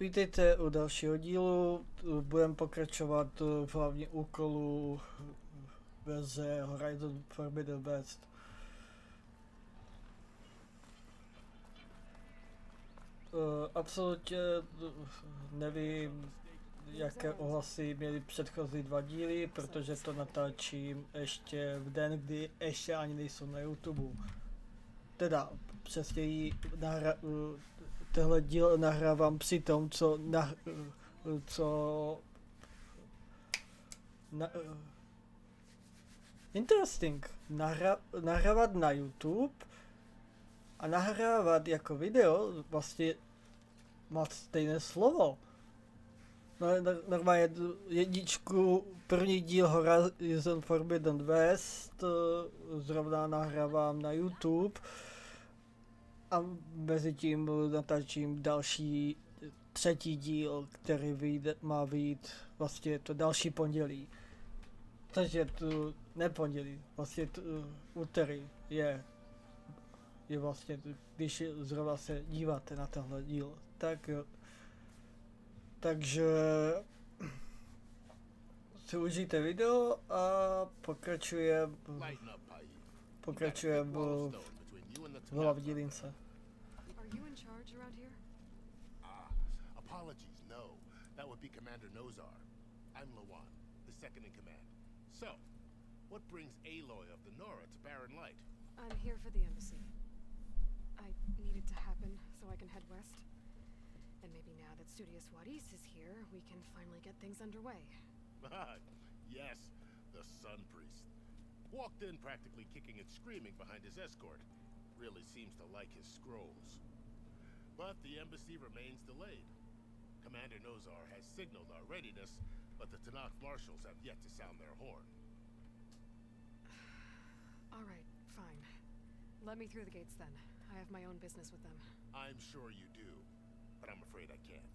Vítejte u dalšího dílu, budeme pokračovat v hlavním úkolu verze Horizont Forbidden West. Absolutně nevím, jaké ohlasy měly předchozí dva díly, protože to natáčím ještě v den, kdy ještě ani nejsou na YouTube. Teda přesněji tenhle díl nahrávám při tom, interesting. Nahrávat na YouTube a nahrávat jako video vlastně má stejné slovo. Normálně první díl Horizon Forbidden West zrovna nahrávám na YouTube a mezi tím natáčím další třetí díl, který má vyjít vlastně to další pondělí. Takže tu nepondělí, vlastně úterý je vlastně, když zrovna se díváte na tenhle díl, takže si užijte video a pokračujeme v hlavní lince. Apologies, no. That would be Commander Nozar. I'm Lawan, the second in command. So, what brings Aloy of the Nora to Barren Light? I'm here for the embassy. I need it to happen so I can head west. And maybe now that Studious Wadis is here, we can finally get things underway. Yes, the Sun Priest. Walked in practically kicking and screaming behind his escort. Really seems to like his scrolls. But the embassy remains delayed. Commander Nozar has signaled our readiness, but the Tanakh marshals have yet to sound their horn. All right, fine. Let me through the gates then. I have my own business with them. I'm sure you do, but I'm afraid I can't.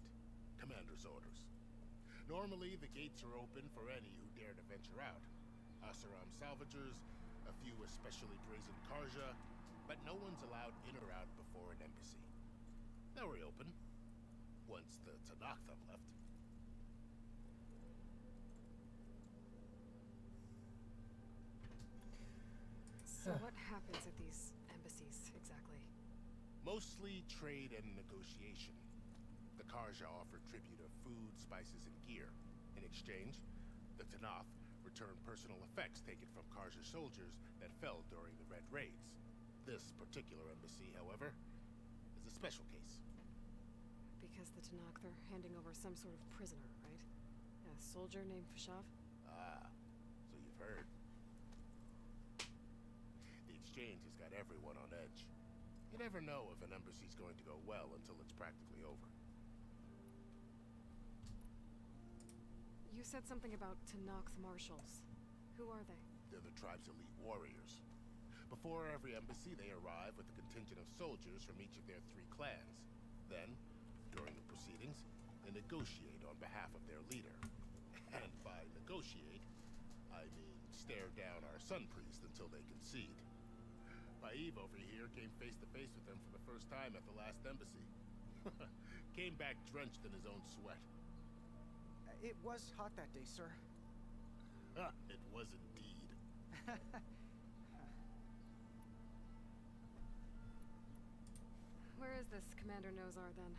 Commander's orders. Normally, the gates are open for any who dare to venture out. Asaram salvagers, a few especially brazen Karja, but no one's allowed in or out before an embassy. Now we're open, once the Tanakh have left. So what happens at these embassies, exactly? Mostly trade and negotiation. The Karja offer tribute of food, spices, and gear. In exchange, the Tanakh return personal effects taken from Karja soldiers that fell during the Red Raids. This particular embassy, however, is a special case. Because the Tanakh, they're handing over some sort of prisoner, right? A soldier named Fashav? Ah, so you've heard. The exchange has got everyone on edge. You never know if an embassy's going to go well until it's practically over. You said something about Tanakh marshals. Who are they? They're the tribe's elite warriors. Before every embassy, they arrive with a contingent of soldiers from each of their 3 clans. Then, during the proceedings, they negotiate on behalf of their leader. And by negotiate, I mean stare down our Sun Priest until they concede. Paev over here came face to face with them for the first time at the last embassy. Came back drenched in his own sweat. It was hot that day, sir. It was indeed. Where is this Commander Nozar, then?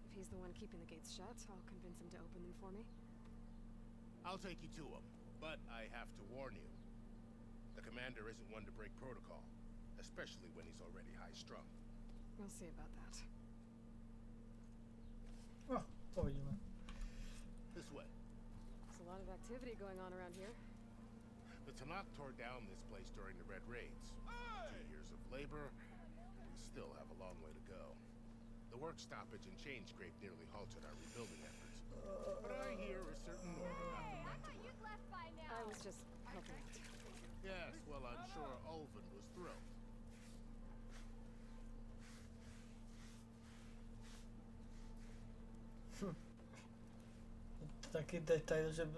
If he's the one keeping the gates shut, I'll convince him to open them for me. I'll take you to him, but I have to warn you. The commander isn't one to break protocol, especially when he's already high-strung. We'll see about that. Pohodíme. This way. There's a lot of activity going on around here. The Tanakh tore down this place during the Red Raids. 2 years of labor, we still have a long way to go. The work stoppage and chain scrape nearly halted our rebuilding efforts. But I hear a certain order got them back to work. I was just helping out. Yes, well, I'm sure Ulvin was thrilled. Taky detail, že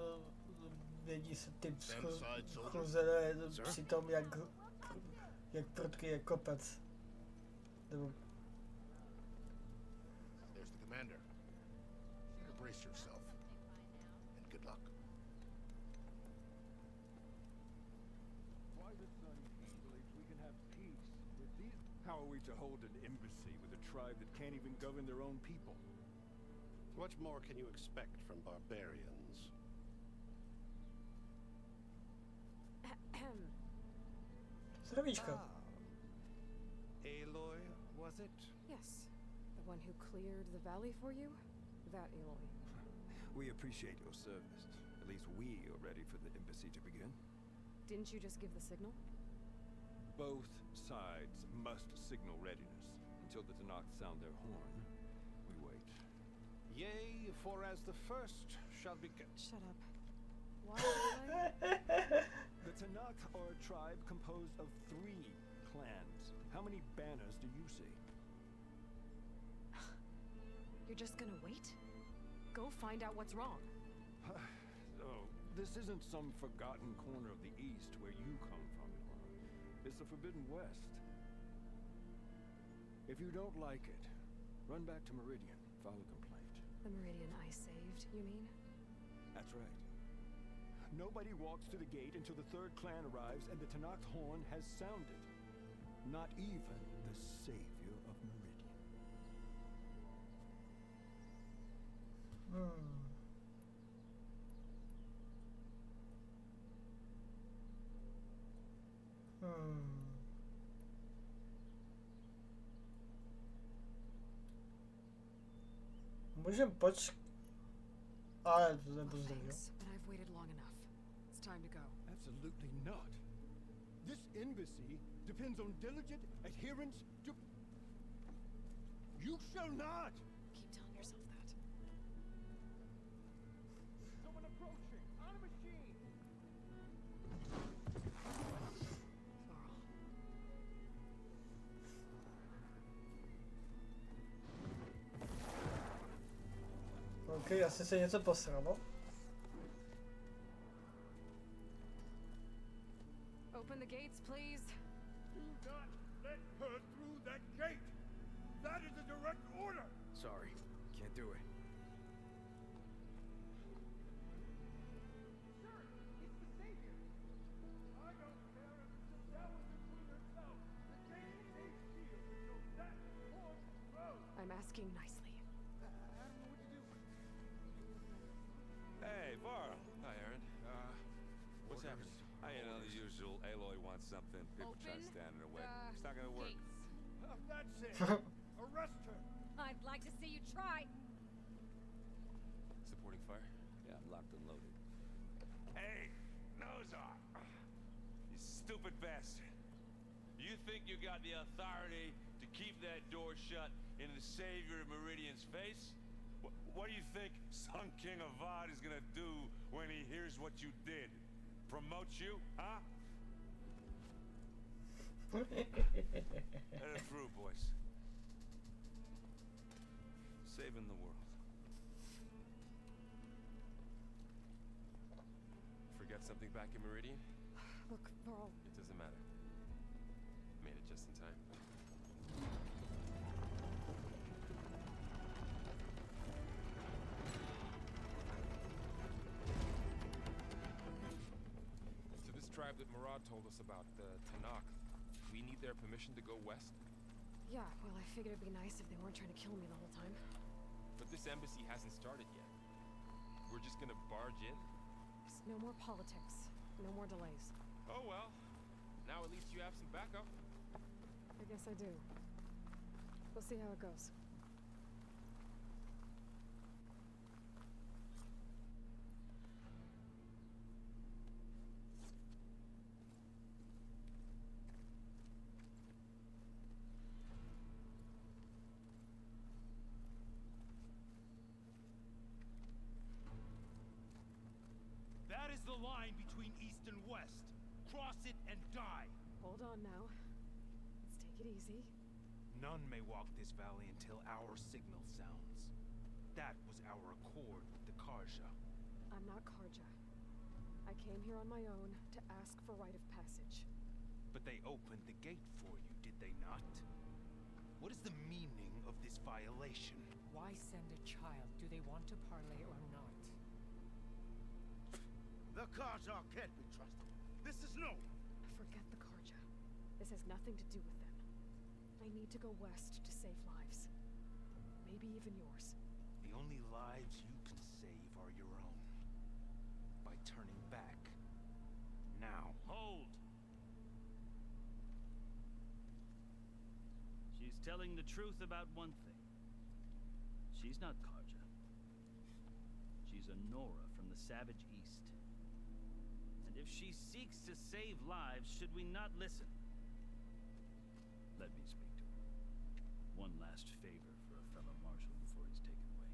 vědí se ty chluzené při tom, jak prudký je kopec. Nebo There's the commander. Brace yourself. And good luck. Why the Sun King believes we can have peace with these... How are we to hold an embassy with a tribe that can't even govern their own people? What more can you expect from barbarians? Zdravíčko. Aloy, was it? Yes. The one who cleared the valley for you? That Aloy. We appreciate your service. At least we are ready for the embassy to begin. Didn't you just give the signal? Both sides must signal readiness. Until the Tanakh sound their horn, we wait. Yea, for as the first shall begin. Shut up. Why, Aloy? The Tanakh are a tribe composed of 3 clans. How many banners do you see? You're just gonna wait? Go find out what's wrong. Oh, this isn't some forgotten corner of the East where you come from, Laura. It's the Forbidden West. If you don't like it, run back to Meridian, file a complaint. The Meridian I saved, you mean? That's right. Nobody walks to the gate until the 3rd clan arrives and the Tanakh horn has sounded. Not even the savior of Meridian. Můžem ale to nepozdravím. Thanks, but I've waited long enough. It's time to go. Absolutely not. This embassy depends on diligent adherence to... You shall not! Keep telling yourself that. Someone approaching! On a machine! Varl. OK, asi se něco posralo. Open the gates, please. Do not let her through that gate! That is a direct order! Sorry, can't do it. Sir, it's the savior! I don't care if it's a devil that threw herself! The gate is a shield until that horse grows! I'm asking nicely. I don't know what to do. Hey, Varl. Hi, Aaron. What's happening? You know, the usual. Aloy wants something. People try to stand in her way. It's not gonna work. That's it! Arrest her! I'd like to see you try. Supporting fire? Yeah, I'm locked and loaded. Hey, nose off. You stupid bastard. You think you got the authority to keep that door shut in the savior of Meridian's face? What do you think Sun King Avad is gonna do when he hears what you did? Promote you, huh? Let it through, boys. Saving the world. Forget something back in Meridian? Look, Varl. It doesn't matter. Made it just in time. So this tribe that Murad told us about, the Tanakh, we need their permission to go west? Yeah, well, I figured it'd be nice if they weren't trying to kill me the whole time. But this embassy hasn't started yet. We're just gonna barge in? Just no more politics. No more delays. Oh well. Now at least you have some backup. I guess I do. We'll see how it goes. That is the line between East and West. Cross it and die. Hold on now. Let's take it easy. None may walk this valley until our signal sounds. That was our accord with the Karja. I'm not Karja. I came here on my own to ask for rite of passage. But they opened the gate for you, did they not? What is the meaning of this violation? Why send a child? Do they want to parley or not. The Karja can't be trusted. This is no. Forget the Karja. This has nothing to do with them. I need to go west to save lives. Maybe even yours. The only lives you can save are your own. By turning back. Now. Hold! She's telling the truth about one thing. She's not Karja. She's a Nora from the Savage East. And if she seeks to save lives, should we not listen? Let me speak to her. One last favor for a fellow marshal before he's taken away.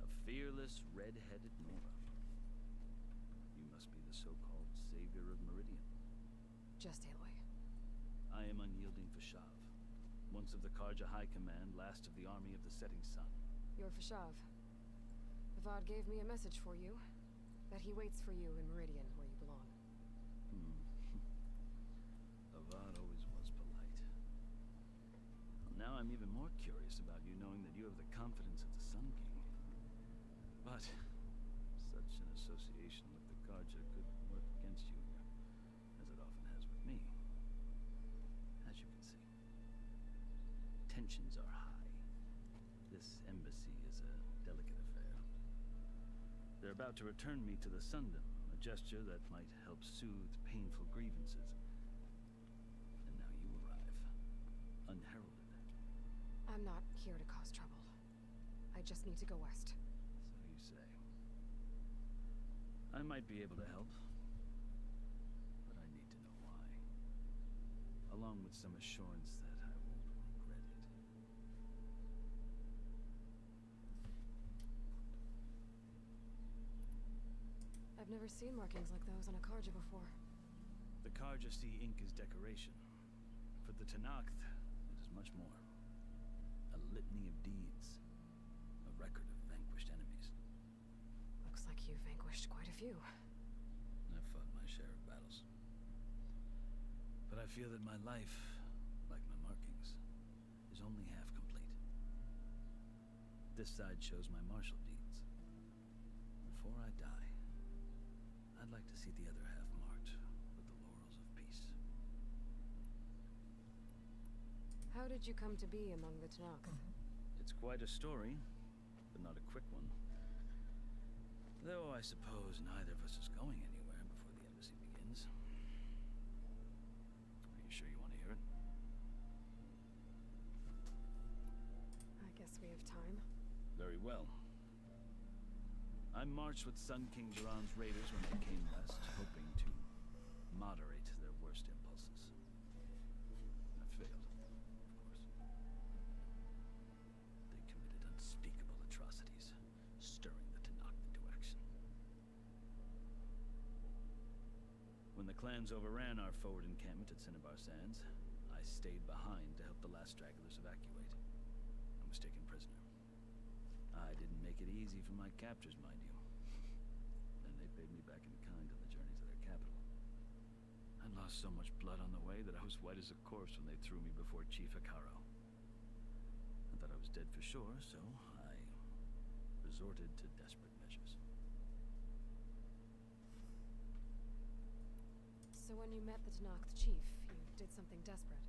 A fearless, red-headed Nora. You must be the so-called savior of Meridian. Just Aloy. I am unyielding Fashav, once of the Karja High Command, last of the army of the setting sun. You're Fashav. Avad gave me a message for you. That he waits for you in Meridian, where you belong. Avad always was polite. Well, now I'm even more curious about you, knowing that you have the confidence of the Sun King. But such an association with the Karja could work against you, as it often has with me. As you can see, tensions are high. This embassy is a delicate affair. They're about to return me to the Sundom, a gesture that might help soothe painful grievances. And now you arrive, unheralded. I'm not here to cause trouble. I just need to go west. So you say. I might be able to help, but I need to know why. Along with some assurance that I won't regret it. I've never seen markings like those on a Karja before. The Karja see ink as decoration. For the Tanakh, it is much more. A litany of deeds. A record of vanquished enemies. Looks like you've vanquished quite a few. I've fought my share of battles. But I feel that my life, like my markings, is only half complete. This side shows my martial deeds. Before I die, I'd like to see the other half marked with the laurels of peace. How did you come to be among the Tanakh? It's quite a story, but not a quick one. Though I suppose neither of us is going anywhere before the embassy begins. Are you sure you want to hear it? I guess we have time. Very well. I marched with Sun King Duran's raiders when they came west, hoping to moderate their worst impulses. I failed, of course. They committed unspeakable atrocities, stirring the Tanakh into action. When the clans overran our forward encampment at Cinnabar Sands, I stayed behind to help the last stragglers evacuate. I was taken prisoner. I didn't make it easy for my captors, mind you. And they paid me back in kind on the journey to their capital. I lost so much blood on the way that I was white as a corpse when they threw me before Chief Hekaro. I thought I was dead for sure, so I resorted to desperate measures. So when you met the Tanakh chief, you did something desperate.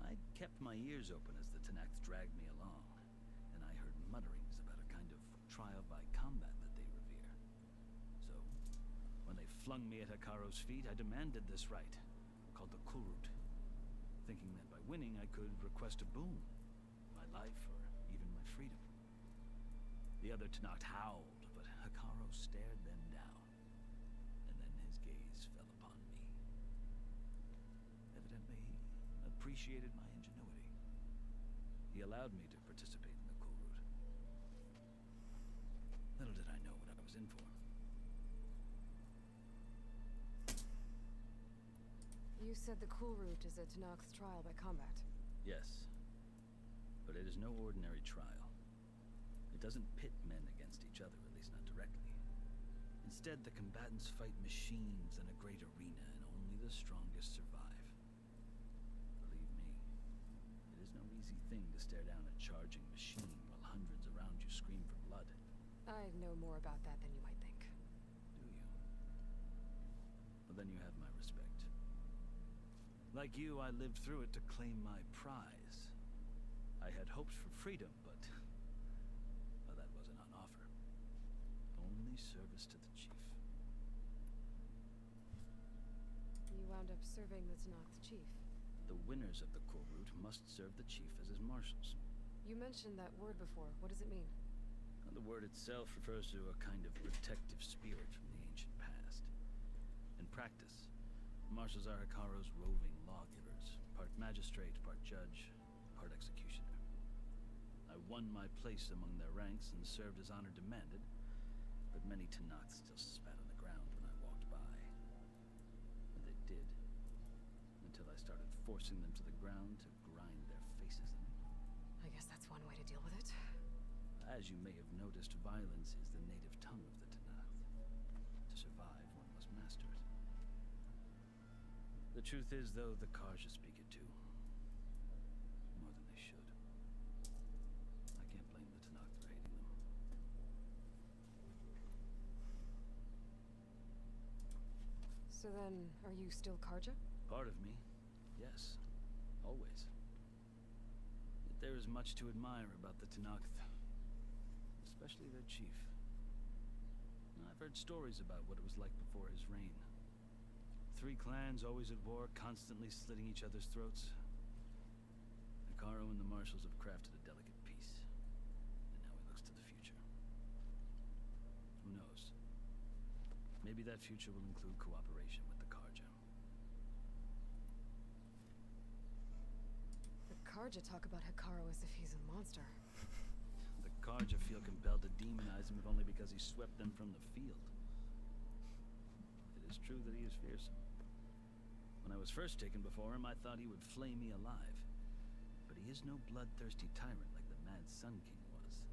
I kept my ears open as the Tanakh dragged me along, and I heard mutterings about a kind of trial by combat that they revere. So, when they flung me at Hekaro's feet, I demanded this right, called the Kulrut, thinking that by winning I could request a boon, my life or even my freedom. The other Tanakh howled, but Hekaro stared them down, and then his gaze fell upon me. Evidently, he appreciated my ingenuity. He allowed me to participate in the Kulrut. Little did I know what I was in for. You said the Kulrut is a Tanakh's trial by combat. Yes, but it is no ordinary trial. It doesn't pit men against each other, at least not directly. Instead, the combatants fight machines in a great arena, and only the strongest survive. Believe me, it is no easy thing to stare down a charging machine while hundreds around you scream for blood. I know more about that than you might think. Do you? Well, then you have my respect. Like you, I lived through it to claim my prize. I had hopes for freedom, but well, that wasn't on offer. Only service to the chief. You wound up serving the Tanakh chief. The winners of the Korut must serve the chief as his marshals. You mentioned that word before. What does it mean? The word itself refers to a kind of protective spirit from the ancient past. In practice, marshals are Hikaro's roving lawgivers, part magistrate, part judge, part executioner. I won my place among their ranks and served as honor demanded, but many Tanakh still spat on the ground when I walked by. And they did, until I started forcing them to the ground to grind their faces in. I guess that's one way to deal with it. As you may have noticed, violence is the native tongue of the Tanakh. To survive, one must master it. The truth is, though, the Karja speak it too. More than they should. I can't blame the Tanakh for hating them. So then, are you still Karja? Part of me, yes. Always. Yet there is much to admire about the Tanakh. Especially their chief. I've heard stories about what it was like before his reign. 3 clans always at war, constantly slitting each other's throats. Hikaru and the marshals have crafted a delicate peace. And now he looks to the future. Who knows? Maybe that future will include cooperation with the Karja. The Karja talk about Hikaru as if he's a monster. Karja feel compelled to demonize him if only because he swept them from the field. It is true that he is fearsome. When I was first taken before him, I thought he would flay me alive. But he is no bloodthirsty tyrant like the Mad Sun King was.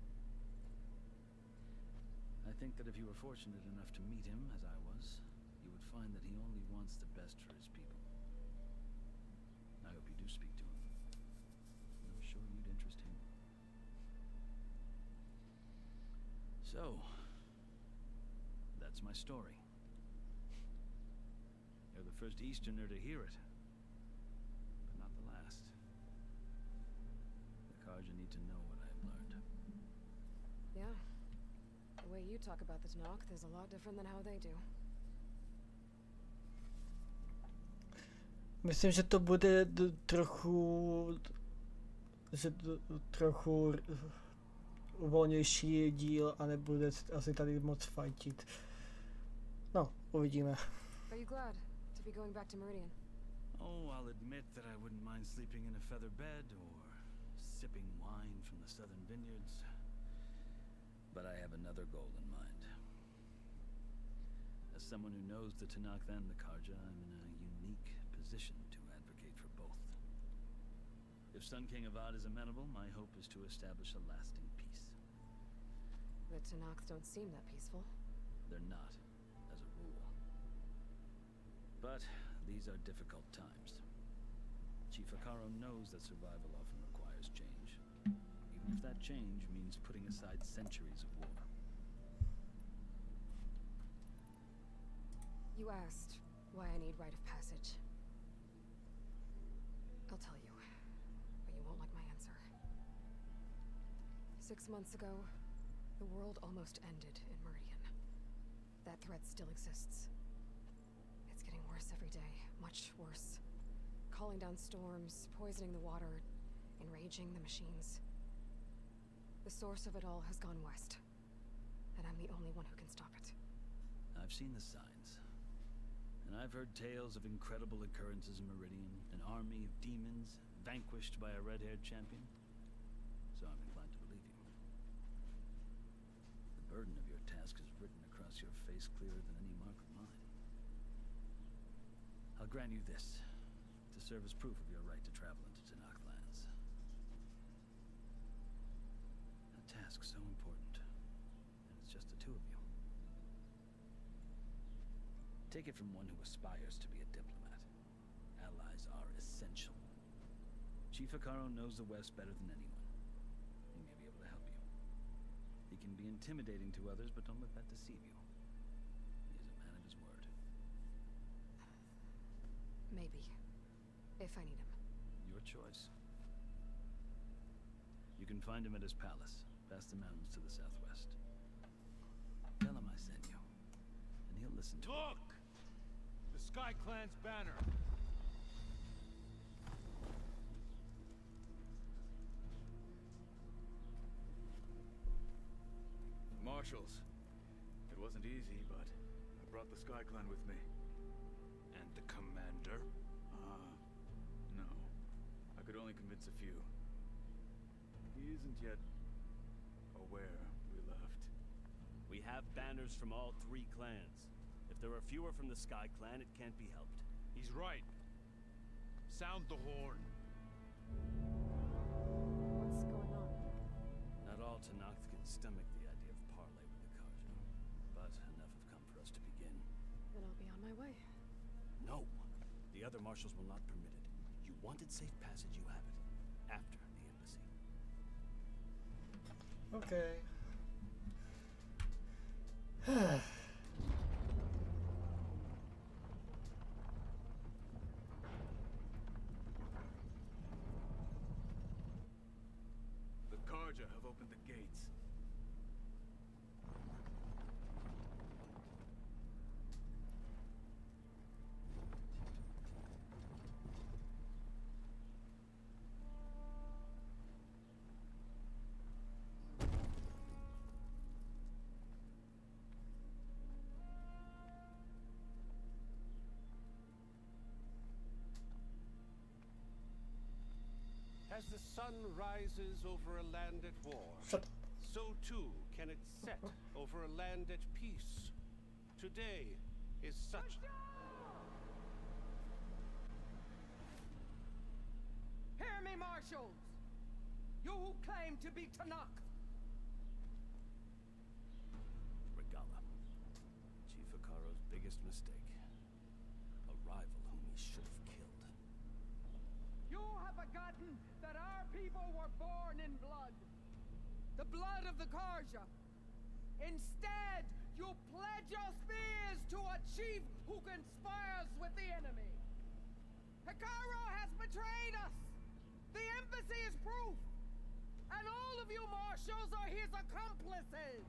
I think that if you were fortunate enough to meet him, as I was, you would find that he only wants the best for his people. I hope you do speak to him. I'm sure you'd interest him. So, that's my story. You're the first Easterner to hear it, but not the last. The Karja need to know what I have learned. Yeah. The way you talk about the Tanakh is a lot different than how they do. Myslím, že to bude trochu volnější díl a nebude asi tady moc fajtit. No, uvidíme. Are you glad to be going back to Meridian? Oh, I'll admit that I wouldn't mind sleeping in a feather bed or sipping wine from the southern vineyards. But I have another goal in mind. As someone who knows the Tanakh and the Karja, I'm in a unique position to advocate for both. If Sun King Avad is amenable, my hope is to establish a lasting peace. The Tanakh don't seem that peaceful. They're not, as a rule. But these are difficult times. Chief Hikaru knows that survival often requires change, even if that change means putting aside centuries of war. You asked why I need rite of passage. I'll tell you, but you won't like my answer. 6 months ago, the world almost ended in Meridian. That threat still exists. It's getting worse every day, much worse. Calling down storms, poisoning the water, enraging the machines. The source of it all has gone west, and I'm the only one who can stop it. I've seen the signs. And I've heard tales of incredible occurrences in Meridian, an army of demons vanquished by a red-haired champion. So I'm inclined to believe you. The burden of your task is written across your face clearer than any mark of mine. I'll grant you this, to serve as proof of your right to travel into Tanakh lands. A task so important, and it's just the two of you. Take it from one who aspires to be a diplomat. Allies are essential. Chief Hikaru knows the West better than anyone. He may be able to help you. He can be intimidating to others, but don't let that deceive you. He is a man of his word. Maybe. If I need him. Your choice. You can find him at his palace, past the mountains to the southwest. Tell him I sent you, and he'll listen to Look! The Sky Clan's banner. Marshals. It wasn't easy, but I brought the Sky Clan with me. And the commander? No. I could only convince a few. He isn't yet aware we left. We have banners from all 3 clans. If there are fewer from the Sky Clan, it can't be helped. He's right. Sound the horn. What's going on? Not all Tanakh can stomach the idea of parley with the Karja, but enough have come for us to begin. Then I'll be on my way. No! The other marshals will not permit it. You wanted safe passage, you have it. After the embassy. Okay. The Karja have opened the gates. As the sun rises over a land at war, Shut up. so too can it set over a land at peace. Today is such... Hear me, marshals! You who claim to be Tanakh! Regala. Chief Hikaru's biggest mistake. A rival whom he should have killed. You have forgotten that our people were born in blood. The blood of the Karja. Instead, you pledge your spears to a chief who conspires with the enemy. Hikaru has betrayed us. The embassy is proof. And all of you marshals are his accomplices.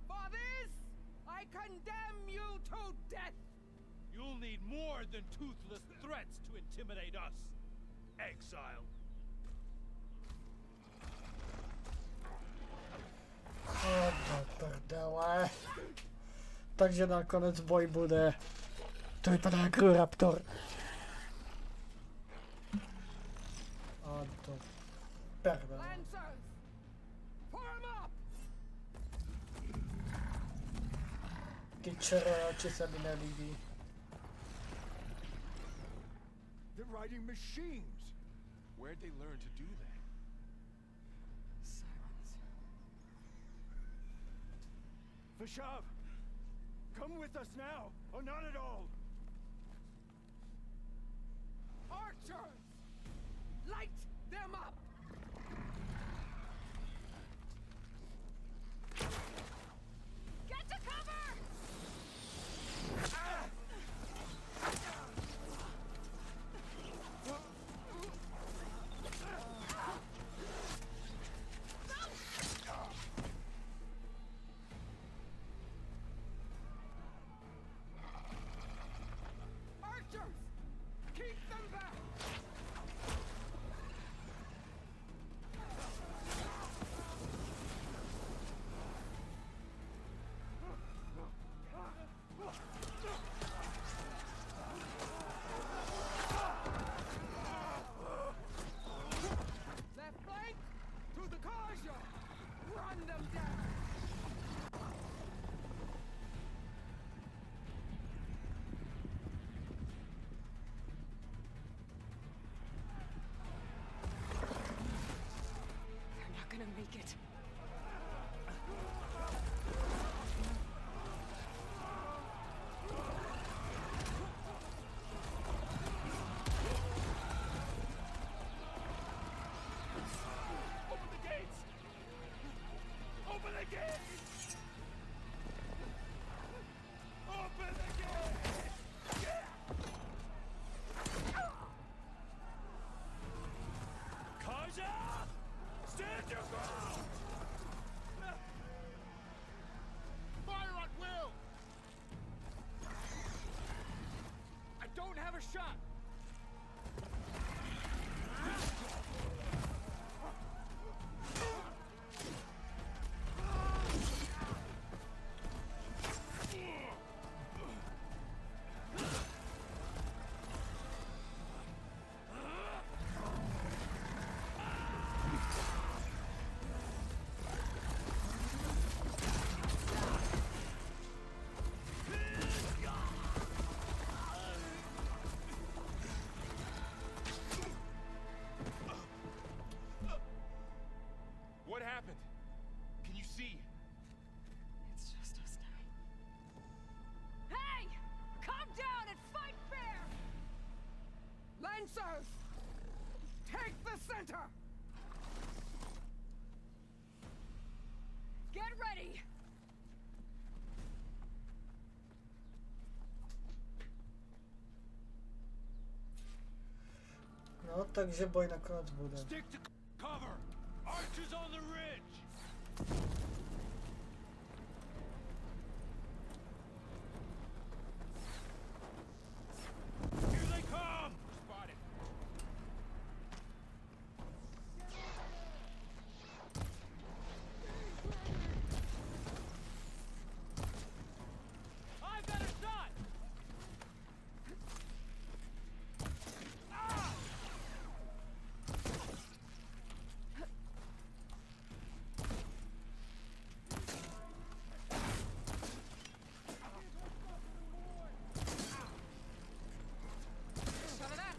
For this, I condemn you to death. You'll need more than toothless threats to intimidate us. Exile. O do prdele. Takže nakonec boj bude. To vypadá jako raptor. A do prdele. Lancers, form up! Ty čeroči se mi nelíbí. They're riding machines. Where'd they learn to do that? Silence. Vashav, come with us now, or not at all. Archers! Light them up! Get to cover! Archers! Keep them back! Left flank to the Karja! Run them down! They're not gonna make it. shot! What happened? Can you see? It's just us now. Hey! Calm down and fight fair! Lancers! Take the center! Get ready! No, takže boj nakonec bude. Stick to cover! Archers on the ridge! Here they come! Spotted. I've got a shot! Ah! Shut it out!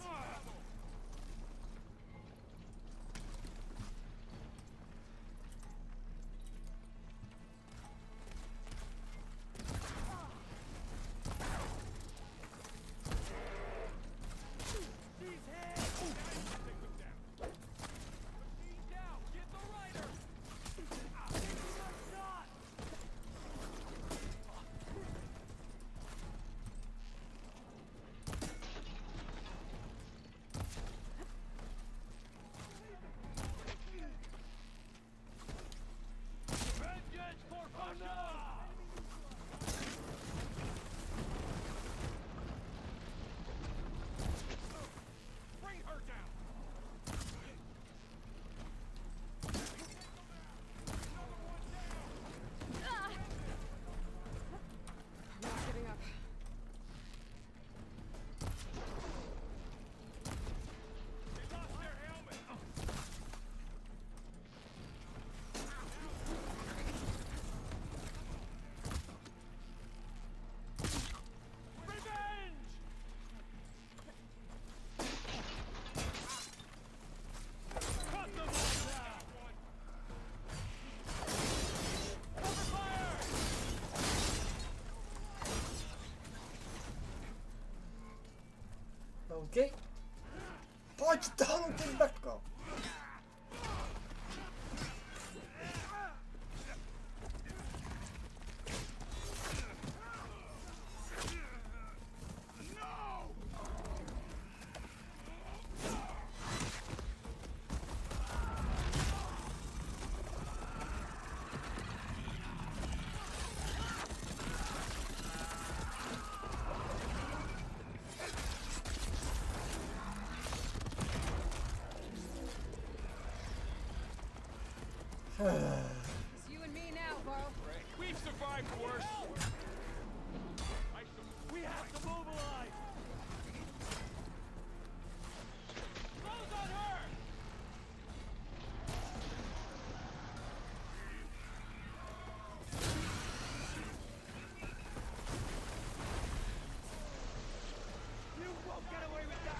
These heads! Take them down. Feet down! Get the rider! Take the shot! Vengeance for Russia! Bring her down! I'm not giving up. They lost their helmet! Revenge! Cut them all down! Cover fire! OK. Pojď tam, ty Berko. It's you and me now, Varl. We've survived worse. We have to mobilize! Throws on her! You won't get away with that!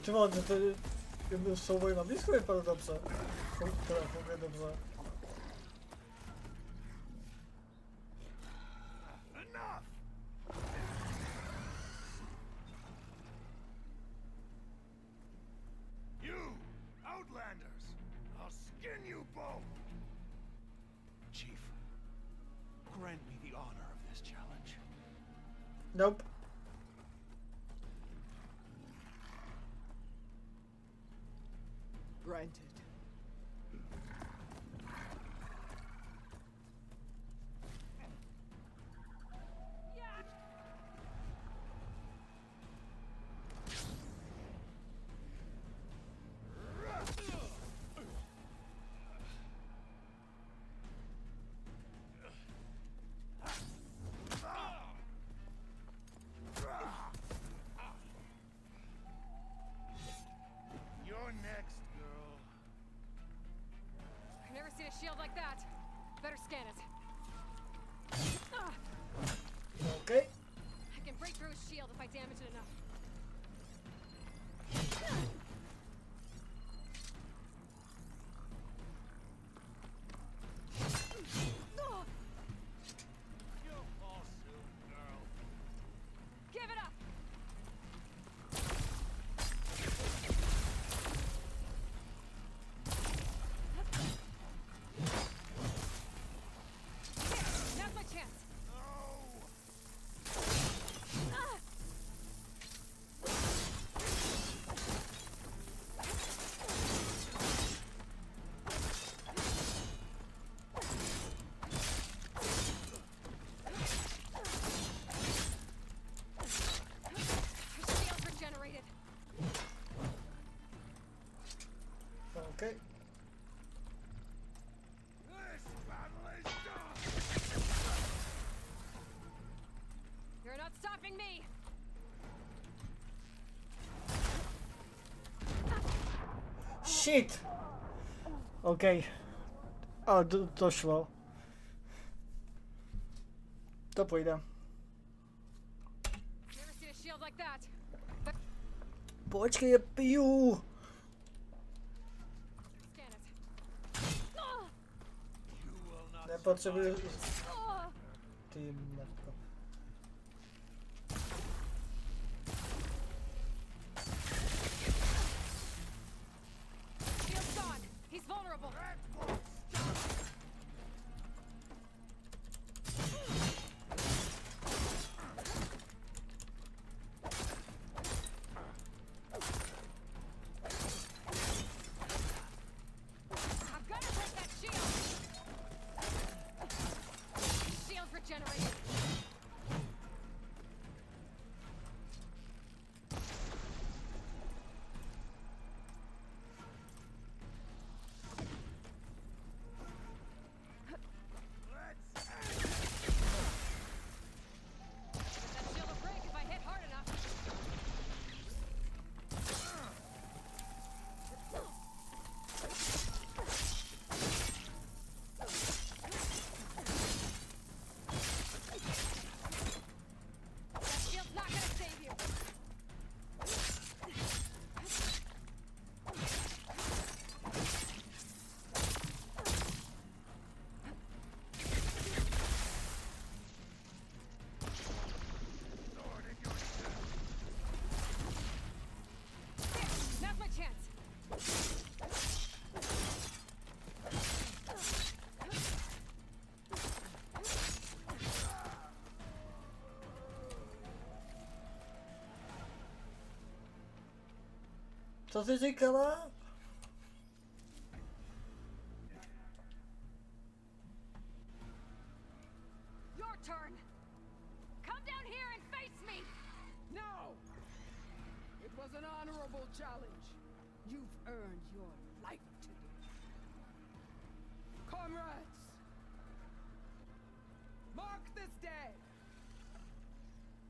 Ty vole, to byl souboj na blízko, vypadá dobře. Teda funguje dobře. grant me the honor of this challenge? Nope. Granted. You're next, girl. I've never seen a shield like that. Better scan it. Okay. I can break through his shield if I damage it enough. You'll fall soon, girl. Give it up! Here, now's my chance. Her shield's regenerated. Okay. This battle is done. You're not stopping me! Shit! Okay. O, doszło. To pójdę. Never seen a shield like that. Počkej, je piju! Scan it. You will not Nepotrzebuję... Oh! Ty matko. Shield's gone. He's vulnerable. I've got to break that shield. Shield's regenerated. That shield will break if I hit hard enough. That shield's not gonna save you. Here, now's my chance. Co jsi říkala? Your turn. Come down here and face me. No! It was an honorable challenge. You've earned your life today. Comrades! Mark this day.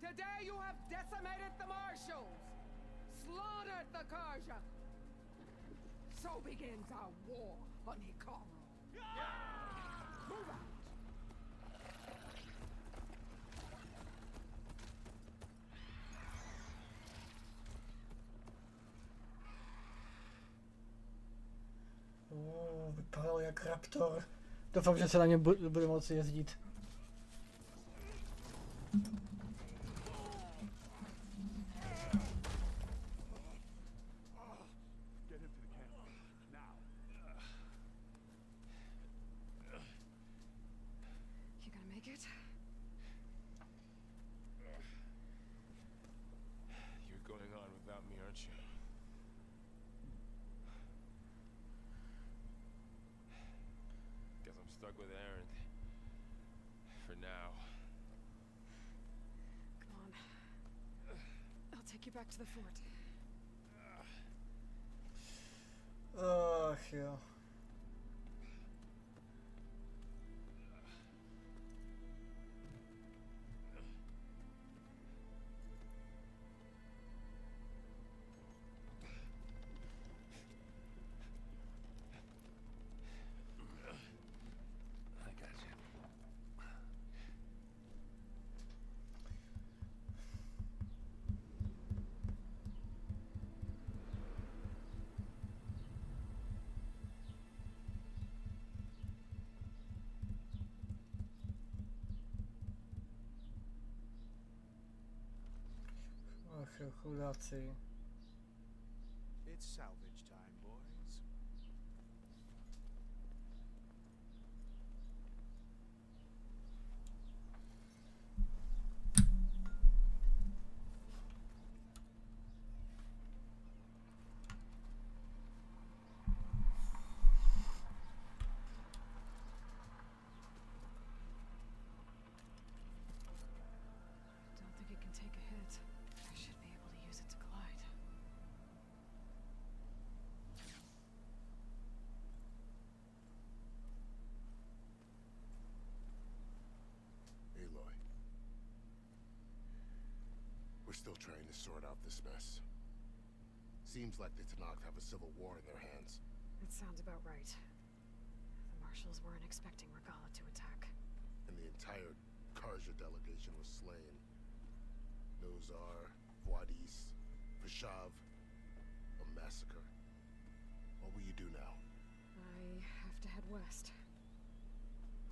Today you have decimated the marshals, slaughtered the Karja. So begins our war on Hikaru. Move out. Vypadal jak raptor. Doufám, že se na něm bude moci jezdit. Get him to the camp. Now. You gonna make it? Stuck with Aaron. For now. Come on. I'll take you back to the fort. Ach jo. I got you. Ach jo, chudáci. It's salvage time, boys. Don't think it can take a hit. I should be able to use it to glide. Aloy. We're still trying to sort out this mess. Seems like the Tanakh have a civil war in their hands. That sounds about right. The marshals weren't expecting Regala to attack. And the entire Karja delegation was slain. Nozar, Voidis, Vishav. A massacre. What will you do now? I have to head west.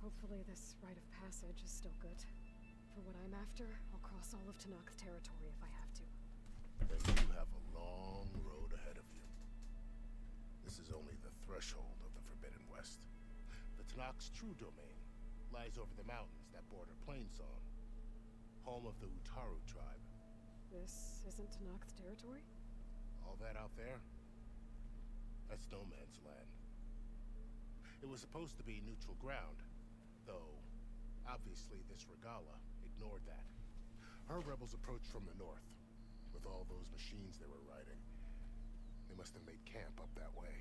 Hopefully this rite of passage is still good. For what I'm after, I'll cross all of Tanakh territory if I have to. Then you have a long road ahead of you. This is only the threshold of the Forbidden West. The Tanakh's true domain lies over the mountains that border Plainsong, home of the Utaru tribe. This isn't Tanakh territory? All that out there? That's no man's land. It was supposed to be neutral ground, though obviously this Regala ignored that. Her rebels approached from the north, with all those machines they were riding. They must have made camp up that way.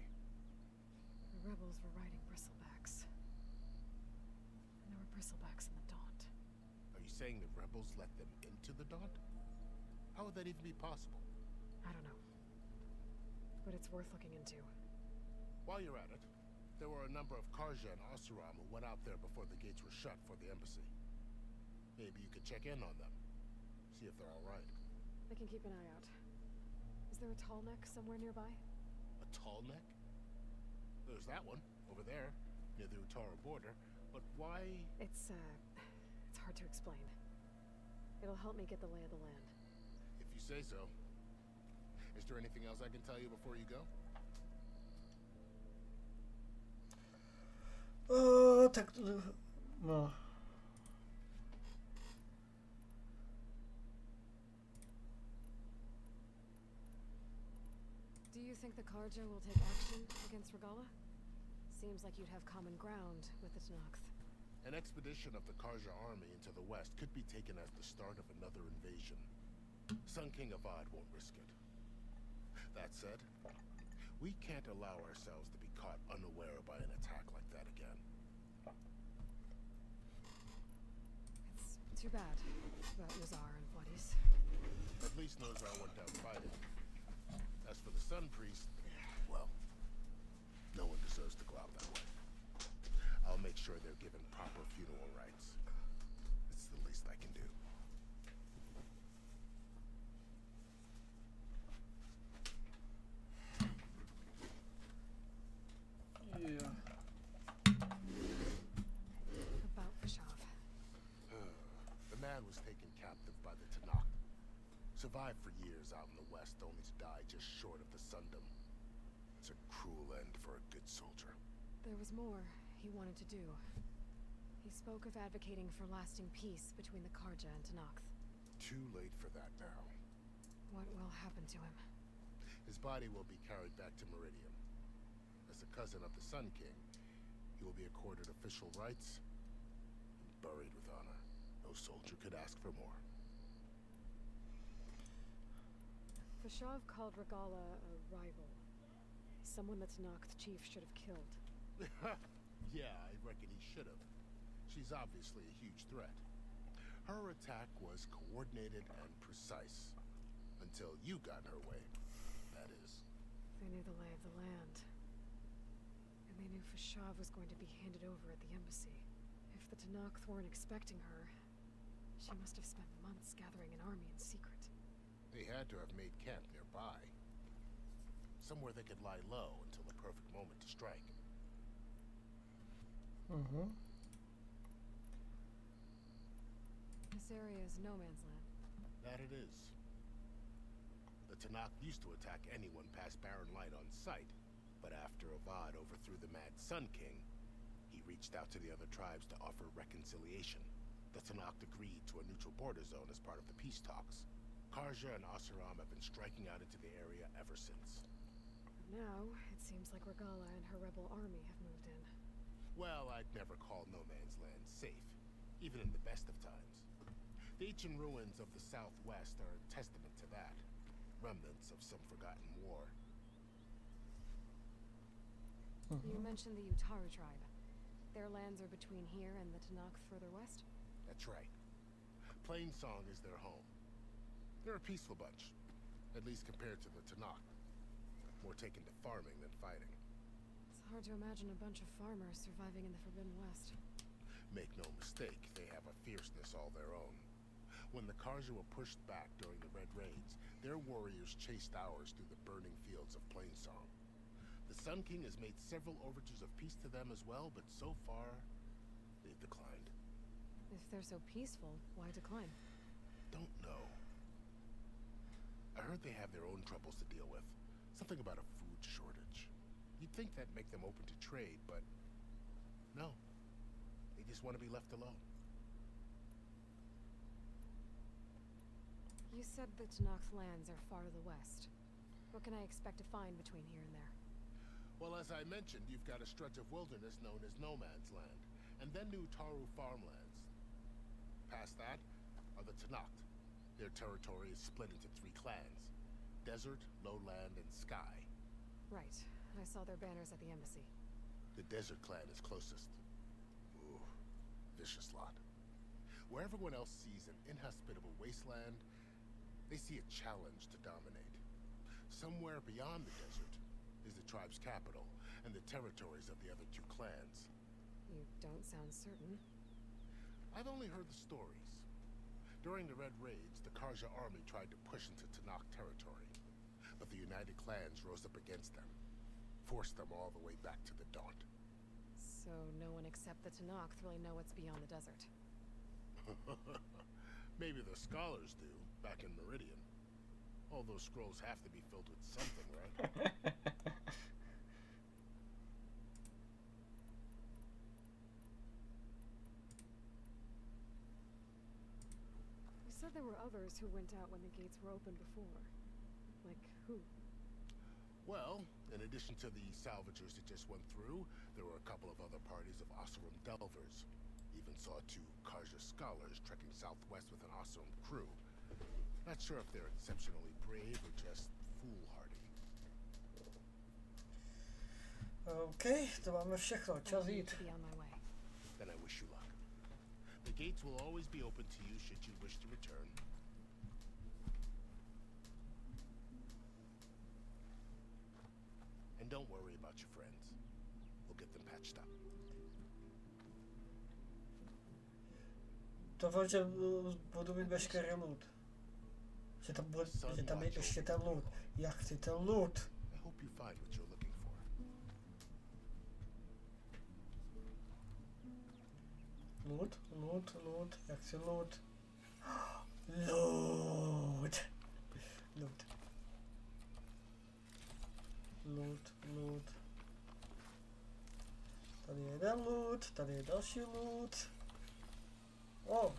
The rebels were riding bristlebacks. And there were bristlebacks in the Daunt. Are you saying the rebels let them into the Daunt? How would that even be possible? I don't know. But it's worth looking into. While you're at it, there were a number of Karja and Oseram who went out there before the gates were shut for the embassy. Maybe you could check in on them. See if they're all right. I can keep an eye out. Is there a tall neck somewhere nearby? A tall neck? There's that one, over there, near the Utaru border. But why... It's hard to explain. It'll help me get the lay of the land. If you say so. Is there anything else I can tell you before you go? Tak no. Do you think the Karja will take action against Regala? Seems like you'd have common ground with the Tanakh. An expedition of the Karja army into the west could be taken as the start of another invasion. Sun King Avad won't risk it. That said, we can't allow ourselves to be caught unaware by an attack like that again. It's too bad about Nozar and Voidis. At least Nozar went down fighting. As for the Sun Priest, well, no one deserves to go out that way. I'll make sure they're given proper funeral rites. It's the least I can do. Yeah. About Vishav. The man was taken captive by the Tanakh. Survived for years out in the west, only to die just short of the Sundom. It's a cruel end for a good soldier. There was more he wanted to do. He spoke of advocating for lasting peace between the Karja and Tanakh. Too late for that now. What will happen to him? His body will be carried back to Meridian. As a cousin of the Sun King, You will be accorded official rights and buried with honor. No soldier could ask for more. Fashav called Regala a rival. Someone that Tanakh chief should have killed. Yeah, I reckon he should have. She's obviously a huge threat. Her attack was coordinated and precise. Until you got in her way, that is. They knew the lay of the land. And they knew Fashav was going to be handed over at the embassy. If the Tanakh weren't expecting her, she must have spent months gathering an army in secret. They had to have made camp nearby. Somewhere they could lie low until the perfect moment to strike. Mhm. This area is no man's land. That it is. The Tanakh used to attack anyone past Barren Light on sight, but after Avad overthrew the Mad Sun King, he reached out to the other tribes to offer reconciliation. The Tanakh agreed to a neutral border zone as part of the peace talks. Karja and Asuram have been striking out into the area ever since. But now, it seems like Regala and her rebel army have moved in. Well, I'd never call no man's land safe, even in the best of times. The ancient ruins of the southwest are a testament to that. Remnants of some forgotten war. You mentioned the Utaru tribe. Their lands are between here and the Tanakh further west? That's right. Plainsong is their home. They're a peaceful bunch, at least compared to the Tanakh. More taken to farming than fighting. It's hard to imagine a bunch of farmers surviving in the Forbidden West. Make no mistake, they have a fierceness all their own. When the Karja were pushed back during the Red Raids, their warriors chased ours through the burning fields of Plainsong. The Sun King has made several overtures of peace to them as well, but so far, they've declined. If they're so peaceful, why decline? Don't know. I heard they have their own troubles to deal with. Something about a food shortage. You'd think that'd make them open to trade, but no. They just want to be left alone. You said the Tanakh's lands are far to the west. What can I expect to find between here and there? Well, as I mentioned, you've got a stretch of wilderness known as No Man's Land, and then new Taru farmlands. Past that are the Tanakh. Their territory is split into 3 clans: Desert, Lowland, and Sky. Right. I saw their banners at the embassy. The Desert clan is closest. Ooh, vicious lot. Where everyone else sees an inhospitable wasteland, they see a challenge to dominate. Somewhere beyond the desert is the tribe's capital and the territories of the other 2 clans. You don't sound certain. I've only heard the stories. During the Red Raids, the Karja army tried to push into Tanakh territory, but the United Clans rose up against them, forced them all the way back to the Daunt. So no one except the Tanakh really know what's beyond the desert. Maybe the scholars do, back in Meridian. All those scrolls have to be filled with something, right? You said there were others who went out when the gates were open before. Like who? Well, in addition to the salvagers that just went through, there were a couple of other parties of Asuram delvers. Even saw 2 Karja scholars trekking southwest with an Asuram crew. Not sure if they're exceptionally brave or just foolhardy. OK, to máme všechno, čas jít. Then I wish you luck. The gates will always be open to you should you wish to return. And don't worry about your friends. We'll get them patched up. To, že budu mít veškerý loot. Že tam je ještě ten loot. Já chci ten loot. I hope you find what you're looking for. Loot. Já chci loot. Loot. Tady je jeden loot, tady je další loot.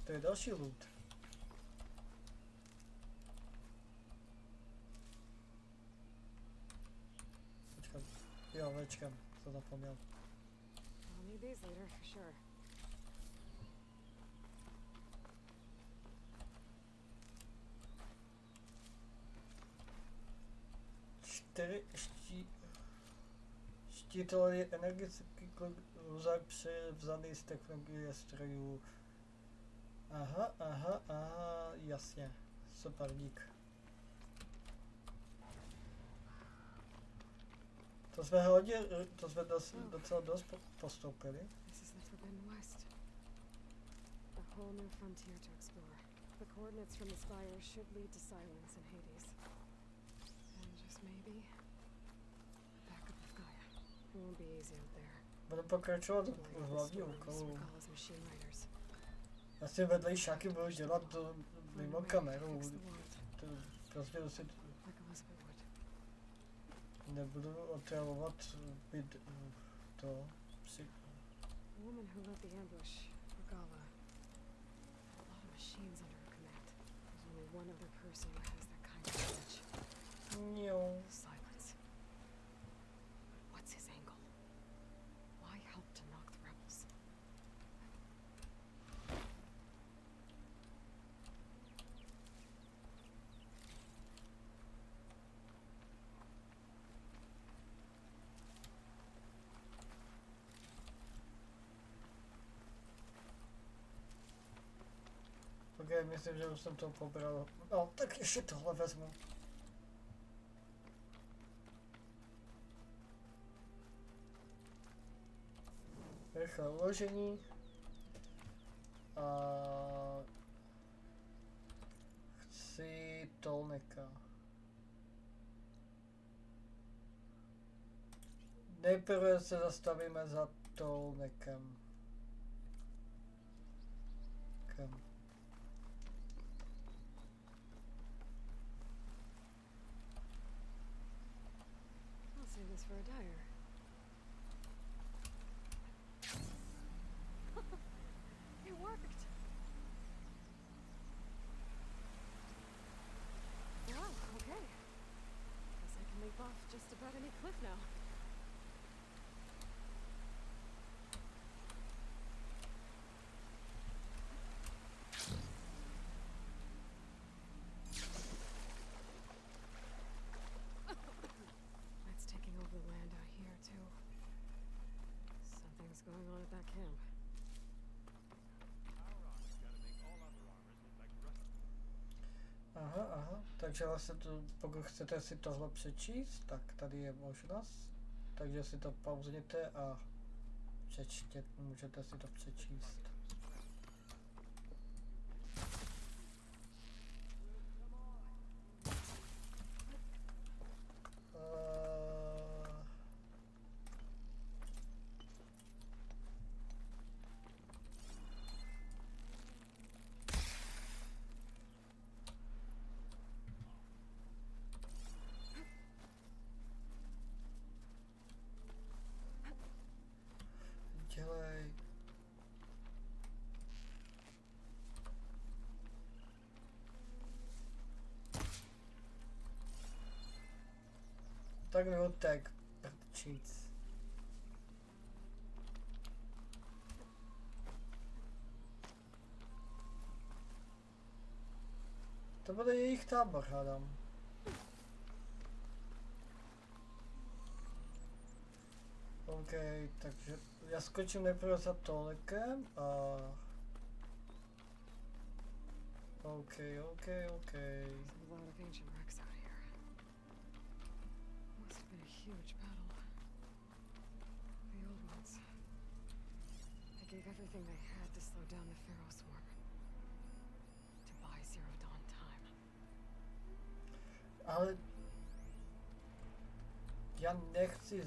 To je další loot. Počkám, jsem zapomněl. need these later, for sure. Štítel energetický kluzák převzaný z technologie strojů. Aha, jasně. Super, dík. To jsme docela dost postoupili. This is the Forbidden West. A whole new frontier to explore. The coordinates from the spire should lead to silence in Hades. And just maybe back up with Gaia. It won't be easy out there. Budu pokračovat v hlavní úkolu. Já si vedlejšáky budu dělat mimo kameru. To prostě si nebudu otravovat to. The woman who led the ambush, Regala, had a lot of machines under her command. There's only one other person who has that kind of knowledge. Silence. What's his angle? Why help to knock the rebels? Ok, myslím, že už jsem to pobral. No, tak ještě tohle vezmu. Rychlé uložení. A chci tolneka. Nejprve se zastavíme za tolnekem. I'll save this for a dyer. It worked! Wow, okay. Guess I can leap off just about any cliff now. That's taking over the land out here, too. Something's going on at that camp. Aha, takže vlastně to, pokud chcete si tohle přečíst, tak tady je možnost. Takže si to pauzněte a přečtěte, můžete si to přečíst. Dělej. Tak nebo tak, prčic. To bude jejich tábor, hádám. OK, takže já skočím nejprve za tolekem a... OK. There's a lot of ancient wrecks out here. Must have been a huge battle. The old ones. They gave everything they had to slow down the Pharaoh swarm. To buy Zero Dawn time. Ale... Já nechci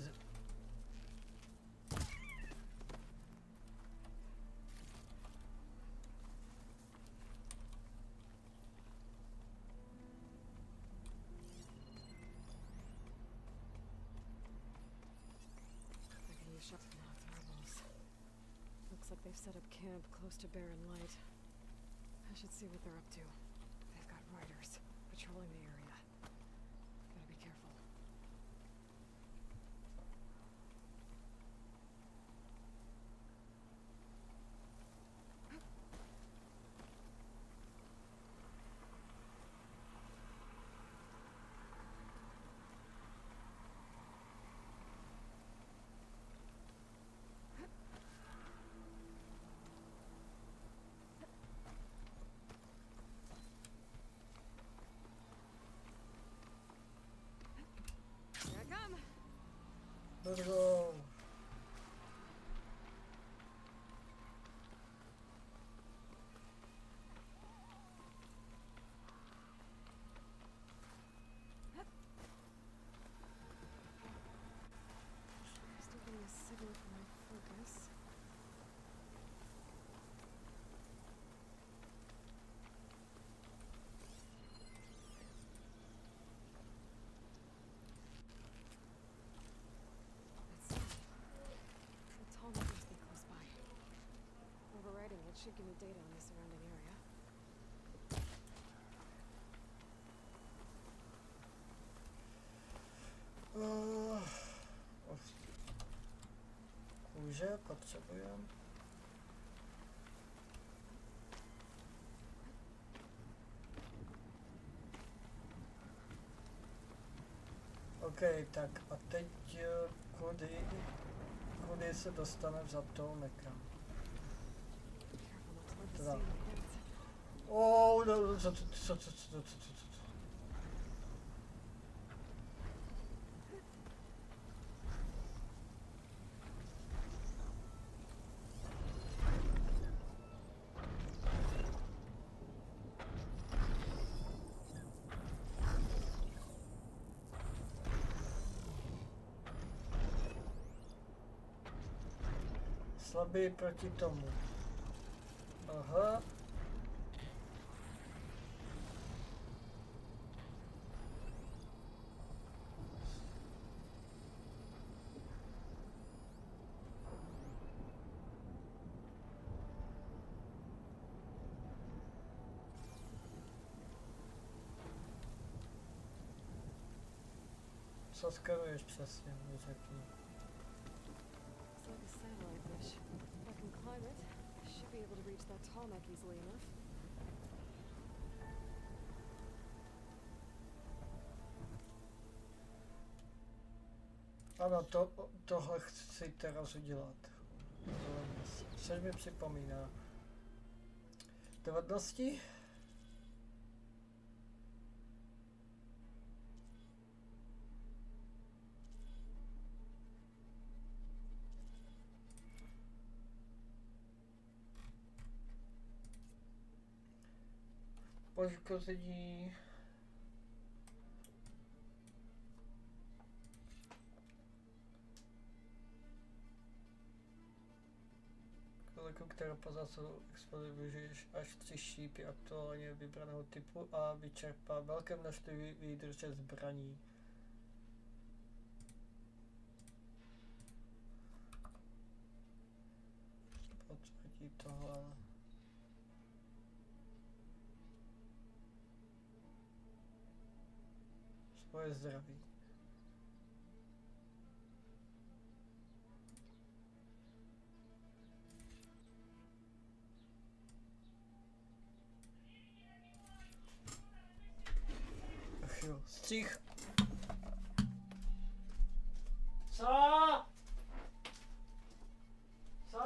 Looks like they've set up camp close to Barren Light. I should see what they're up to. They've got riders patrolling the area. Gotta be careful. should give me data on the surrounding area. Kůže potřebujeme. OK, tak a teď kudy se dostaneme za to nekam. Teda. No, co. Slabý proti tomu. Aha. Co skeruješ přesně, mi řekni. It's like a satellite dish. If I can climb it, I should be able to reach that tarmac easily enough. Ano, tohle chci teraz udělat. Což mi připomíná. Dovednosti? Poškození. Koliku, kterou po zásahu explozi využiješ až 3 šípy aktuálně vybraného typu a vyčerpá velké množství výdrže zbraní. Potřebí tohle. Svoje zdraví. Ach jo, střih. Co? Co?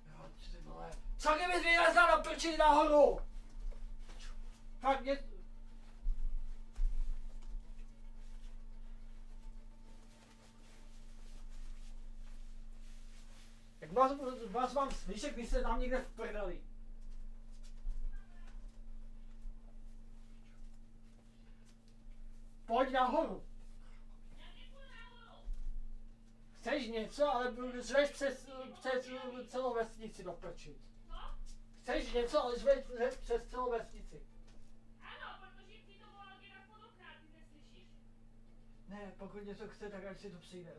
Jo, ty vole. Co kdybys vylezla do prčí nahoru? Fakt mě... Jak vás mám slyšet, když jste tam někde v prdeli? Pojď nahoru. Chceš něco, ale žveš přes celou vesnici do prčí. Chceš něco, ale žveš přes celou vesnici. Ne, pokud něco chce, tak ať si to přijde.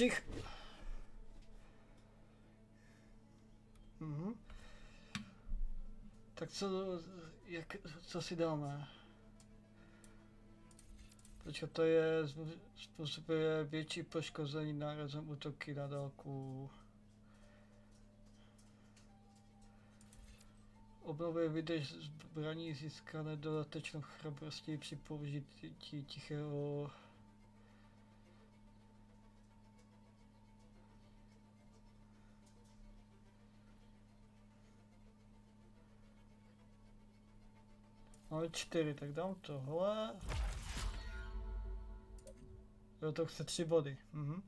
střih. Mhm. Tak co si dáme? Počkej, to je způsobuje větší poškození nárazem útoky na dálku. Obnovuje výdrž zbraní získané dodatečnou chrabrostí při použití tichého. Máme 4, tak dám tohle. Jo, to chce 3 body. Mhm.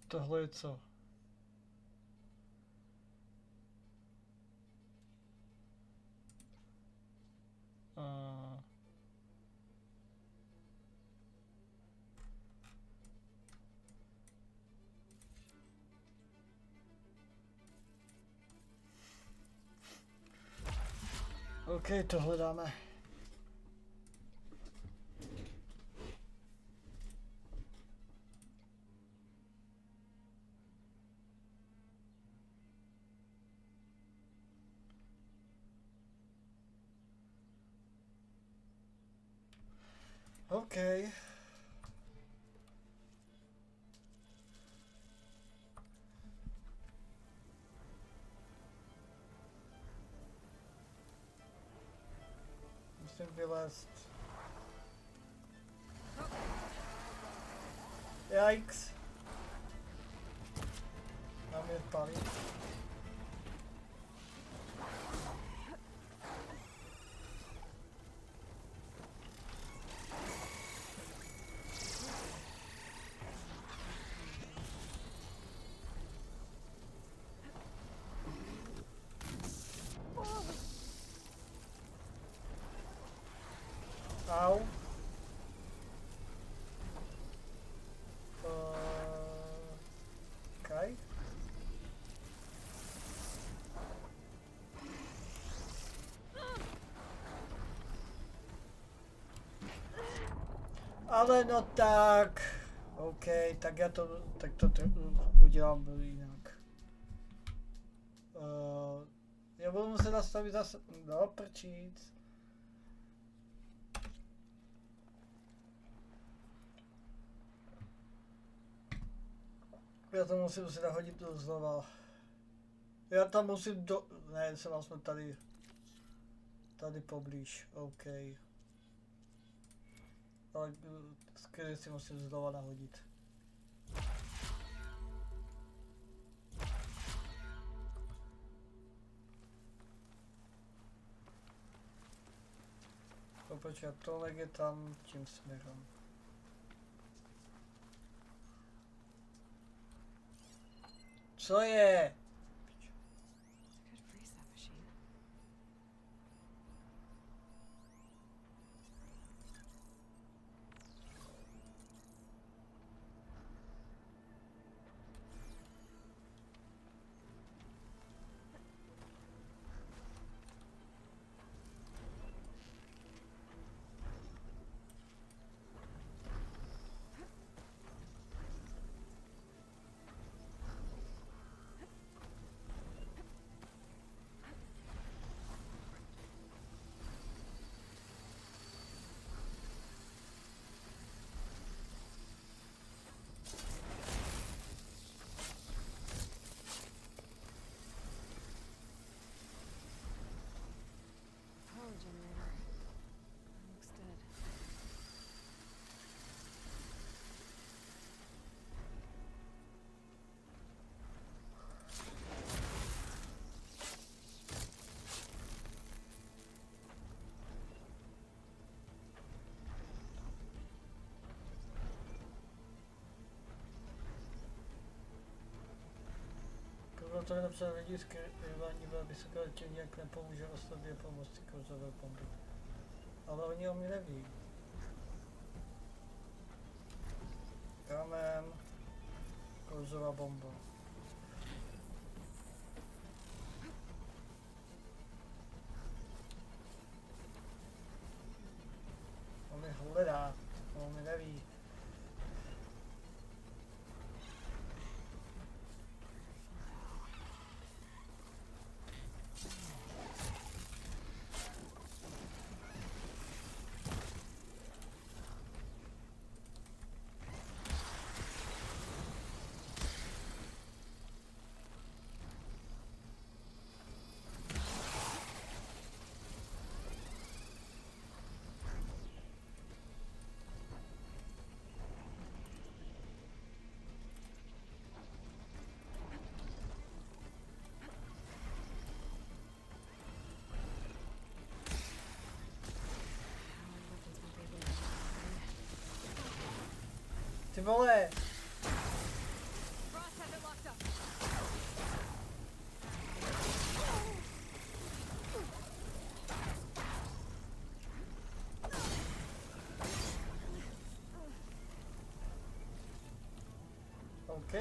Tohle je co? OK, tohle dáme. OK. Musím vylézt. Yikes. Mám je palí. Au. Okay. Ale no tak. OK, tak já to udělám jinak. Já budu muset nastavit zase. No, prčíc. Já to musím si nahodit znova. Já tam musím Ne, jsem aspoň tady poblíž, OK. Ale skvěle si musím znova nahodit. Počkej, tohle je tam tím směrem. Co je? To je například lidi skrývání velmi vysoké, tím nějak nepomůže osobě pomoci kouzové bomby. Ale oni o mě neví. Kamen, kouzová bomba. Ty vole! Ross has it locked up. OK.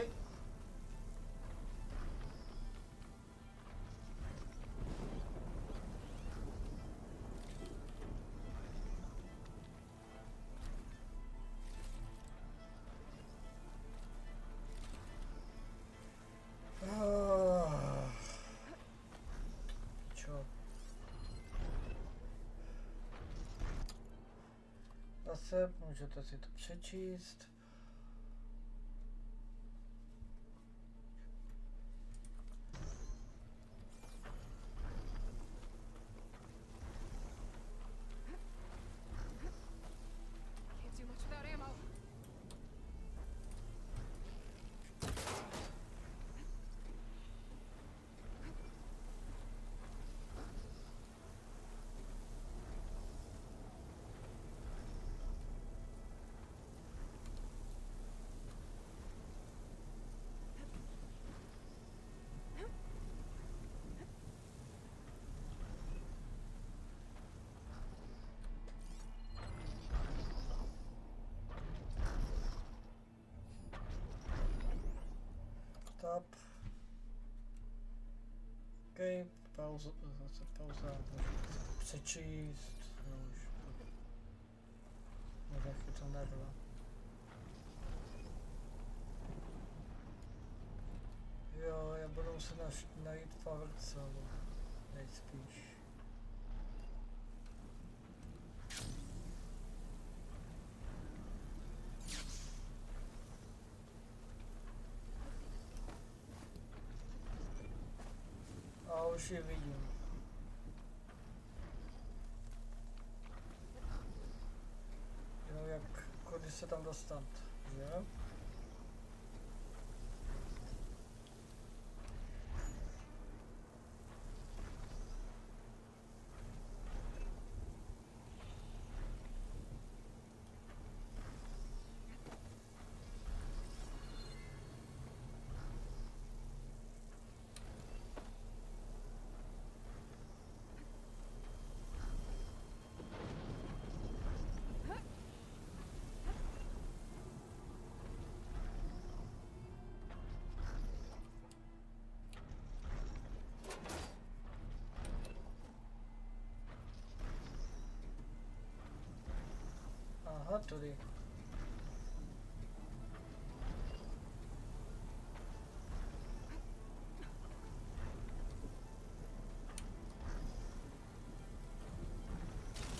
Čo? Zase můžete si to přečíst. Can't do much without ammo. Stop. OK, pauza, zase pauza, můžu přečíst, no už možná chytl nerva. Jo, já budu muset najít Horizont, nejspíš. A už je vidím. Jenom jak, kudy se tam dostat, že? Aha, tudy.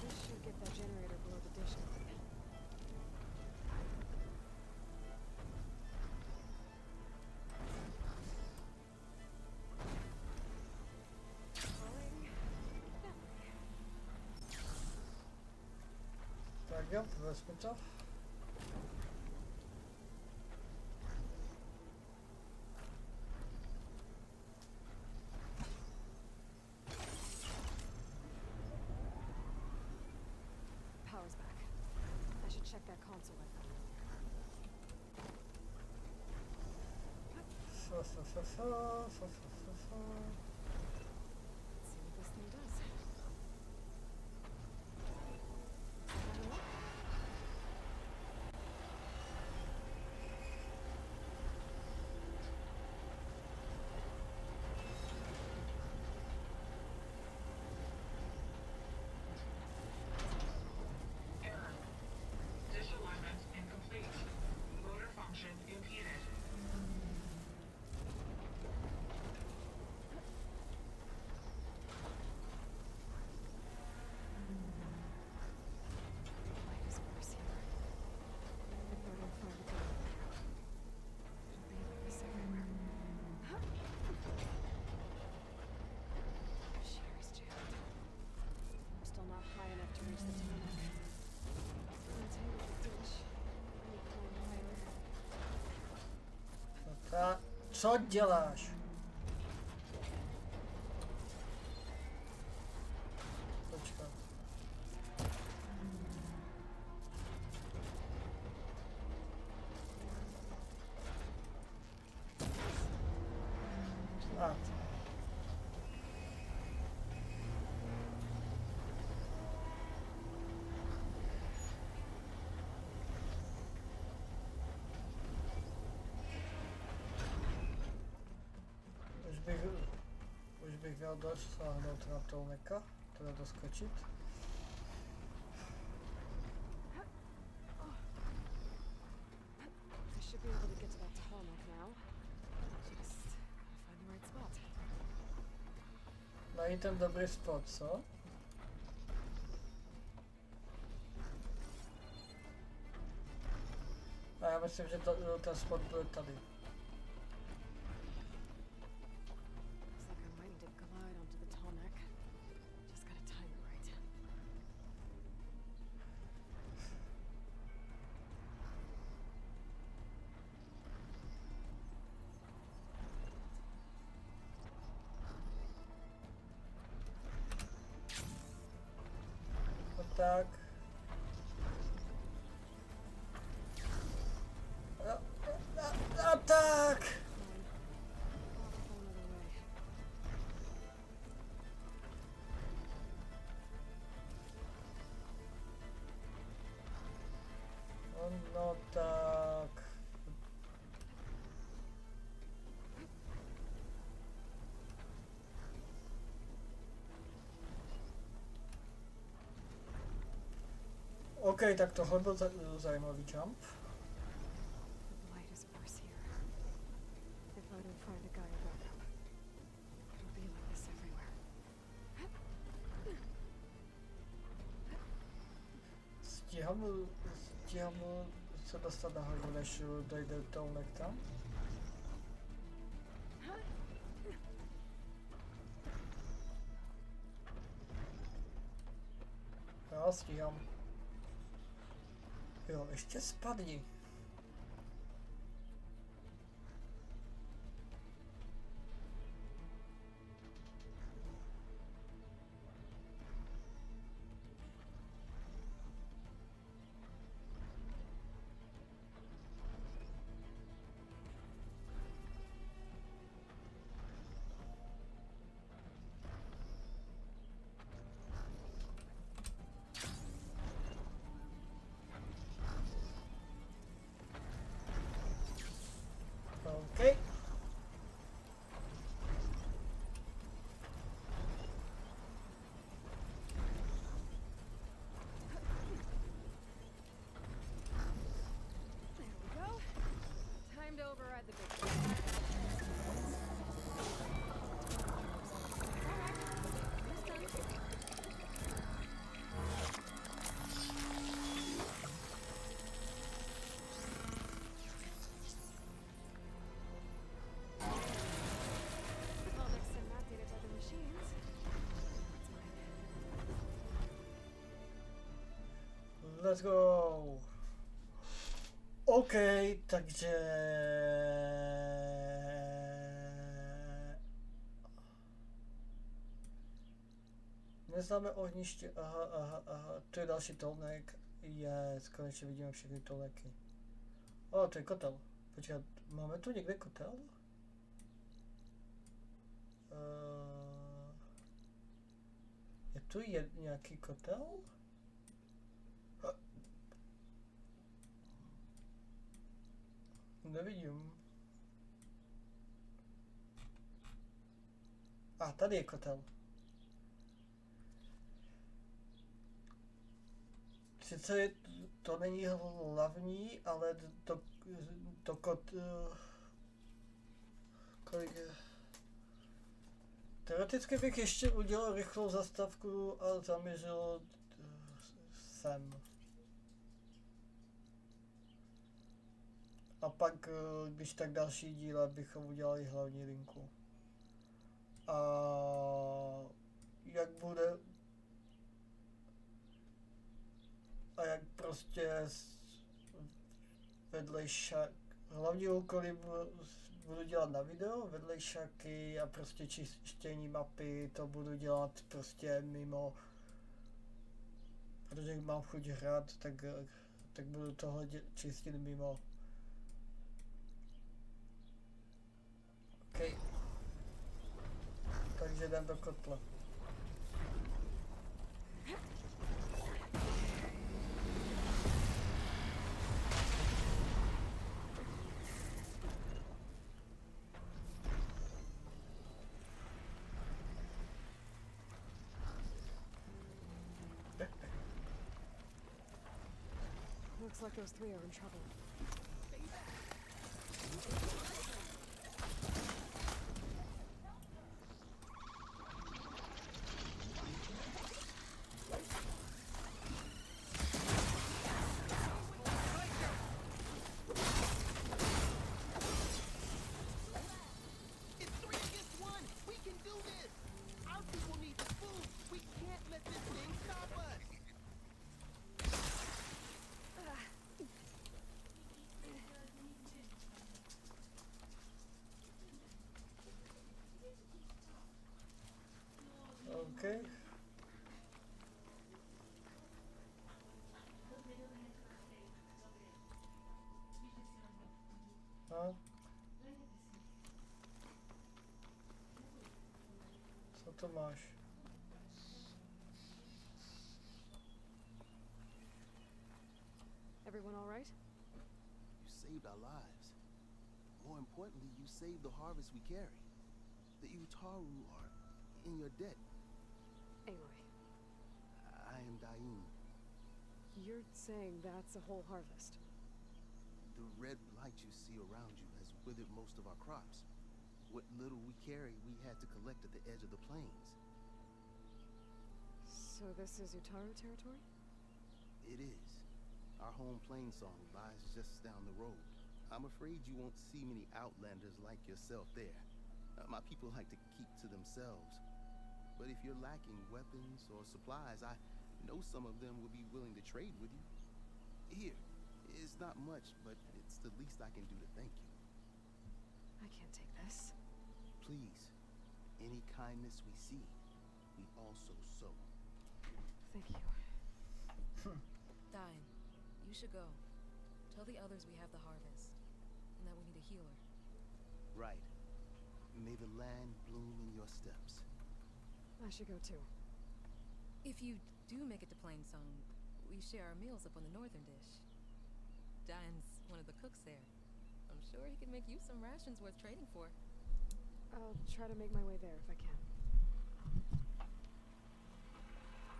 This should get that generator below the dish. Tak jo, vezmi to. Power's back. I should check that console I found earlier. Let's see what this thing does. Disalignment incomplete. Motor function impeded. Light is worse here. The third and front of the door. Should be like this everywhere. Sherry's jammed. I'm still not high enough to reach the tunnel. Untangle the ditch. I need to climb higher. Co děláš? Počkat. A. Už bych měl dosáhnout na tolneka, teda doskočit. I should be able to get to that tarmac now. Just gotta find the right spot. Najít ten dobrý spot, co? A já myslím, že ten spot byl tady. Looks like I might need to glide onto the tarmac. Just gotta time it right. No tak. A tak! No tak. OK, tak tohle byl zajímavý jump. The light is worse here. If I don't find a guy back up, it'll be like this everywhere. Stíhám se dostat nahoru, než dojde tolnek tam. Jo, stíhám. Jo, ještě spadni. Okay. There we go. Time to override the big one. Let's go. OK, takže neznáme ohniště, aha, to je další tolnek, konečně vidíme všechny tolneky. O, to je kotel, počkat, máme tu někde kotel? Je tu nějaký kotel? Nevidím. A tady je kotel. Sice to není hlavní, ale kolik je? Teoreticky bych ještě udělal rychlou zastavku a zaměřil sem. A pak, když tak další díle, bychom udělali hlavní linku. A jak bude... A jak prostě vedlejšak... Hlavní úkoly budu dělat na video, vedlejšaky a prostě čištění mapy, to budu dělat prostě mimo. Protože mám chuť hrát, tak budu tohle čistit mimo. OK. jdem do kotle. Looks like those three are in trouble. It's 3 against 1. We can do this. Our people need the food. We can't let this thing stop us. Okay. No. Co to máš? Everyone all right? You saved our lives. More importantly, you saved the harvest we carry. The Utaru are in your debt. Aloy, I am Dain. you're saying that's a whole harvest? The red blight you see around you has withered most of our crops. What little we carry, we had to collect at the edge of the plains. So this is Utaru territory? It is. Our home plain song lies just down the road. I'm afraid you won't see many outlanders like yourself there. My people like to keep to themselves. But if you're lacking weapons or supplies, I know some of them will be willing to trade with you. Here, it's not much, but it's the least I can do to thank you. I can't take this. Please, any kindness we see, we also sow. Thank you. Dine, you should go. Tell the others we have the harvest, and that we need a healer. Right. May the land bloom in your steps. I should go too. If you do make it to Plainsong, we share our meals up on the northern dish. Diane's one of the cooks there. I'm sure he can make you some rations worth trading for. I'll try to make my way there if I can.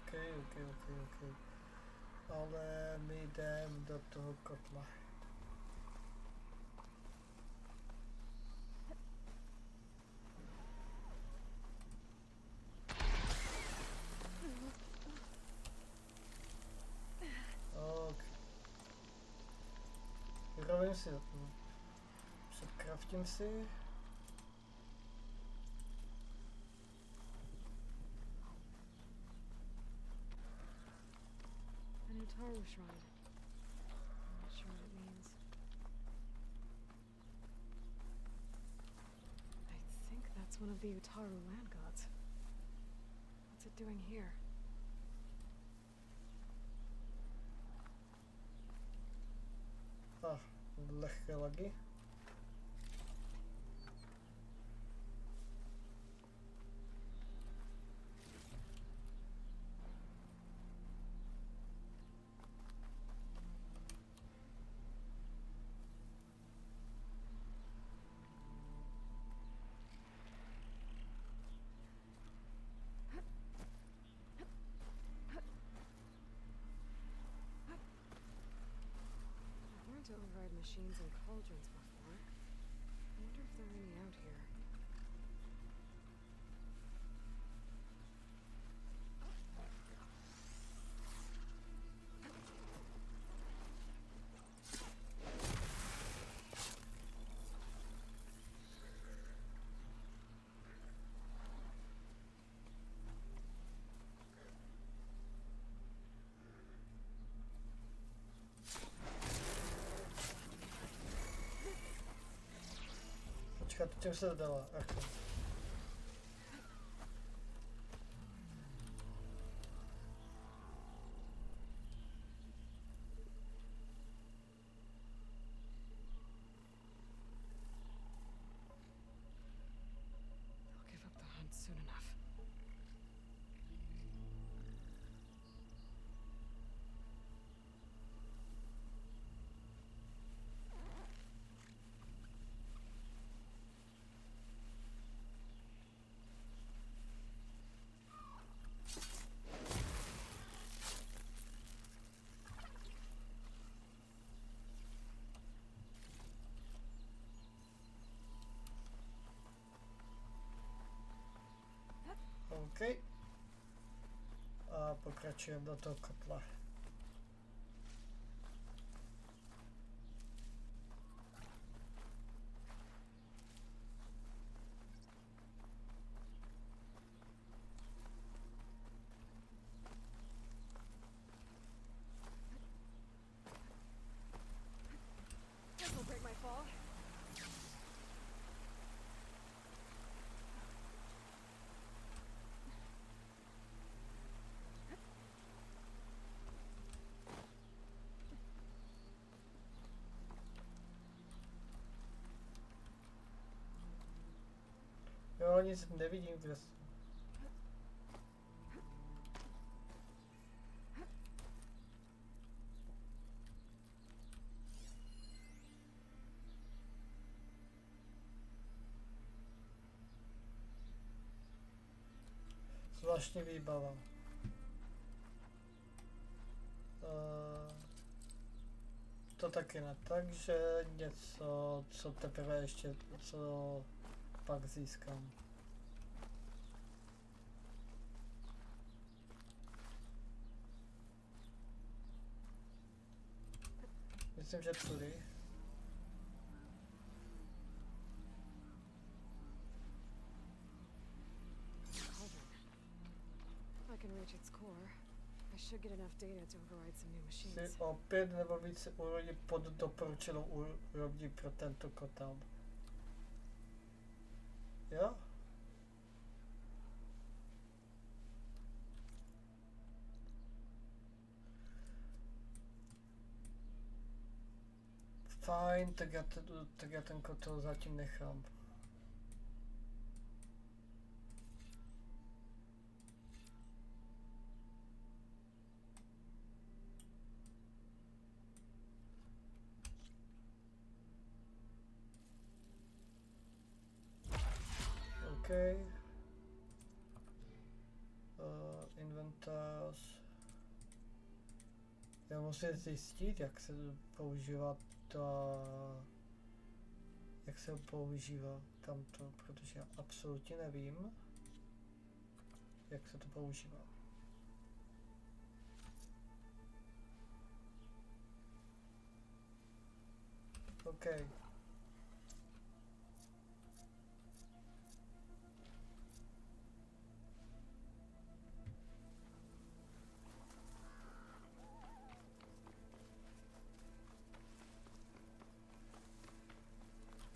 Okay. Ale my jdem do toho kotla. Ok. Vyrobím si to. Předkraftím si. An Utaru shrine. I'm not sure what it means. I think that's one of the Utaru land gods. What's it doing here? Lehké lagy. I've learned to override machines and cauldrons before. I wonder if there are any out here. Počkat, čem se dala? Ach. They'll give up the hunt soon enough. pokračujeme do toho kotla. This'll break my fall. Jo, nic nevidím prostě. Zvláštní výbava. To taky ne, takže něco, co teprve ještě, co pak získám. Myslím, že tudy. If I can reach its core, I should get enough data to override some new machines. Si o 5 nebo více úrovní pod doporučenou úrovní pro tento kotel. Jo? Fajn, tak já ten kotel zatím nechám. OK. Inventář. Já musím zjistit, jak se používá jak se používá tamto, protože já absolutně nevím, jak se to používá. OK.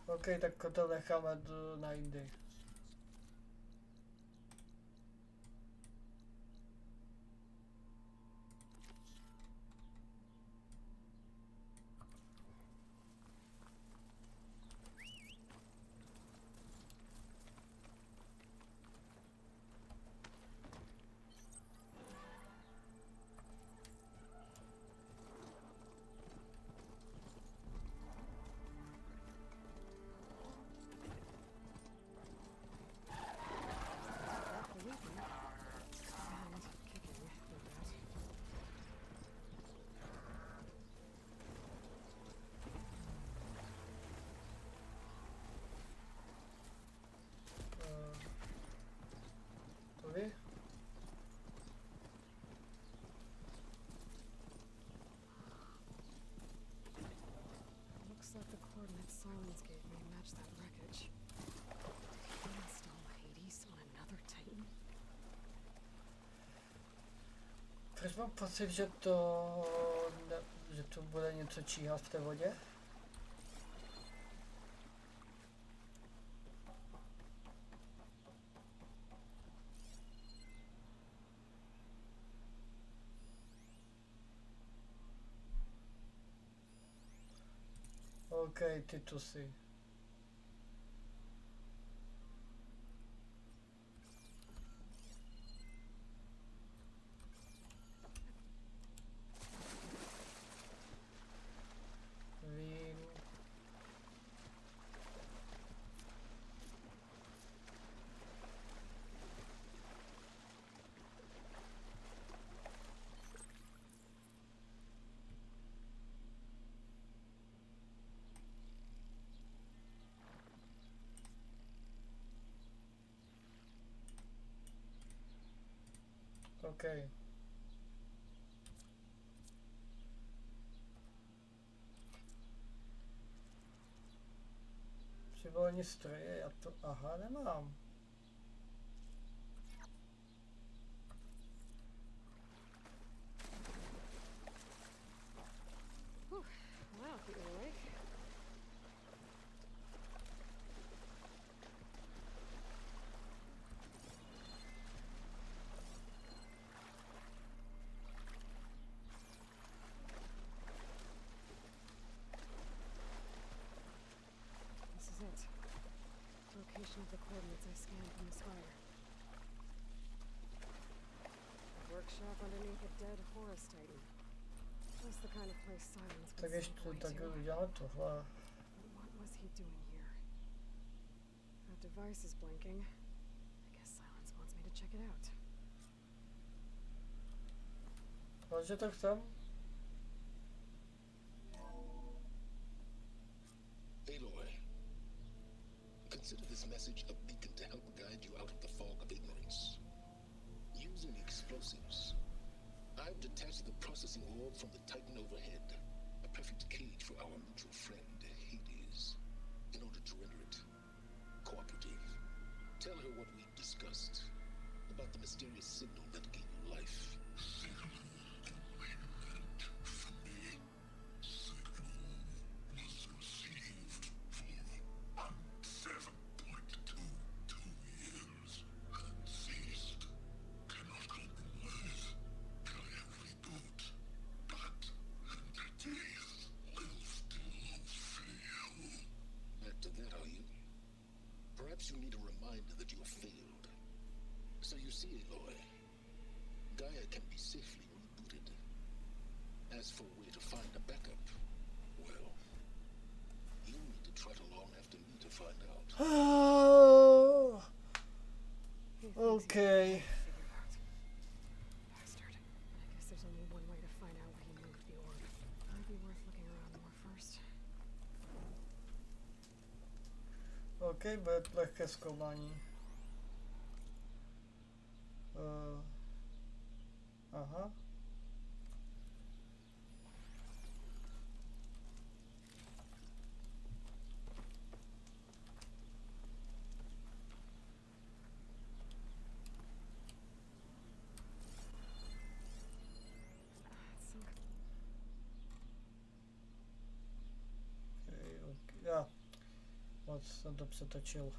OK, tak kotel necháme na jindy. Looks like the coordinates Silence gave me match that wreckage. Can I install Hades on another Titan? Proč mám pocit, že to bude něco číhat v té vodě? OK, Titusy. Vím. OK. Přivolení stroje, já to, aha, nemám. Wow, keep me awake. This is it. Location of the coordinates I scanned from the spire. A workshop underneath a dead Horus Titan. That's the kind of place Silence Tak ještě tak uděláme tohle. What was he doing here? That device is blinking. I guess Silence wants me to check it out. Takže to chcem. Aloy, consider this message a beacon to help guide you out of the fog of ignorance. Using explosives, I've detached the processing orb from the Titan overhead, a perfect cage for our mutual friend, Hades, in order to render it cooperative. Tell her what we've discussed about the mysterious signal that gave you life. Perhaps you need a reminder that you have failed. So you see, Aloy, Gaia can be safely rebooted. As for where to find a backup, well, you need to trot along after me to find out. Okay. Bastard. I guess there's only one way to find out where he moved the orb. Might be worth looking around more first. OK, bude to lehké zkoumání. Aha. OK. Já moc jsem to přetočil.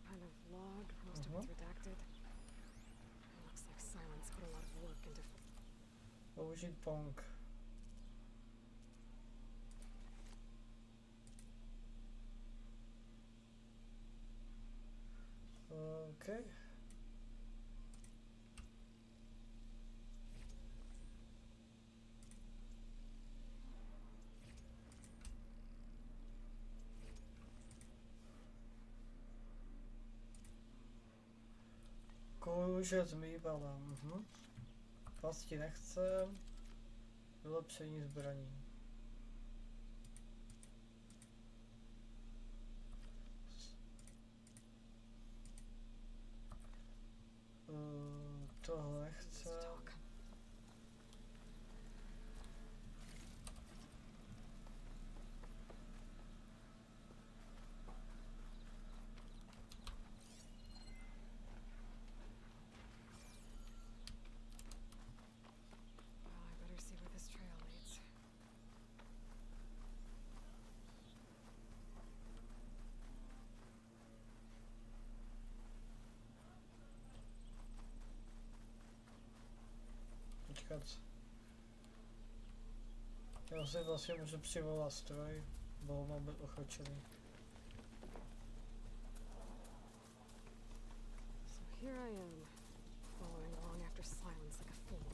Kind of log, most of it's redacted. It looks like Silence put a lot of work into. Použít pong. OK. Kůže zmývala. Pasti nechcem. Vylepšení zbraní. Tohle nechcem. Počkat. Já si vlastně můžu přivolat stroj, bo mám být ochočený. So here I am, following along after Silence like a fool.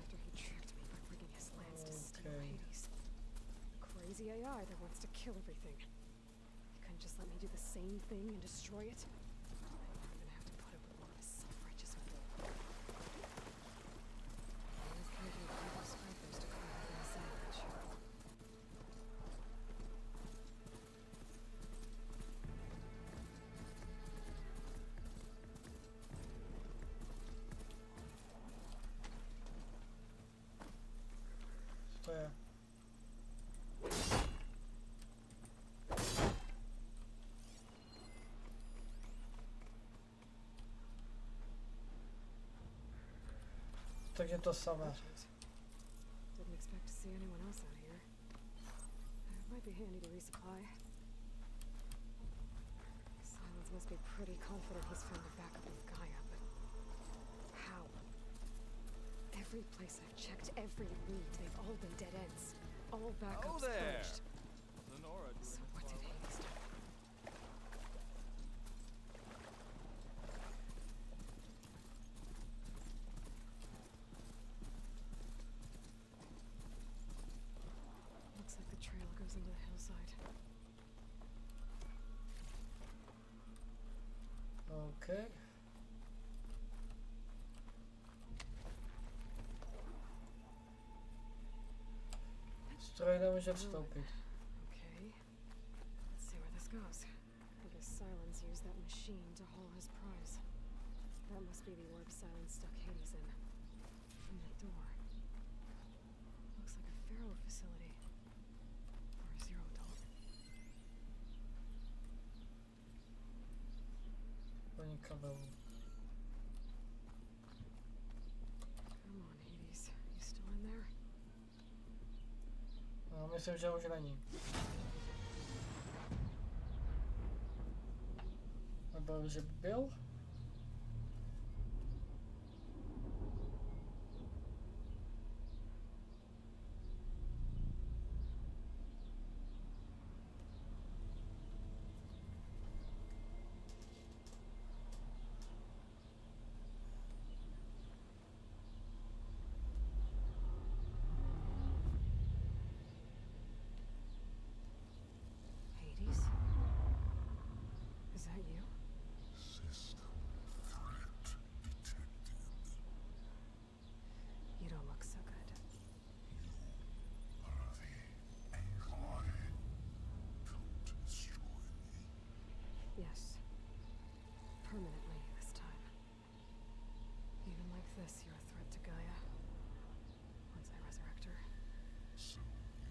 After he tricked me by bringing his lands to steal Hades. Crazy AI that wants to kill everything. He couldn't just let me do the same thing and destroy it. I'm gonna have to put up with more of his self-righteous bull. Takže to samé. Didn't expect to see anyone else out here. It might be handy to resupply. Silence must be pretty confident he's found a backup with Gaia, but how? Every place I've checked, every lead, they've all been dead ends. All backups purged. Lenora, So what did Hades do? Looks like the trail goes into the hillside. Okay. Stroj nemůže vstoupit. Okay. Let's see where this goes. I guess Silence used that machine to haul his prize. That must be the orb Silence stuck Hades in. And that door. Looks like a Pharaoh facility. Or a Zero doll. Oni kabelu. Come on, Hades. You still in there? No, myslím, že už není. Nebo že byl? Hades? Is that you? You don't look so good. Yes. Permanently this time. Even like this, you're a threat to Gaia. Once I resurrect her. So you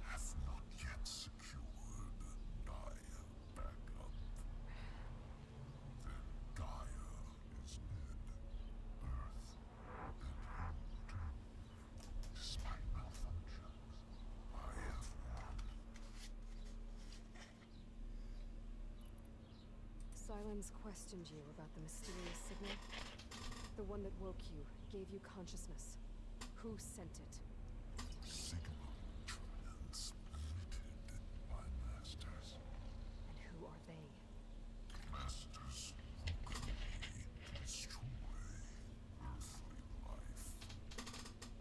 have not yet secured Gaia back up. Then Gaia is mid-Earth and held. Despite malfunctions, I have won. Silence questioned you about the mysterious signal. The one that woke you, gave you consciousness. Who sent it? Signal transmitted by masters. And who are they? Masters who create, destroy earthly life.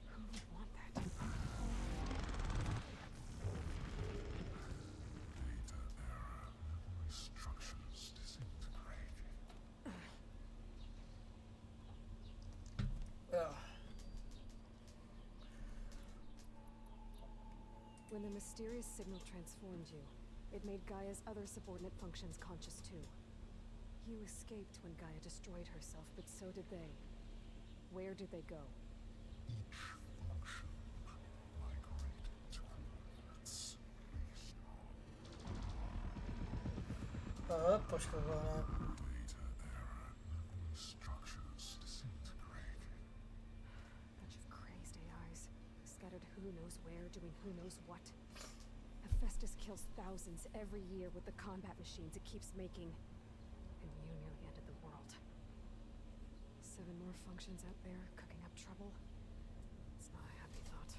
Who would want that? Data error, memory structures disintegrated. Yeah. When the mysterious signal transformed you, it made Gaia's other subordinate functions conscious too. You escaped when Gaia destroyed herself, but so did they. Where did they go? Each function migrated to coordinates based on Poškodovaná. data error, memory structures disintegrated. Bunch of crazed AIs, scattered who knows where, doing who knows what. Hephaestus kills thousands every year with the combat machines it keeps making. And you nearly ended the world. 7 more functions out there, cooking up trouble. It's not a happy thought.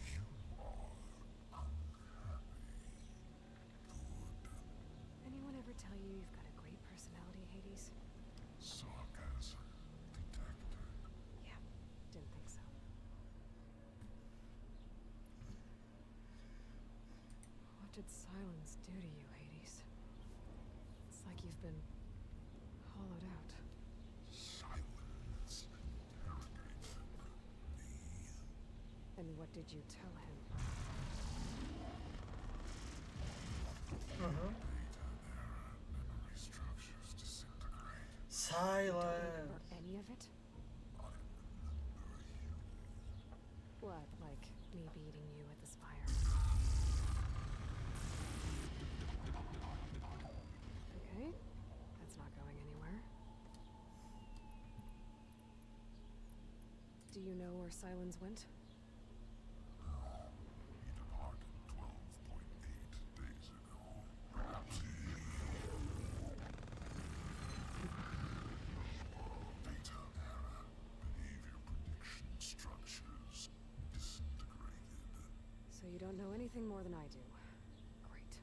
You are unhappy. Good. Anyone ever tell you you've got a great personality, Hades? Sarcasm detected. Yeah, didn't think so. What did silence do to you, Hades? It's like you've been hollowed out. Silence interrogated me. And what did you tell him? Mhm. Data error, memory structures disintegrated. Don't Silence. remember any of it? I remember you. What, like me beating you at the spire? Okay, that's not going anywhere. Silence went? He departed 12.8 days ago. Perhaps data error, behavior prediction structures disintegrated. So you don't know anything more than I do. Great.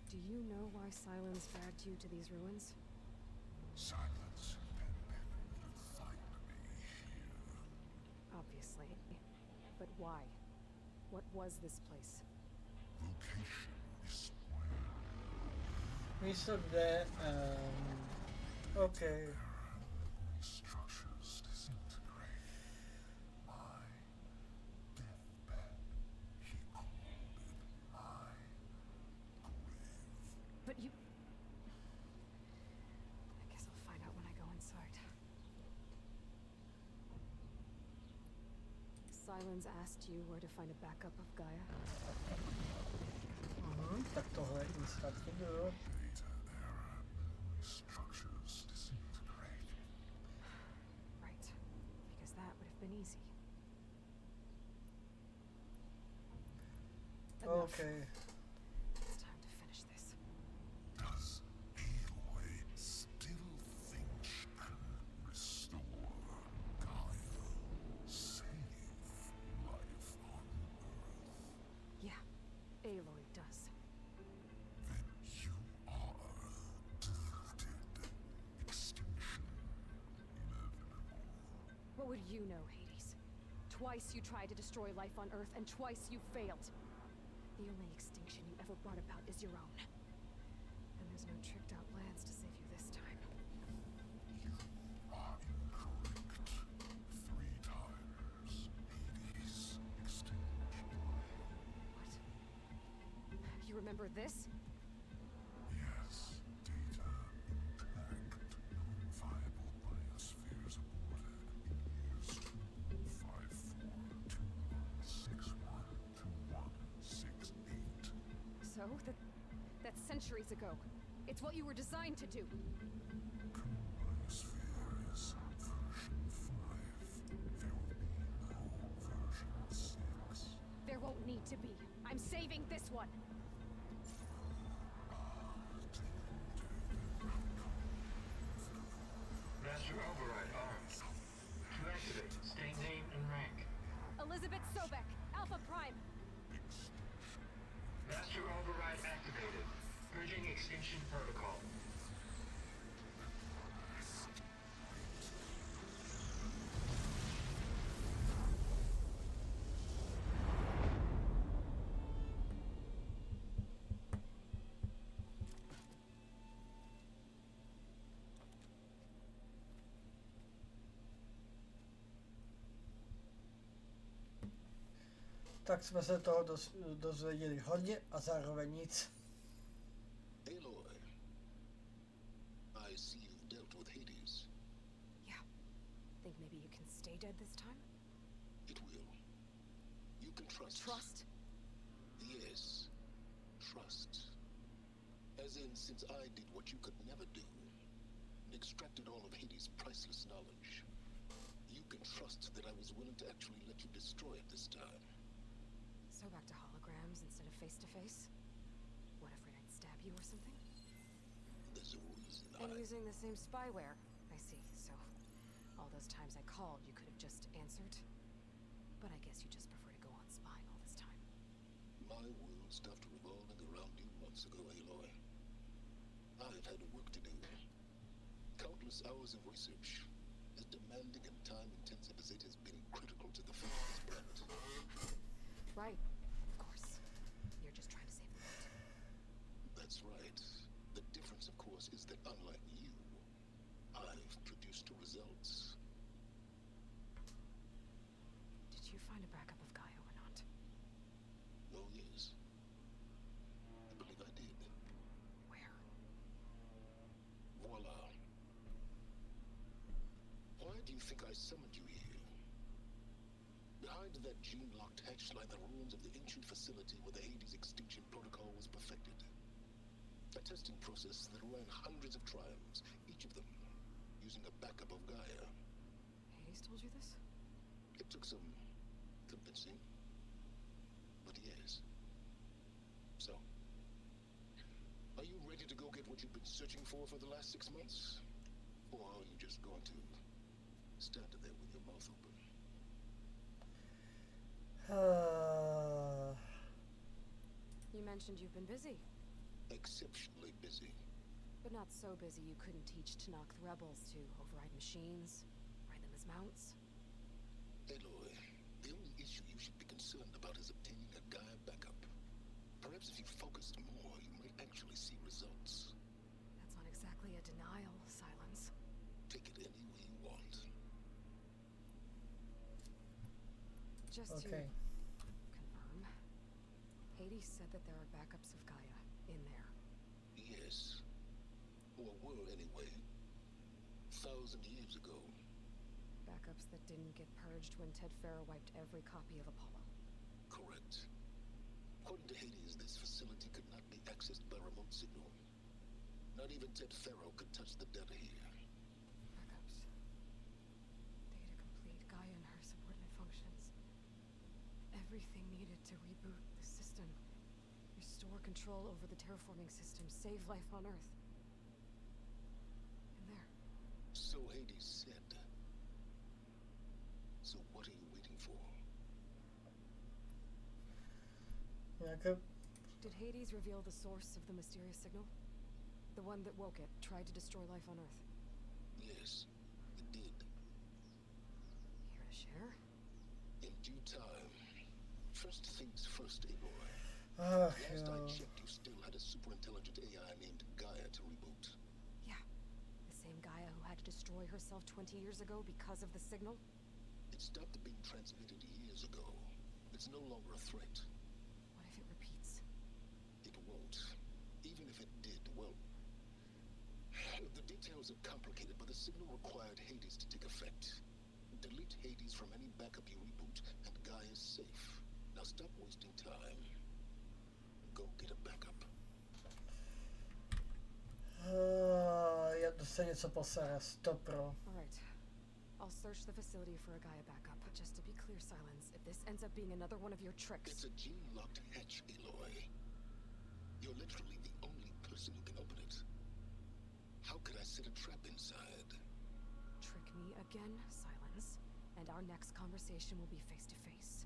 Do you know why Silence dragged you to these ruins? Silence intended to find me here. Obviously. But why? What was this place? Location is where We saw that, okay. structures disintegrate. My deathbed, he called it my grave. But you... I guess I'll find out when I go inside. Silence asked you where to find a backup of Gaia? Tak tohle instant video. Data error. Structures disintegrate. Right. Because that would have been easy. Enough. Okay. It's time to finish this. Does Aloy still think she can restore Gaia? Save life on Earth? Yeah, Aloy does. Then you are deluded. Extinction inevitable. What would you know, Hades? Twice you tried to destroy life on Earth, and twice you failed. The only extinction you ever brought about is your own. And there's no tricked-out plans to save you this time. You are incorrect. 3 times. Hades extinction. What? You remember this? Yes, data intact. Non-viable biospheres aborted in years 25421612168. So? That's centuries ago. It's what you were designed to do. Biosphere is version 5. There will be no version 6. There won't need to be. I'm saving this one. Master override armed. To activate, state name and rank. Elizabeth Sobek, Alpha Prime. Master override activated. Purging extinction protocol. Tak jsme se toho dozvěděli hodně a zároveň nic. Aloy, I see you've dealt with Hades. Yeah. Think maybe you can stay dead this time? It will. You can trust. Trust? Yes. Trust. As in, since I did what you could never do, and extracted all of Hades' priceless knowledge, you can trust that I was willing to actually let you destroy it this time. So back to holograms instead of face-to-face? What, afraid I'd stab you or something? There's a reason And using the same spyware. I see, so all those times I called, you could have just answered? But I guess you just prefer to go on spying all this time. My world stopped revolving around you months ago, Aloy. I've had work to do. Countless hours of research, as demanding and time-intensive as it has been critical to the fate of this planet. Right, of course. You're just trying to save the world. That's right. The difference, of course, is that unlike you, I've produced results. Did you find a backup of Gaia or not? Oh, yes. I believe I did. Where? Voila. Why do you think I summoned you here? Behind that gene-locked hatch lie the ruins of the ancient facility where the Hades extinction protocol was perfected. A testing process that ran hundreds of trials, each of them using a backup of Gaia. Hades told you this? It took some convincing, but yes. So, are you ready to go get what you've been searching for the last 6 months? Or are you just going to stand there with your mouth open? You mentioned you've been busy. Exceptionally busy. But not so busy you couldn't teach Tanakh rebels to override machines, ride them as mounts. Aloy, the only issue you should be concerned about is obtaining a Gaia backup. Perhaps if you focused more, you might actually see results. That's not exactly a denial, Silence. Take it any way you want. Just to confirm, Hades said that there are backups of Gaia in there. Yes. Or were anyway. 1,000 years ago. Backups that didn't get purged when Ted Farrow wiped every copy of Apollo. Correct. According to Hades, this facility could not be accessed by remote signal. Not even Ted Farrow could touch the data here. Backups. Data complete, Gaia and her subordinate functions. Everything needed to reboot the system. Restore control over the terraforming system. Save life on Earth. In there. So Hades said. So what are you waiting for? Did Hades reveal the source of the mysterious signal? The one that woke it, tried to destroy life on Earth? Yes, it did. Here to share? In due time. First things first, Aloy. Last I checked, you still had a super-intelligent AI named Gaia to reboot. Yeah. The same Gaia who had to destroy herself 20 years ago because of the signal? It stopped being transmitted years ago. It's no longer a threat. What if it repeats? It won't. Even if it did, well... The details are complicated, but the signal required Hades to take effect. Delete Hades from any backup you reboot, and Gaia's safe. Now stop wasting time. Go get a backup. Já se něco posere, stopro. Alright. I'll search the facility for a Gaia backup. But just to be clear, Silence, if this ends up being another one of your tricks... It's a gene-locked hatch, Aloy. You're literally the only person who can open it. How could I set a trap inside? Trick me again, Silence, and our next conversation will be face-to-face.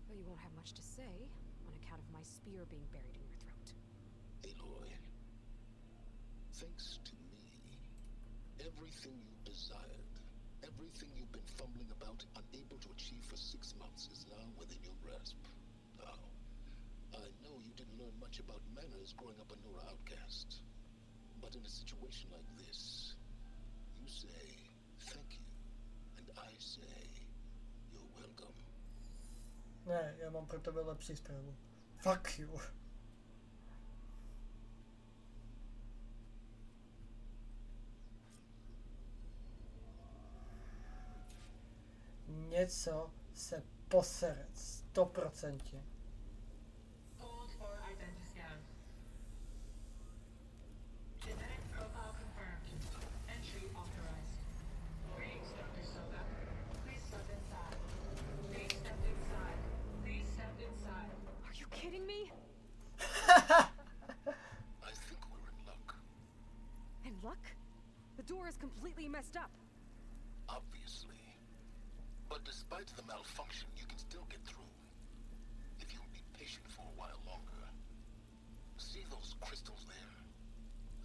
Though you won't have much to say, on account of my spear being buried in your throat. Aloy, thanks to me, everything you desired, everything you've been fumbling about, unable to achieve for 6 months, is now within your grasp. Now, I know you didn't learn much about manners growing up a Nora outcast. But in a situation like this, you say, thank you, and I say, you're welcome. Ne, já mám pro tebe lepší zprávu. Fuck you. Něco se posere, 100%. Hold for identity scan. Genetic profile confirmed. Entry authorized. Greetings, Dr. Soga. Please step inside. Please step inside. Please step inside. Are you kidding me? I think we're in luck. In luck? The door is completely messed up. Obviously. But despite the malfunction, you can still get through. If you'll be patient for a while longer. See those crystals there?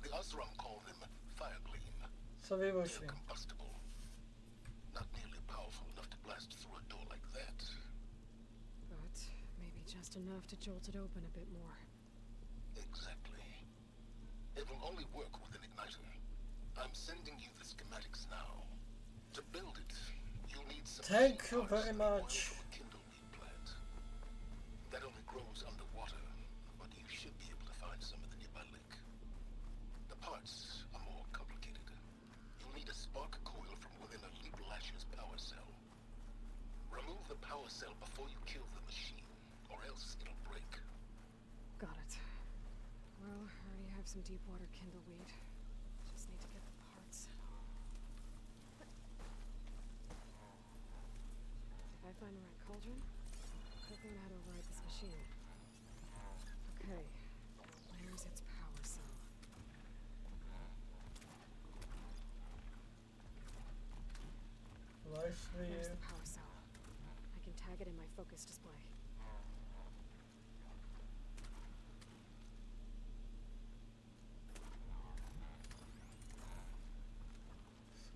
The Osram call them fire gleam. They're combustible. Not nearly powerful enough to blast through a door like that. But maybe just enough to jolt it open a bit more. Exactly. It will only work with an igniter. I'm sending you the schematics now. To build it, you'll need some... Thank you very much. That only grows underwater, but you should be able to find some in the nearby lake. The parts are more complicated. You'll need a spark coil from within a Leap Lasher's power cell. Remove the power cell before you kill the machine, or else it'll break. Got it. Well, I already have some deep water kindleweed. Just need to get the parts. find the right cauldron. Quick learn how to override this machine. Okay, where's its power cell? There's the power cell. I can tag it in my focus display.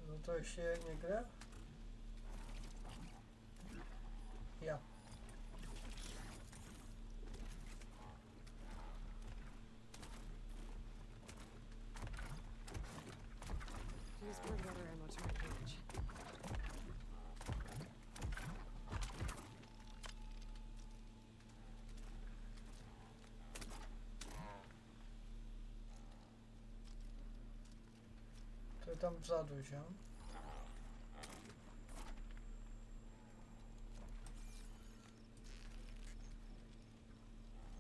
No to ještě někde? Jo. Use bird water ammo to my advantage. To je tam vzadu, že?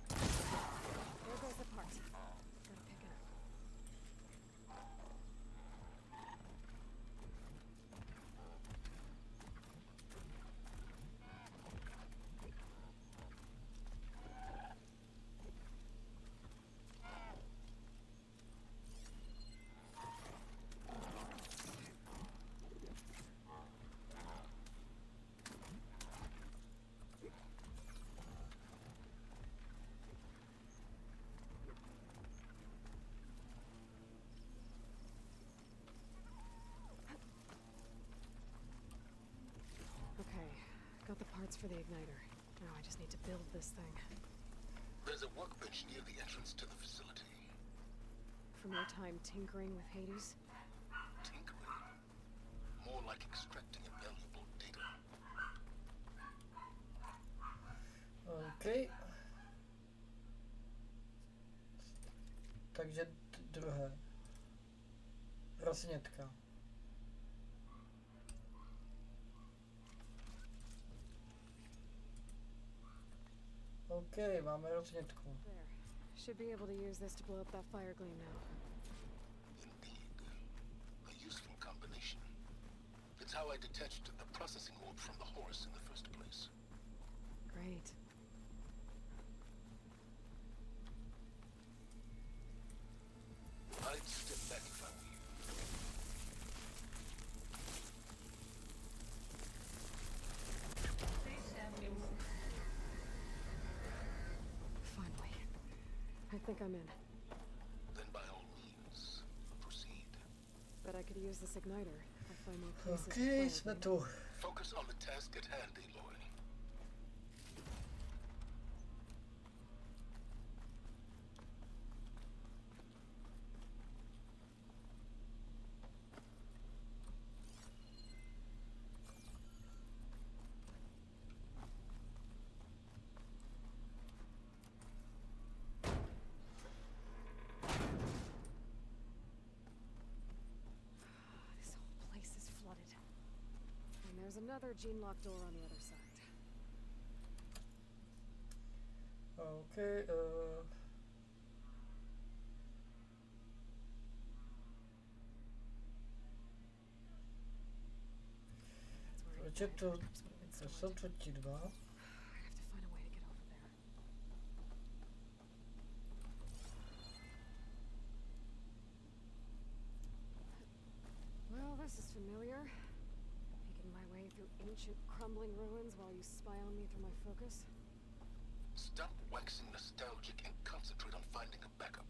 There goes the part. Gotta pick it up. Okay, got the parts for the igniter. Now I just need to build this thing. There's a workbench near the entrance to the facility. From your time tinkering with Hades? Tinkering? More like extracting invaluable data. OK. Takže druhé. Roznětka. OK, máme roznětku. There. Should be able to use this to blow up that fire gleam now. Indeed. A useful combination. It's how I detached the processing orb from the horse in the first place. Great. I'd step back if I were you. Please stand in. Finally. I think I'm in. Then by all means, proceed. Bet I could use this igniter. I'll find more places. OK, to fire jsme gleam. tu. Focus on the task at hand, Aloy. This whole place is flooded. And there's another gene lock door on the other side. OK, proč je to, to jsou to ti dva? I have to find a way to get over there. Well, this is familiar. Making my way through ancient crumbling ruins while you spy on me through my focus. Stop waxing nostalgic and concentrate on finding a backup.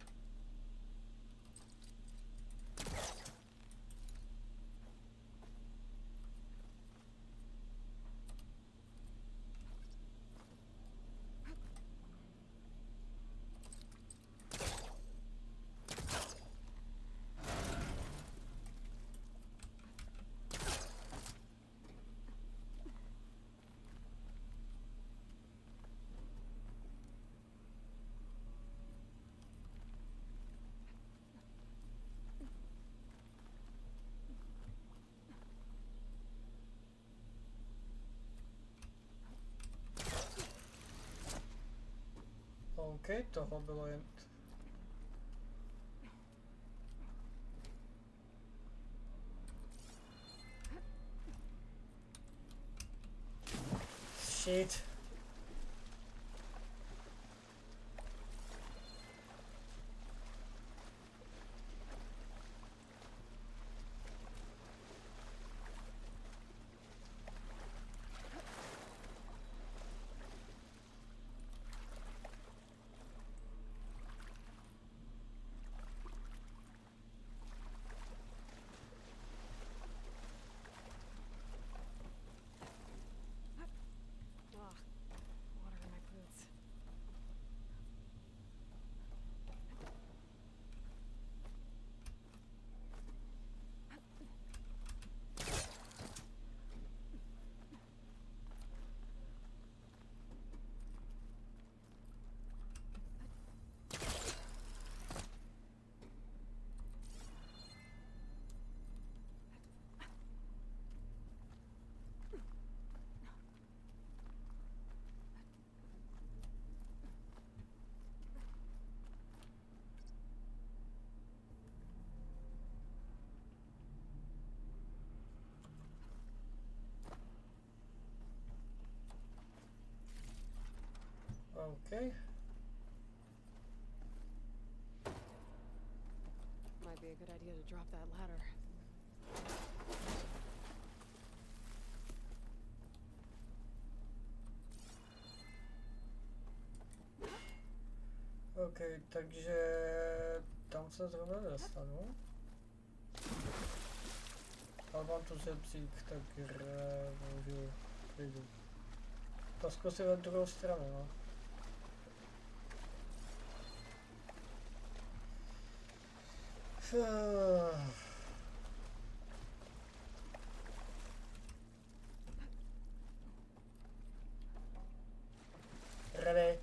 OK, toho bylo jen... Shit. Water in my boots. Okay. Might be a good idea to drop that ladder. Okay, takže tam se zrovna dostanu. Ale mám tu zebřík, tak můžu přijdu. To zkusím na druhou stranu, no. Ready?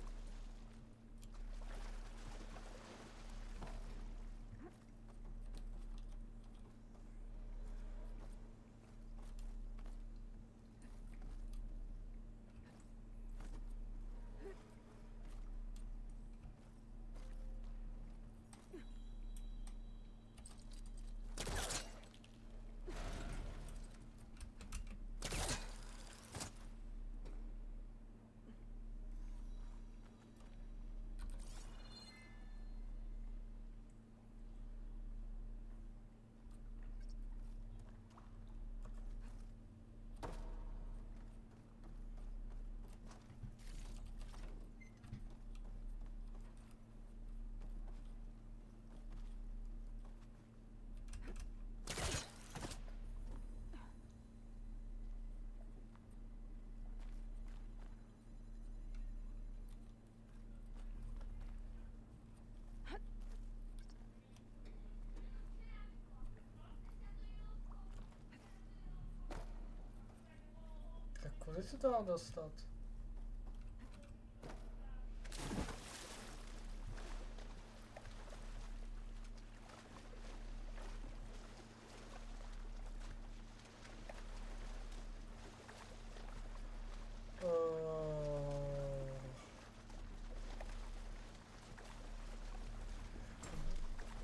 Tak kudy se to mám dostat?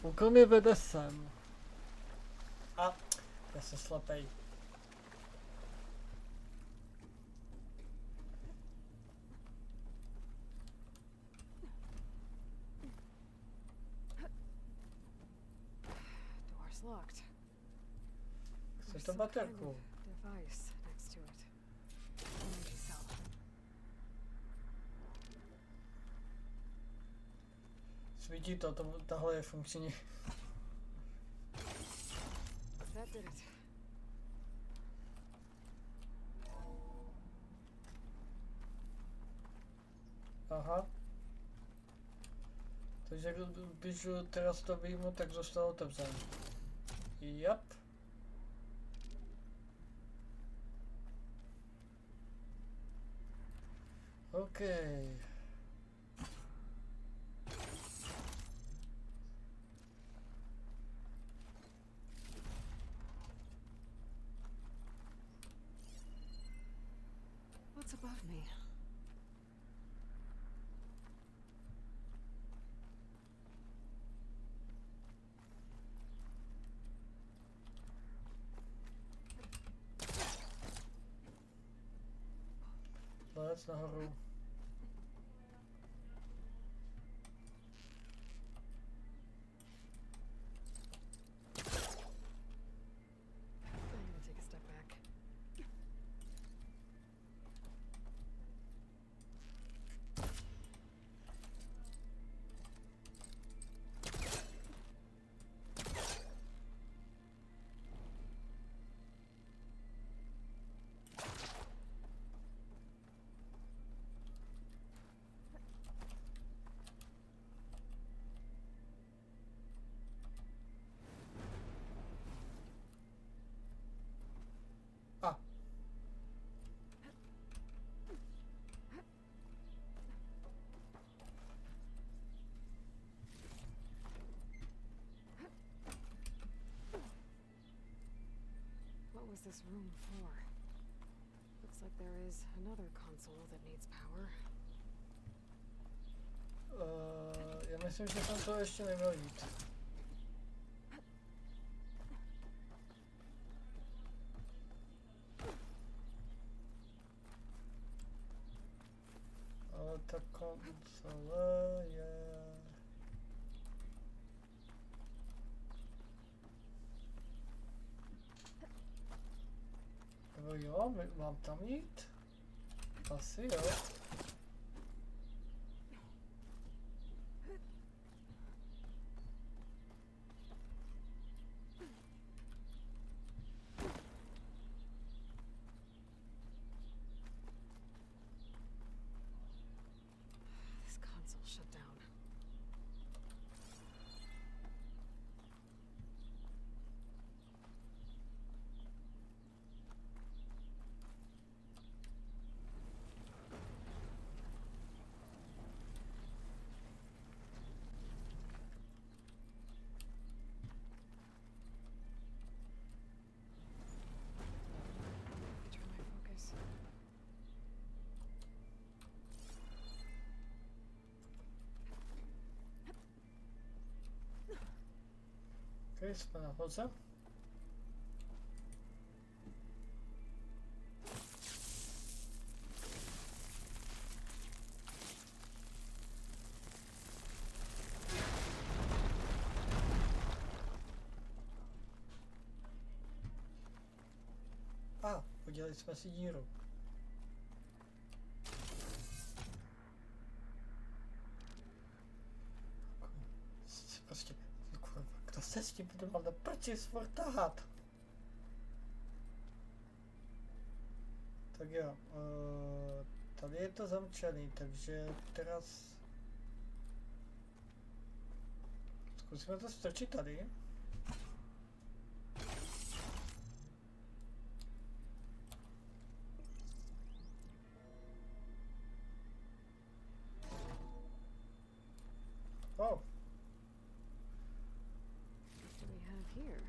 Úkol mě vede sem. A, já jsem slepej. Door's locked. Chceš to baterku? Device next to it. Energy cell. Svítí to, tahle je funkční. That did it. Aha. Takže když teraz to vyjmu, tak zůstalo otevřené. Yep. Okay. What's above me? vůbec nahoru. What was this room for? Looks like there is another console that needs power. Já myslím, že jsem to ještě neměl jít. Ale ta konzole je... Nebo jo, mám tam jít? Asi jo. This console shut down. Okay, jsme nahoře. Udělali jsme si díru. Prostě, kurva, kdo se s tím bude mal na prči svrtat? Tak jo, tady je to zamčený, takže teraz zkusíme to strčit tady. Oh. What do we have here?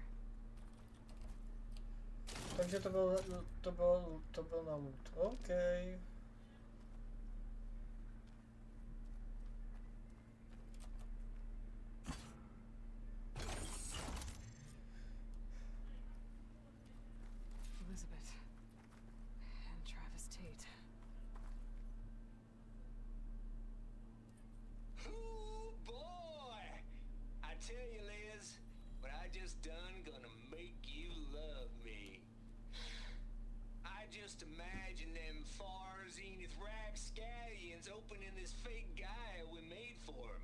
Takže to byl na loot. OK. Elizabeth and Travis Tate. Ooh, boy! I tell you, Liz, what I just done gonna make you love me. I just imagine them far zenith rapscallions opening this fake guy we made for him.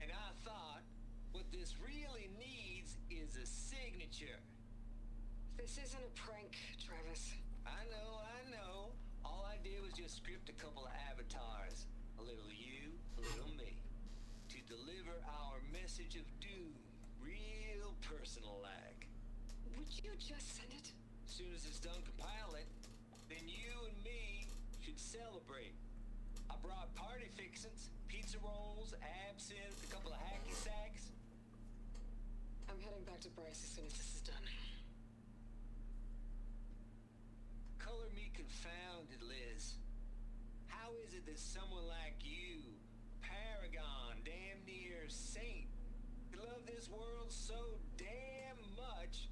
And I thought, what this really needs is a signature. This isn't a prank, Travis. I know. All I did was just script a couple of avatars. A little you, a little me. To deliver our message of doom, real personal-like. Would you just send it? As soon as it's done compiling, then you and me should celebrate. I brought party fixins, pizza rolls, absinthe, a couple of hacky sacks. I'm heading back to Bryce as soon as this is done. Color me confounded, Liz. How is it that someone like you, paragon, damn near saint, could love this world so damn much,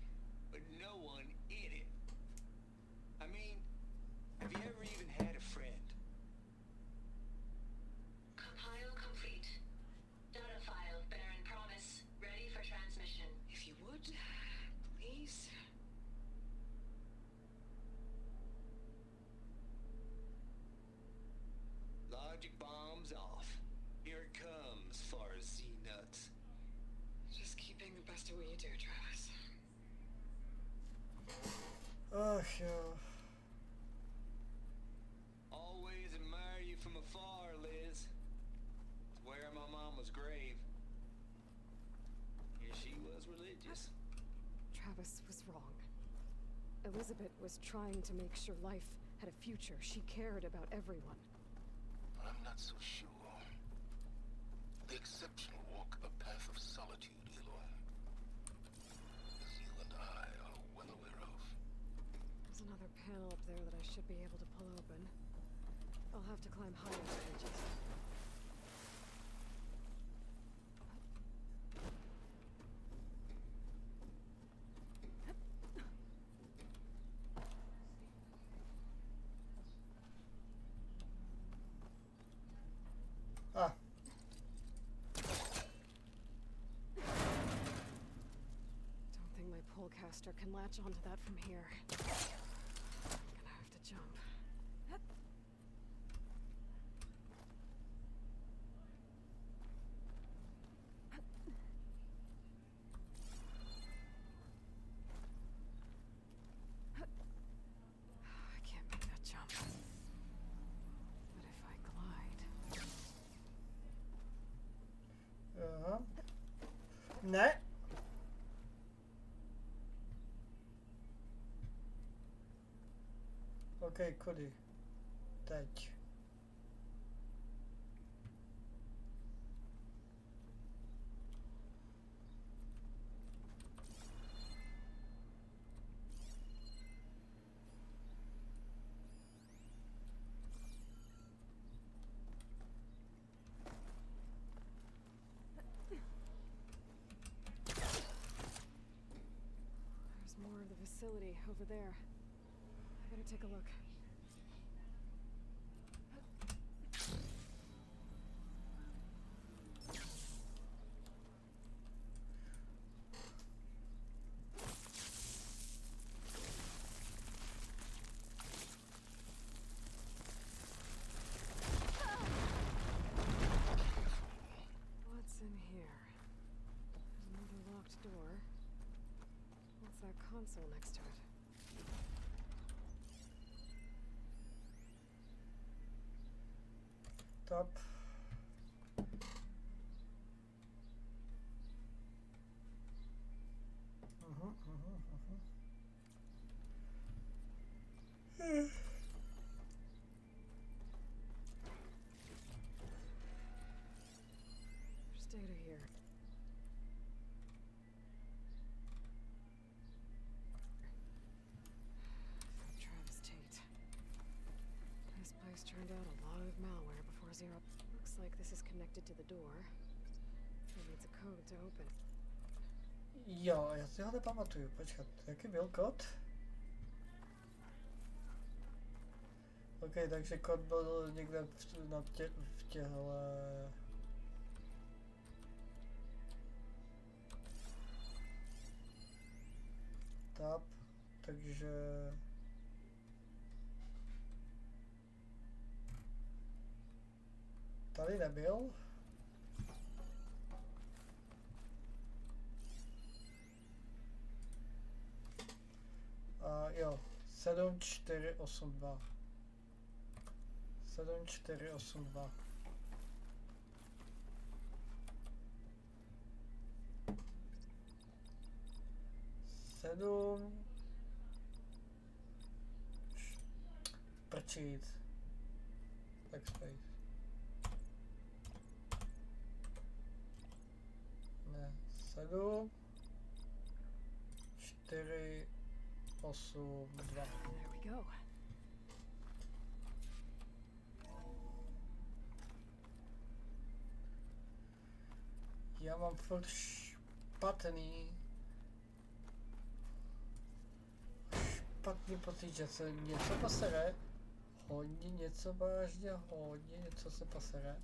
but no one in it? I mean, have you ever even had a friend? best at what you do, Travis. Ach jo. Always admire you from afar, Liz. It's where my mama's grave. Yeah, she was religious. Travis was wrong. Elizabeth was trying to make sure life had a future. She cared about everyone. I'm not so sure. The exception walk a path of solitude, Aloy. As you and I are well aware of. There's another panel up there that I should be able to pull open. I'll have to climb higher to reach it. Ah. Don't think my pullcaster can latch onto that from here. I'm gonna have to jump. I can't make that jump. But if I glide... Aha. Ne. Okej, kudy? Teď. There's more of the facility over there. I better take a look. What's in here? There's another locked door. What's that console next to it? Top. There's data here. From Travis Tate. This place turned out a lot of malware before Zero. Looks like this is connected to the door. It needs a code to open. Jo, já si ho nepamatuju. Počkat, jaký byl kód? OK, takže kód byl někde v těhle... Tab, takže... Tady nebyl. A jo, 7482. 7482. Prčít. Backspace. Ne, 7 4 8 2. There we go. Já mám furt špatný pocit, že se něco posere. Hodně něco vážně, hodně něco se posere.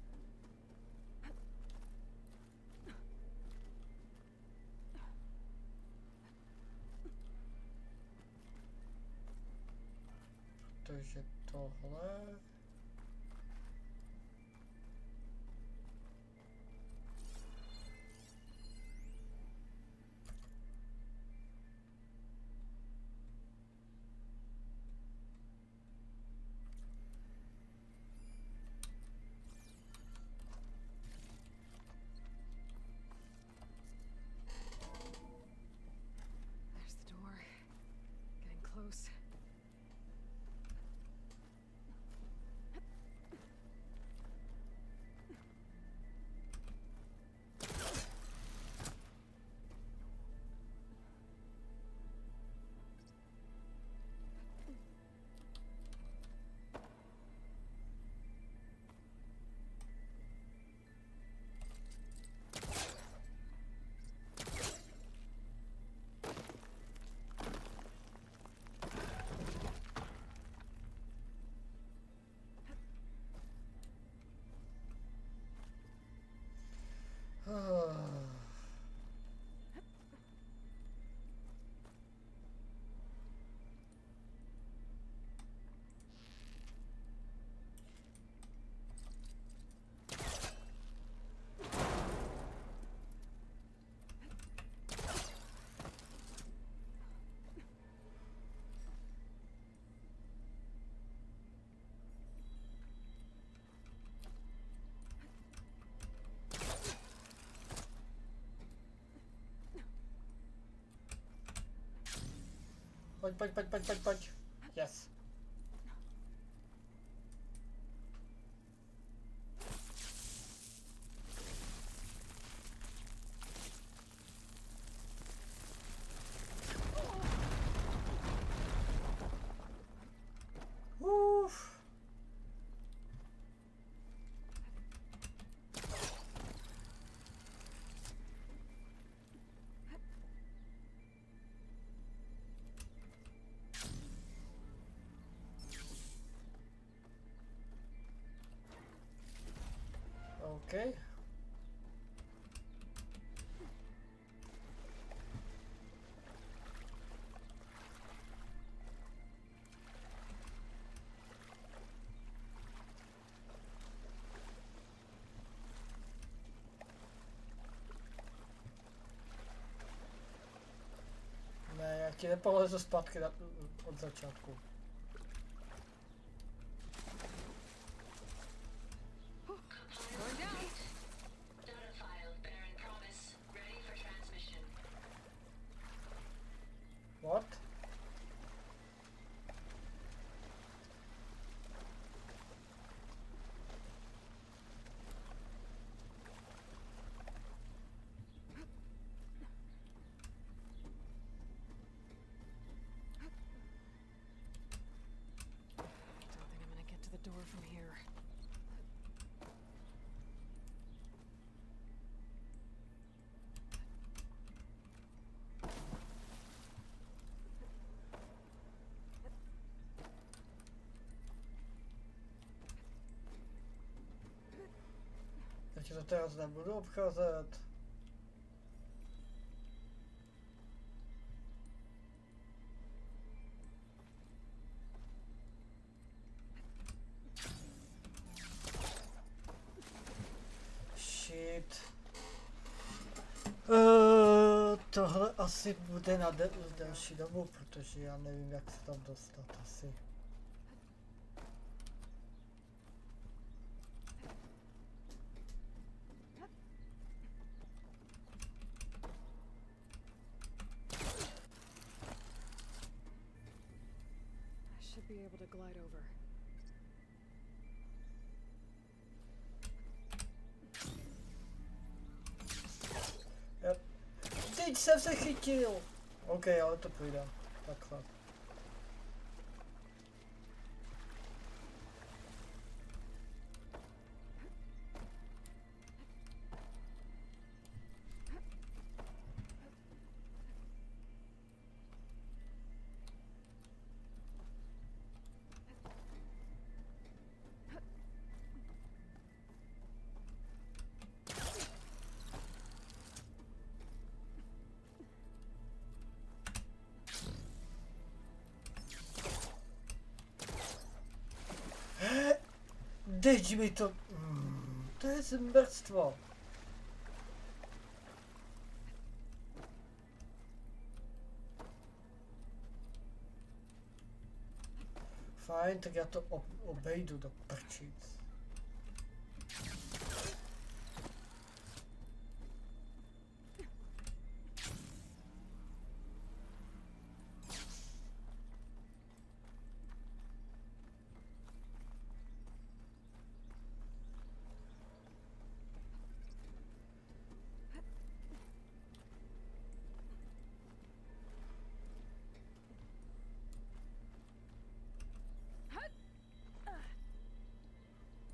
Protože tohle... Pojď. Yes. Okay. Ne, já ti nepolezu zpátky od začátku. What? Door from here. Takže to teraz nebudu obcházet. Tohle asi bude na delší dobu, protože já nevím, jak se tam dostat asi. I should be able to glide over. Teď jsem se chytil! OK, ale to půjde. Takhle. Teď mi to... to je zmrtstvo. Fajn, tak já to obejdu do prčic.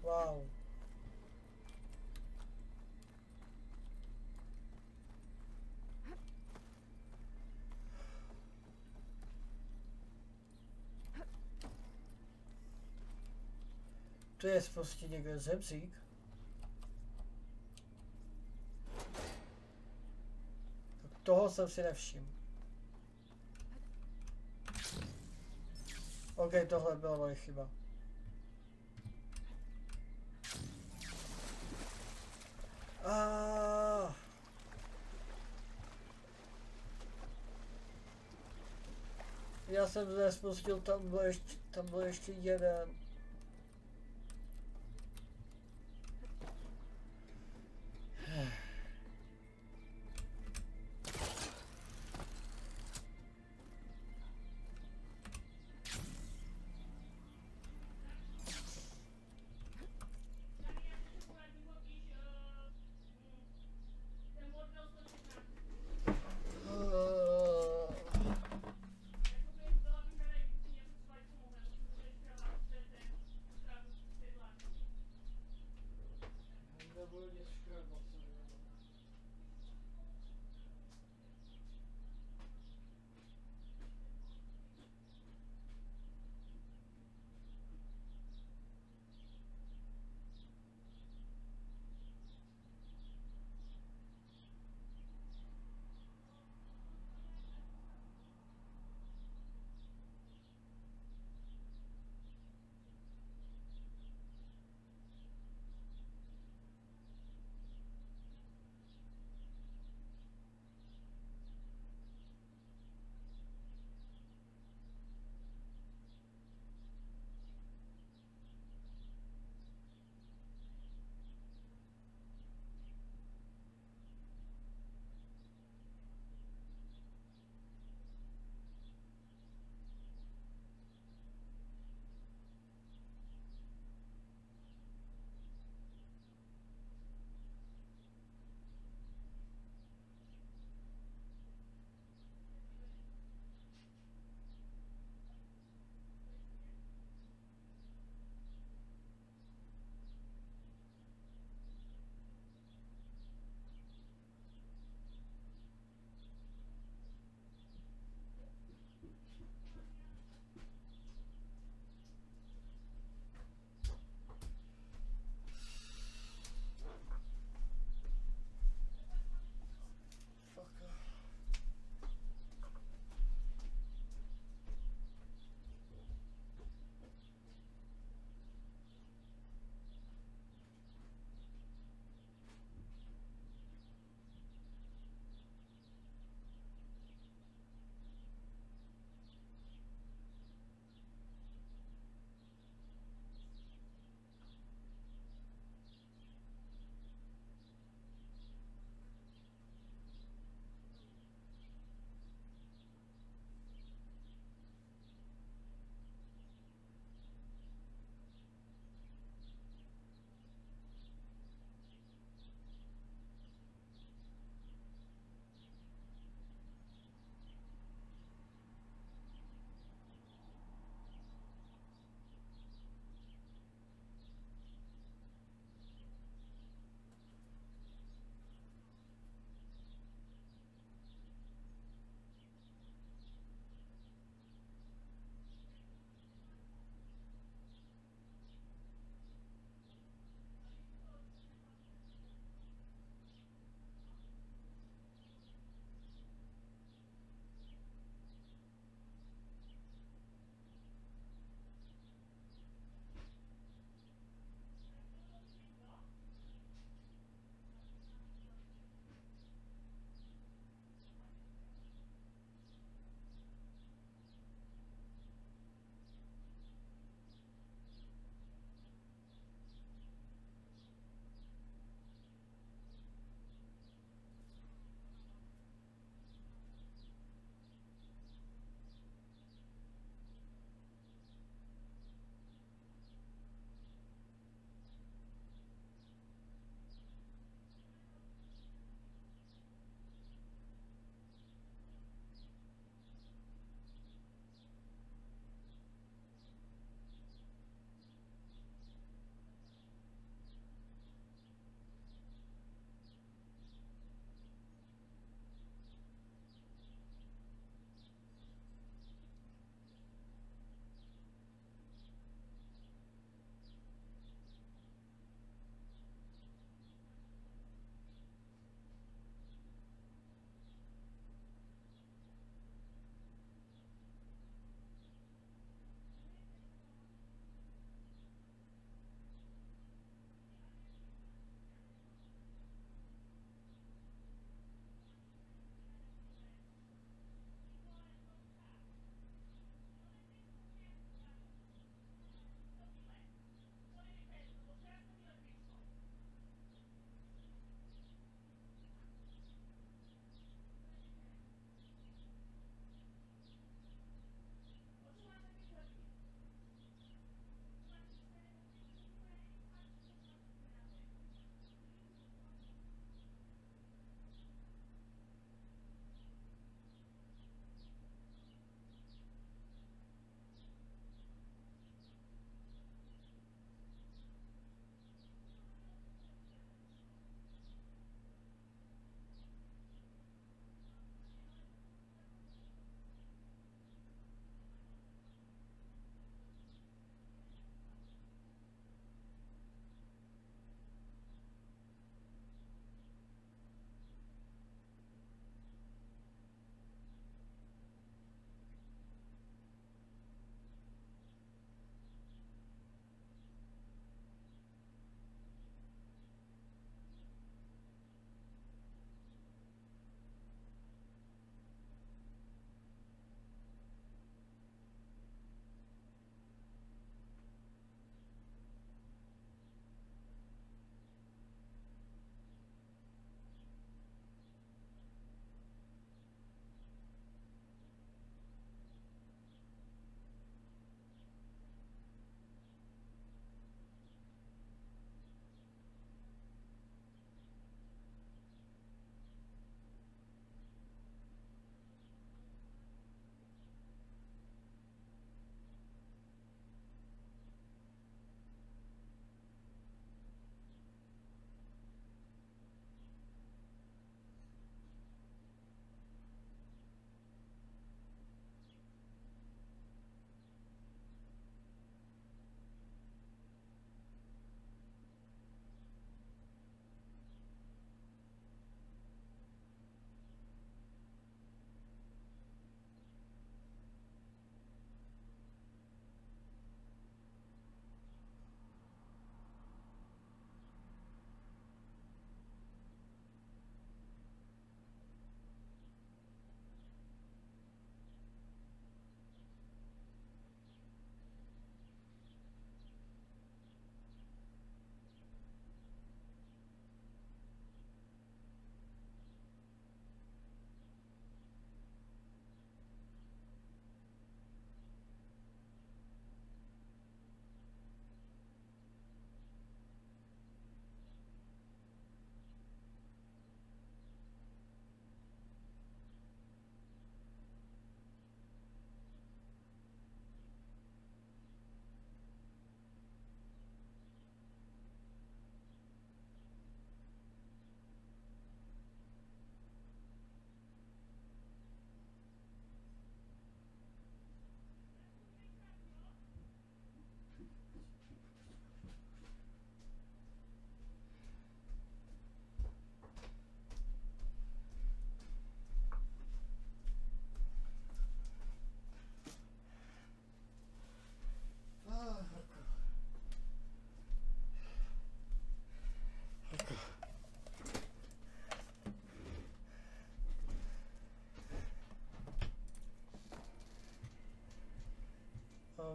Wow. To je prostě někde žebřík. Tak toho jsem si nevšiml. OK, tohle byla moje chyba. Já jsem nespustil, tam byl ještě jeden.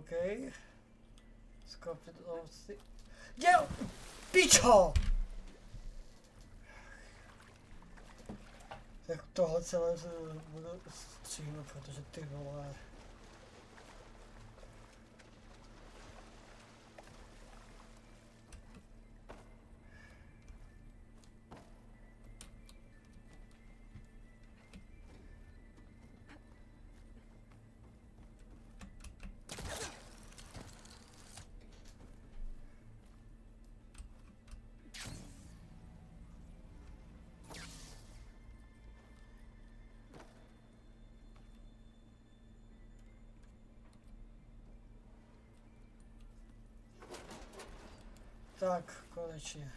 OK. Skopit lovci. Jo! Pičo! Tak tohle celé budu stříhnout, protože ty vole. Tak, konečně.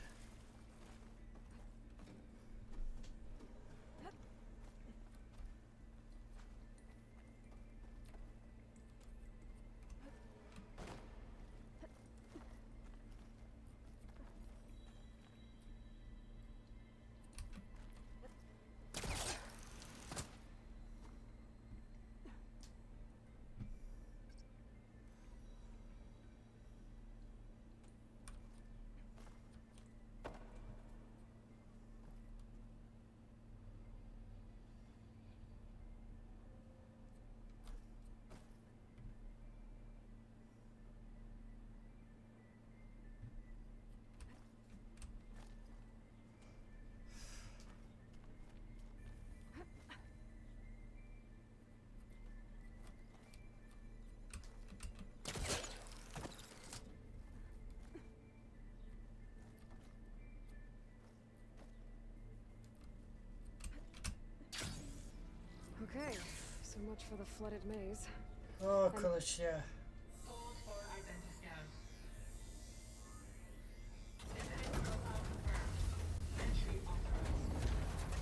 Okay, so much for the flooded maze. O, konečně. Hold for identiscan. Incident profile confirmed. Entry authorized.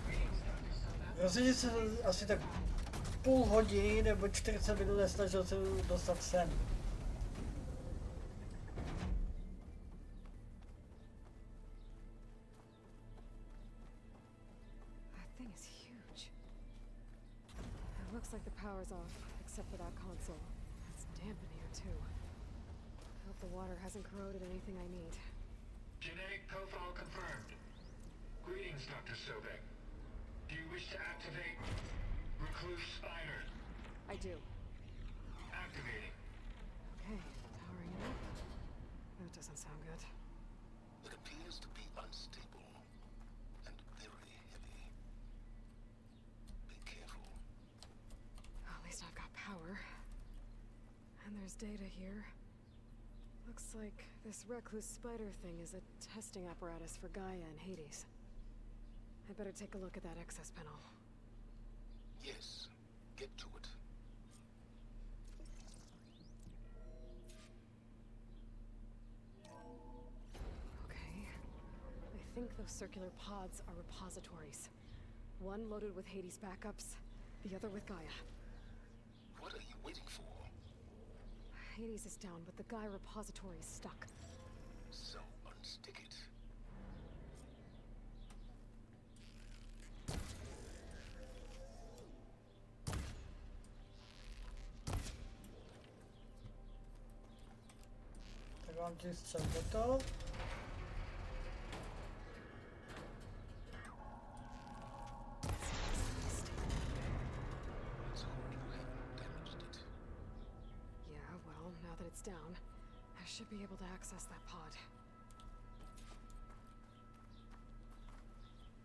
Greetings, Dr. Soda. Rozhodně se asi tak půl hodiny nebo 40 minut nesnažil se dostat sem. That thing is huge. It looks like the power's off, except for that console. It's damp in here too. I hope the water hasn't corroded anything I need. Genetic profile confirmed. Greetings, Dr. Sobek. Do you wish to activate Recluse Spider? I do. Activating. Okay, powering it up. That doesn't sound good. It appears to be unstable and very heavy. Be careful. Well, at least I've got power. And there's data here. Looks like this recluse spider thing is a testing apparatus for Gaia and Hades. I'd better take a look at that access panel. Yes, get to it. Okay. I think those circular pods are repositories. One loaded with Hades backups, the other with Gaia. What are you waiting for? Hades is down, but the Gaia repository is stuck. So unstick it. Tak vám ti střel do toho. Yeah, well, now that it's down, I should be able to access that pod.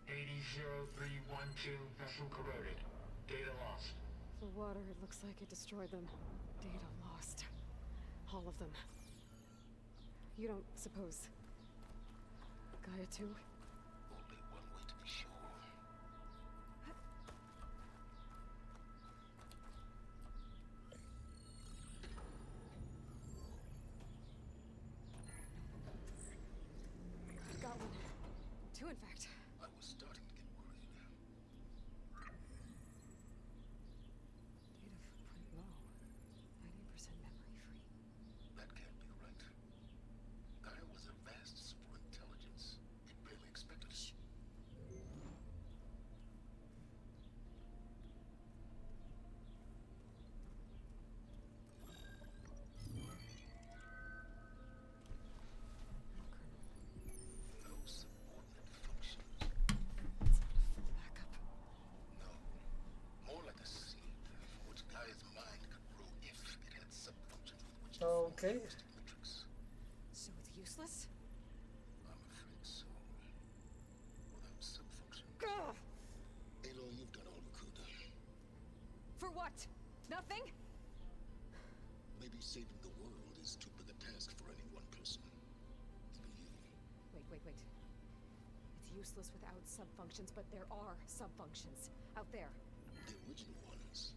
80-0312 vessel corroded. Data lost. The water, it looks like it destroyed them. Data lost. All of them. You don't suppose Gaia too? Only one way to be sure. I've got one. Two, in fact. I was starting to get worried. Data footprint low. 90% memory free. That can't be right. Gaia was a vast superintelligence. It barely expected us. Okay. So it's useless? I'm afraid so. Without some function. Ugh! Aloy, you've done all you could. For what? Nothing? Maybe saving the world is too big a task for any one person. Even you. Wait. It's useless without subfunctions, but there are subfunctions out there. The original ones.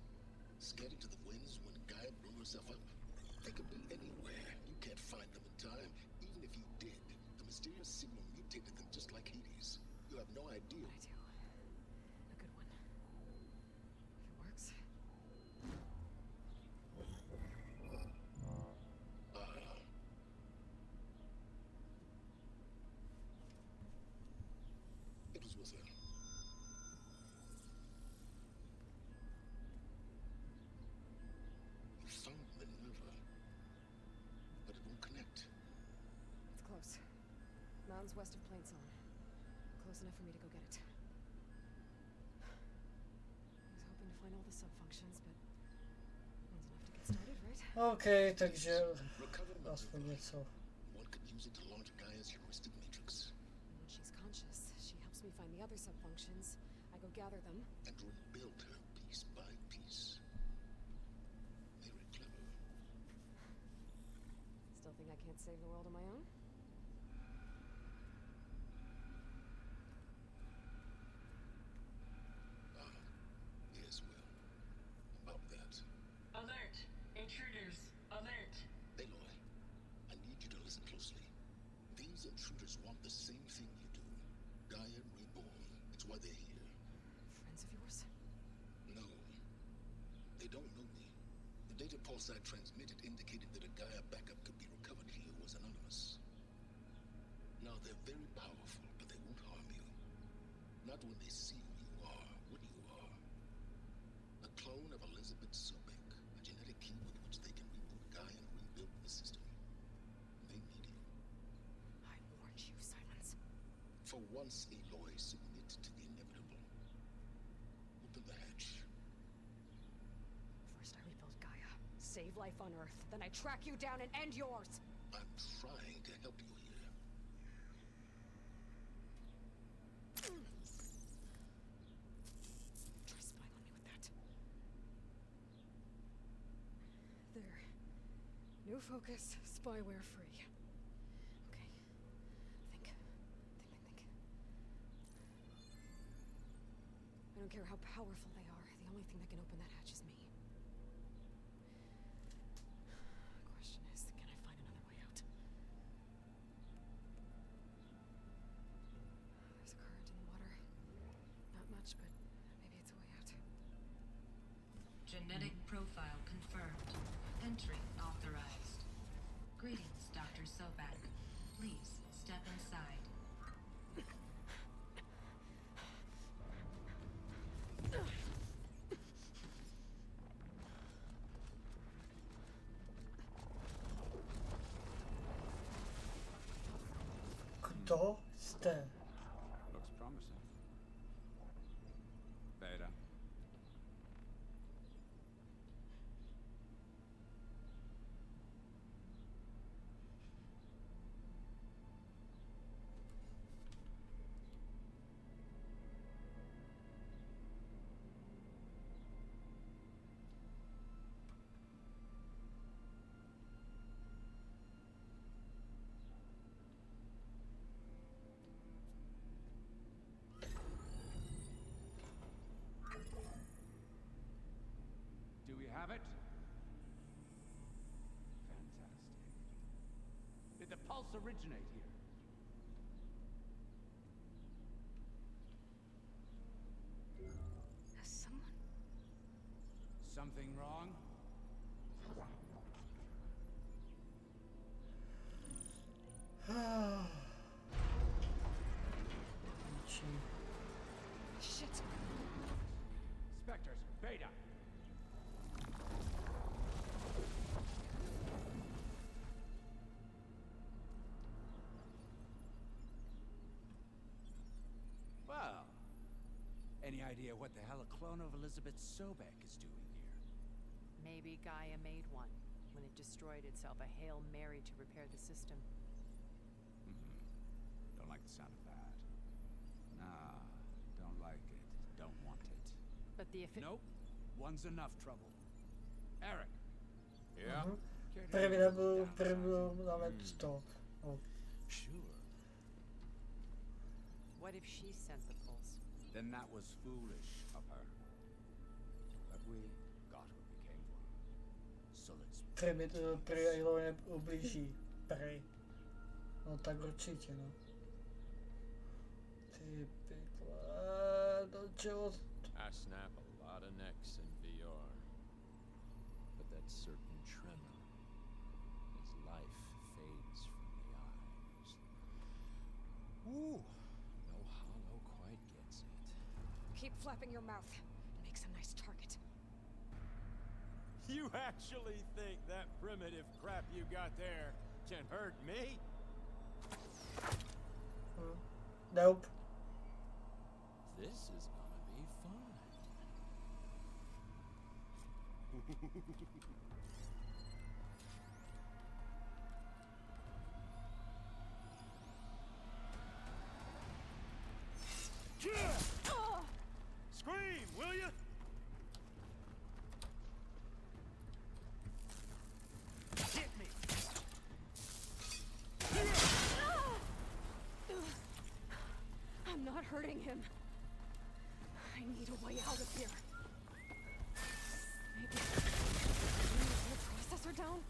Scattered to the winds when Gaia blew herself up. They could be anywhere. You can't find them in time. Even if you did, the mysterious signal mutated them just like Hades. You have no idea. I do. A good one. If it works. It was with her. You found Minerva, but it won't connect. It's close. Mountains west of Plainsong. Close enough for me to go get it. I was hoping to find all the subfunctions, but one's enough to get started, right? Okay, takže aspoň něco. One could use it to launch Gaia's heuristic matrix. And when she's conscious, she helps me find the other subfunctions. I go gather them. And rebuild her piece by piece. Very clever. Still think I can't save the world on my own? Yes, well, about that. Alert! Intruders! Alert! Aloy, I need you to listen closely. These intruders want the same thing you do. Gaia reborn. It's why they're here. Friends of yours? No. They don't know me. The data pulse I transmitted indicated that a Gaia backup could be recovered here was anonymous. Now, they're very powerful, but they won't harm you. Not when they see who you are, what you are. A clone of Elizabeth Sobek, a genetic key with which they can reboot Gaia and rebuild the system. They need you. I warned you, Silence. For once, Aloy, submit to the inevitable. Open the hatch. First I rebuild Gaia. Save life on Earth. Then I track you down and end yours. I'm trying to help you here. Try spying on me with that. There. New focus. Spyware free. Okay. Think. I don't care how powerful they are. The only thing that can open that hatch is me. Question is, can I find another way out? There's a current in the water. Not much, but maybe it's a way out. Genetic profile confirmed. Entry authorized. Greetings, Dr. Sobek. Please step inside. Kdo jste? Looks promising. Beta. Do we have it? Fantastic. Did the pulse originate here? Has someone... Something wrong? Shit! Spectres, Beta. Well, any idea what the hell a clone of Elizabeth Sobek is doing here? Maybe Gaia made one. when it destroyed itself a Hail Mary to repair the system. Don't like the sound of that. Nah, don't like it. Don't want it. But the Nope. One's enough trouble. Eric. Yeah? První dáme to. Sure. What if she sent the pulse? Then that was foolish of her. But we got what we came for. So let's... První to prý Aloy ublíží. Prej. No tak určitě, no. Ty pikle, do čeho... I snap a lot of necks in VR. But that certain tremor as life fades from the eyes. Ooh, no hollow quite gets it. Keep flapping your mouth. It makes a nice target. You actually think that primitive crap you got there can hurt me? Nope. This is gonna be fun. Scream, will you? Hit me. I'm not hurting him. I need a way out of here. Maybe the processor down?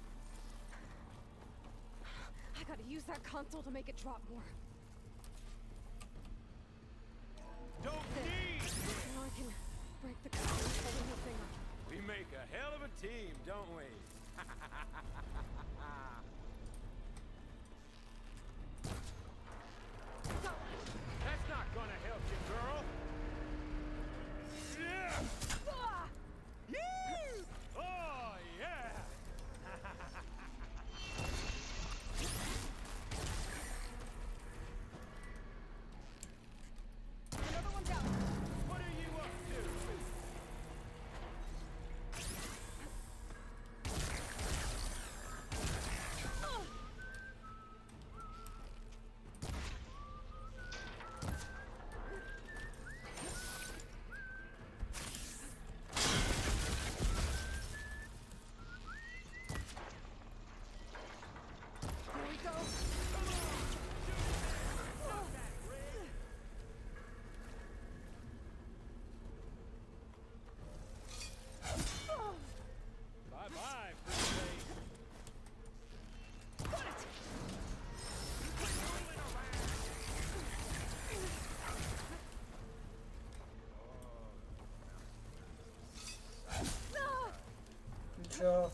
I gotta use that console to make it drop more. Don't need! Now I can break the console holding the finger. We make a hell of a team, don't we? That's not gonna help you, girl. Yeah! Yee! Oh, yeah! Another one down. What are you up to? Here we go. Bye-bye, pretty face. Got it. Good job.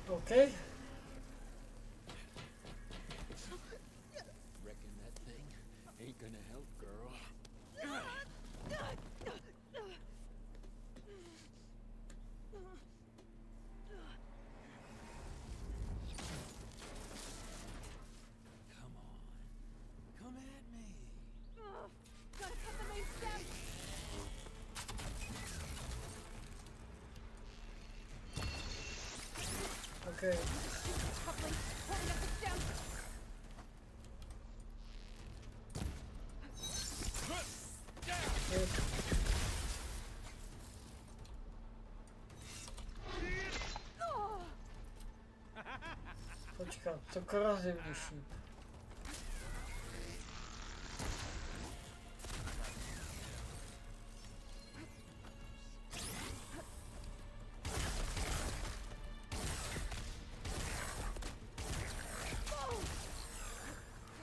Okay. Reckon that thing ain't gonna help, girl. Come on. Come at me. Gotta cut the main stem. Okay. Coupling, holding up the stem. Good. Počkat, to korozivní šíp.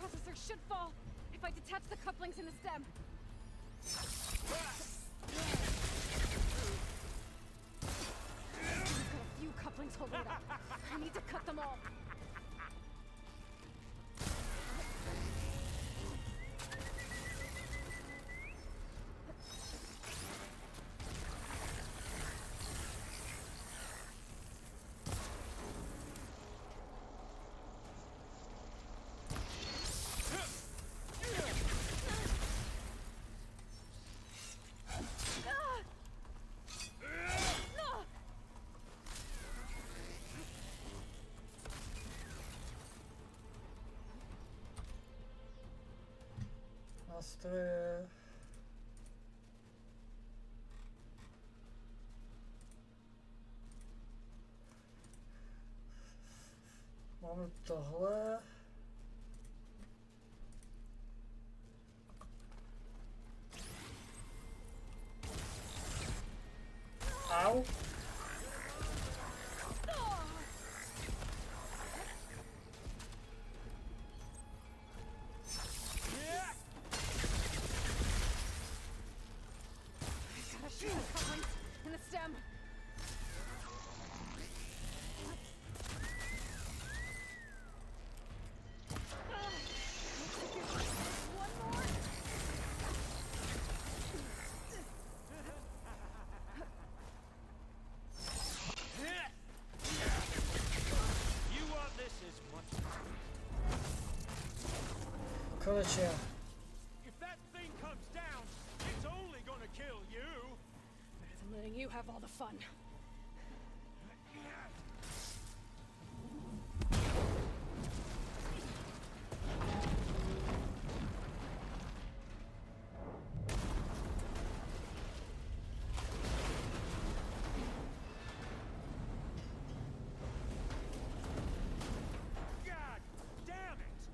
Processor should fall if I detach the couplings in the stem. I've got a few couplings holding it up. I need to cut them all. nástroje. Máme tohle. Au. In the stem. You want this as much. Konečně. If that thing comes down, it's only gonna kill you. Better than letting you have all the fun. God damn it!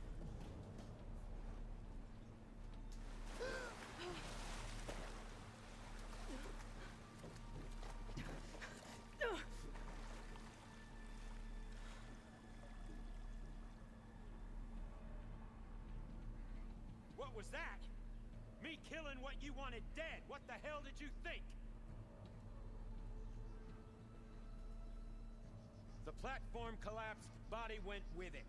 What was that? Me killing what you wanted dead. What the hell did you think? The platform collapsed, body went with it.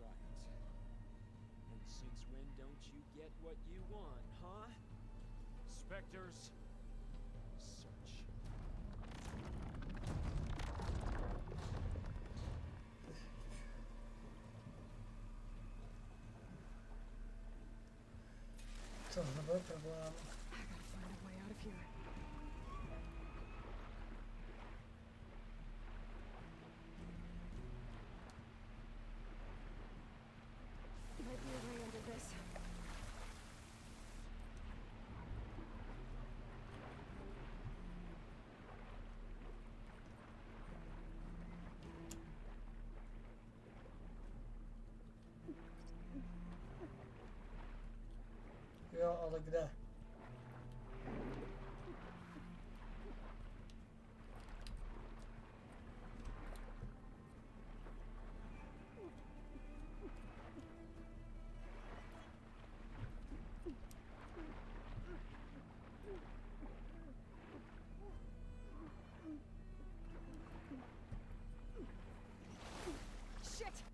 Right. And since when don't you get what you want, huh? Spectres, search. To nebyl problém. I gotta find a way out of here. Might be a way under this. Jo, ale kde? Shit!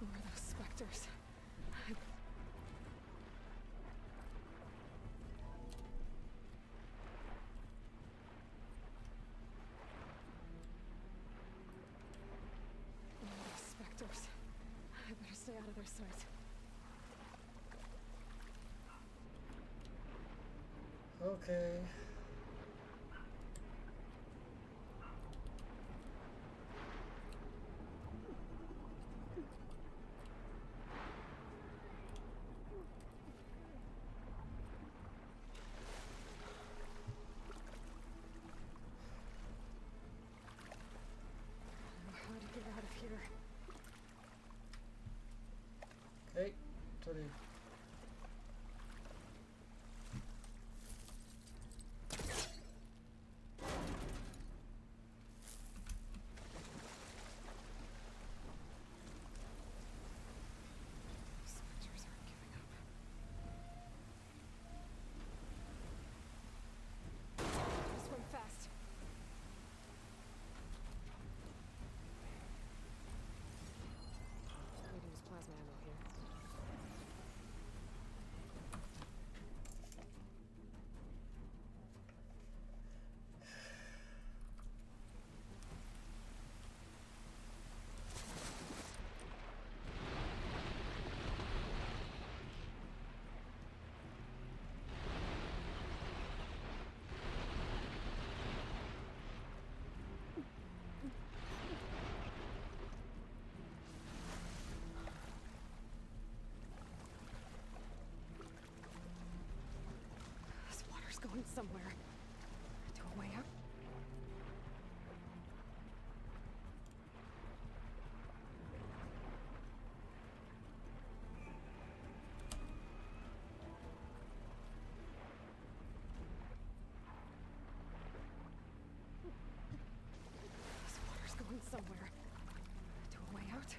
Who are those specters? Who are those specters? I better stay out of their sight. Okay. I don't know how to get out of here. somewhere to a way out. This water's going somewhere to a way out.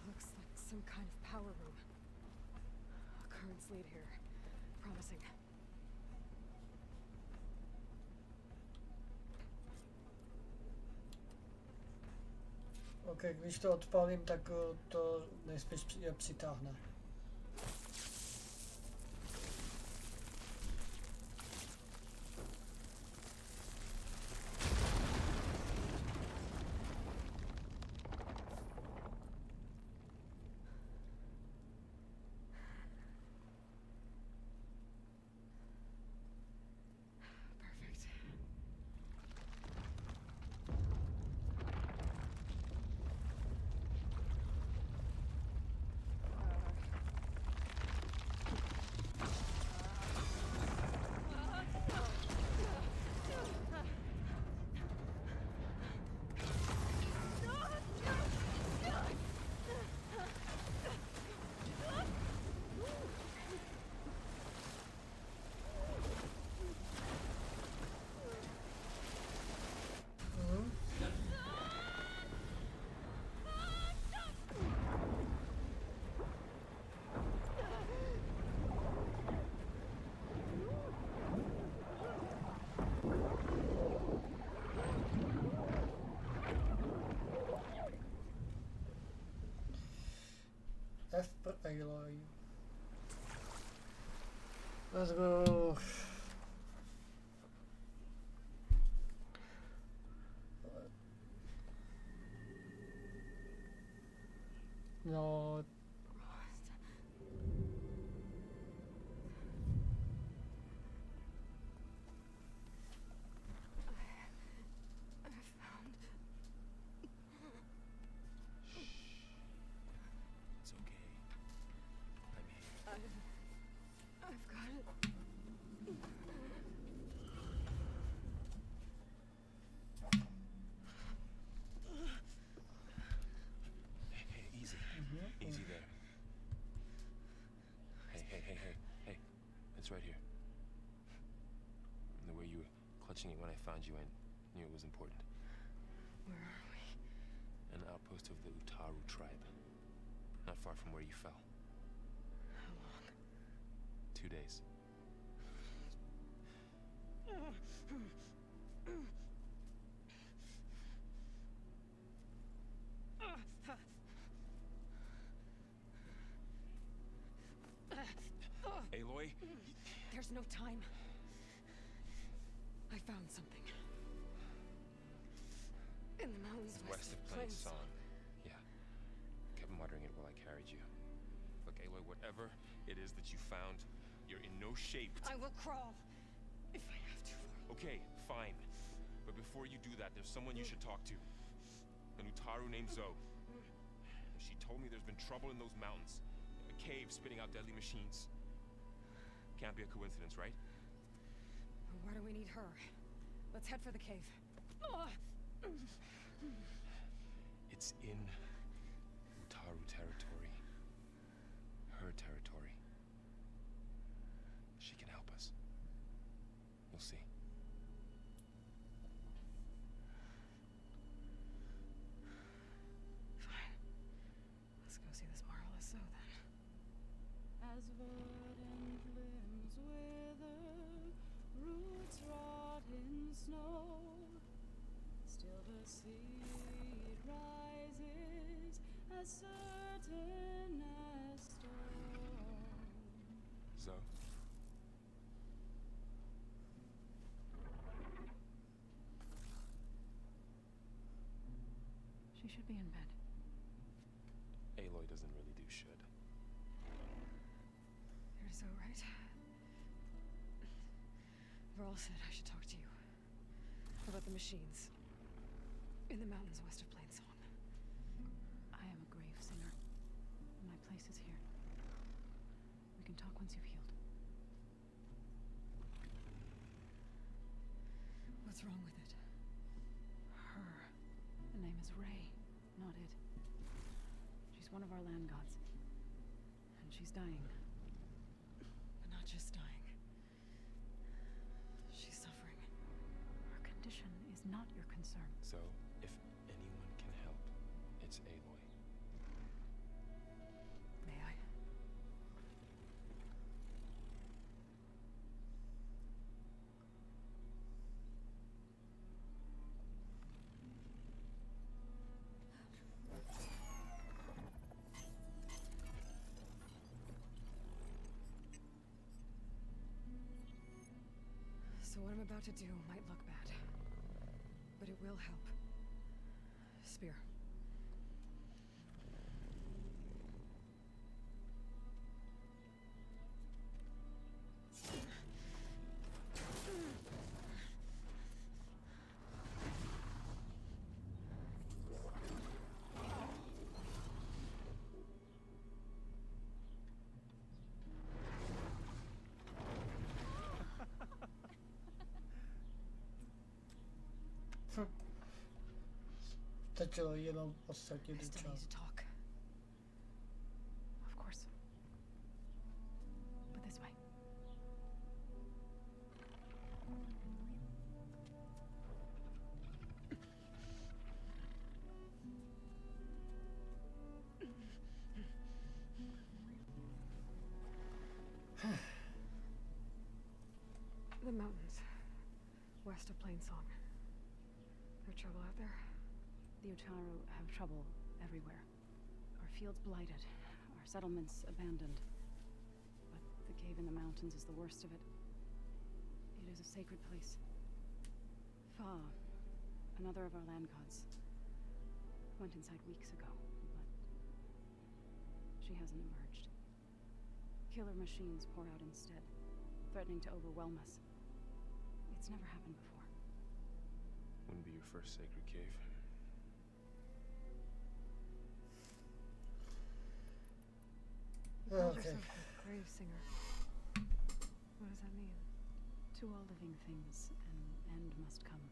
Looks like some kind of power room. Currents lead here. Promising. OK, když to odpalím, tak to nejspíš je přitáhne. F per Aloy. Let's go. No. It's okay. I'm here. I've got it. Hey, easy. Easy there. Hey. It's right here. The way you were clutching it when I found you, I knew it was important. Where are we? An outpost of the Utaru tribe. Not far from where you fell. How long? 2 days. Aloy? There's no time. I found something. In the mountains West of Plain Song. Yeah. Kept muttering it while I carried you. Look, Aloy, whatever it is that you found, you're in no shape to... I will crawl. If I have to. Okay, fine. But before you do that, there's someone you should talk to. An Utaru named Zoe. She told me there's been trouble in those mountains. A cave spitting out deadly machines. Can't be a coincidence, right? Why do we need her? Let's head for the cave. It's in Utaru territory. Her territory. She can help us. You'll see. Fine. Let's go see this marvelous Zoe then. As verdant limbs wither, roots rot in snow, still the seed rises as certain as stone. Zoe? He should be in bed. Aloy doesn't really do should. You're so right. Varl said I should talk to you about the machines in the mountains west of Plainsong. I am a grave singer. My place is here. We can talk once you've healed. What's wrong with it? Her. The name is Ray, not it. She's one of our land gods. And she's dying. But not just dying. She's suffering. Her condition is not your concern. So, if anyone can help, it's Aloy. May I? So what I'm about to do might look bad, but it will help. Spear. Stačilo jenom odstratit I still čas. need to talk. Of course. But this way. The mountains west of Plainsong. There trouble out there? The Utaru have trouble everywhere. Our fields blighted, our settlements abandoned. But the cave in the mountains is the worst of it. It is a sacred place. Fa, another of our land gods, went inside weeks ago, but she hasn't emerged. Killer machines pour out instead, threatening to overwhelm us. It's never happened before. Wouldn't be your first sacred cave. Called Okay. yourself a grave singer. What does that mean? To all living things, an end must come.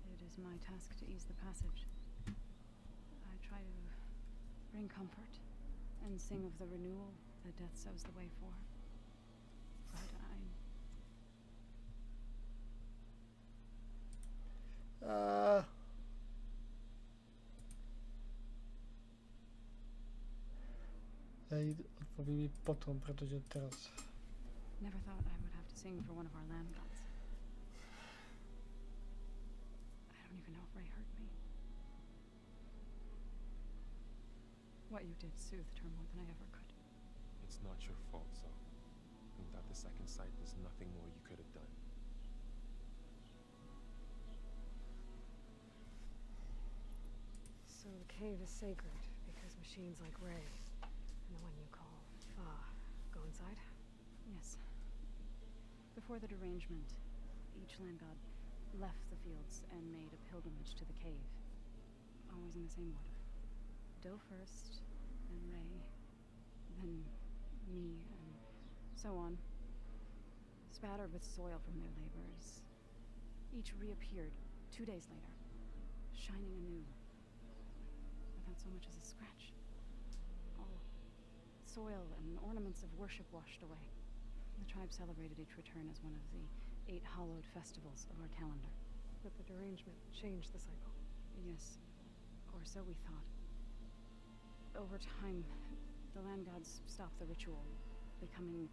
It is my task to ease the passage. I try to bring comfort and sing of the renewal that death sows the way for. But Já jí odpovím potom, protože teraz. never thought I would have to sing for one of our land gods. I don't even know if Ray heard me. What you did soothed her more than I ever could. It's not your fault, so. Without the second sight, there's nothing more you could have done. So the cave is sacred because machines like Ray and the one you call Fa go inside? Yes. Before the derangement, each land god left the fields and made a pilgrimage to the cave. Always in the same order. Doe first, then Ray, then me, and so on. Spattered with soil from their labors. Each reappeared 2 days later, shining anew, without so much as a scratch. All soil and ornaments of worship washed away. The tribe celebrated each return as one of the 8 hallowed festivals of our calendar. But the derangement changed the cycle. Yes, or so we thought. Over time, the land gods stopped the ritual, becoming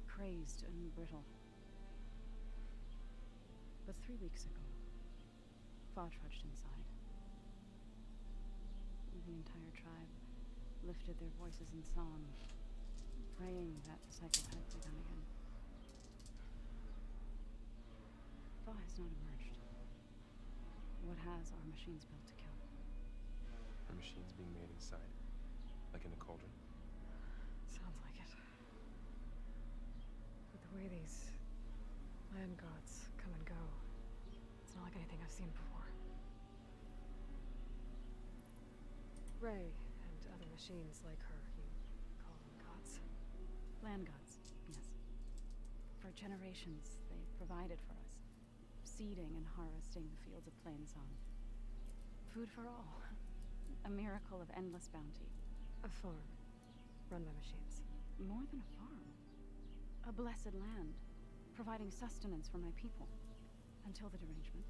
crazed and brittle. But 3 weeks ago, Fa trudged inside. The entire tribe lifted their voices in song, praying that the cycle had begun again. Fa has not emerged. What has our machines built to kill? Are machines being made inside? Like in a cauldron? Sounds like it. But the way these land gods come and go, it's not like anything I've seen before. Ray and other machines like her, you call them gods? Land gods, yes. For generations, they provided for us, seeding and harvesting the fields of Plainsong. Food for all. A miracle of endless bounty. A farm, run by machines. More than a farm. A blessed land, providing sustenance for my people. Until the derangement.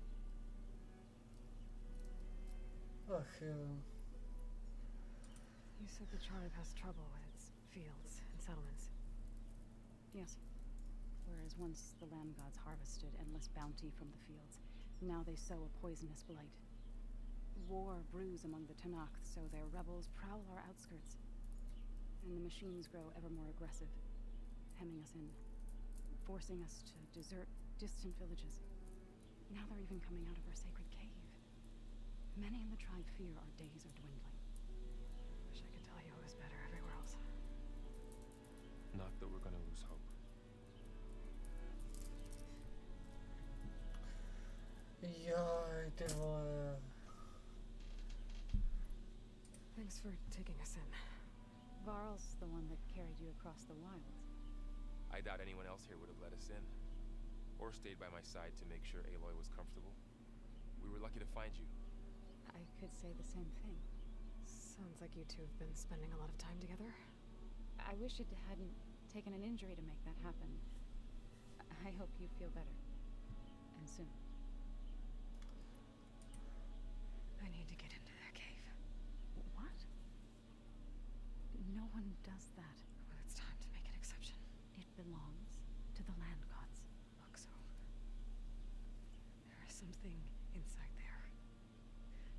Ach jo. You said the tribe has trouble with its fields and settlements. Yes. Whereas once the land gods harvested endless bounty from the fields, now they sow a poisonous blight. War brews among the Tanakh, so their rebels prowl our outskirts. And the machines grow ever more aggressive, hemming us in, forcing us to desert distant villages. Now they're even coming out of our sacred cave. Many in the tribe fear our days are dwindling. Wish I could tell you it was better everywhere else. Not that we're gonna lose hope. Jaj, ty vole. Thanks for taking us in. Varl's the one that carried you across the wilds. I doubt anyone else here would have let us in. Or stayed by my side to make sure Aloy was comfortable. We were lucky to find you. I could say the same thing. Sounds like you two have been spending a lot of time together. I wish it hadn't taken an injury to make that happen. I hope you feel better. And soon. I need to get into that cave. What? No one does that. Well, it's time to make an exception. It belongs to the land gods. Look, so there is something inside there.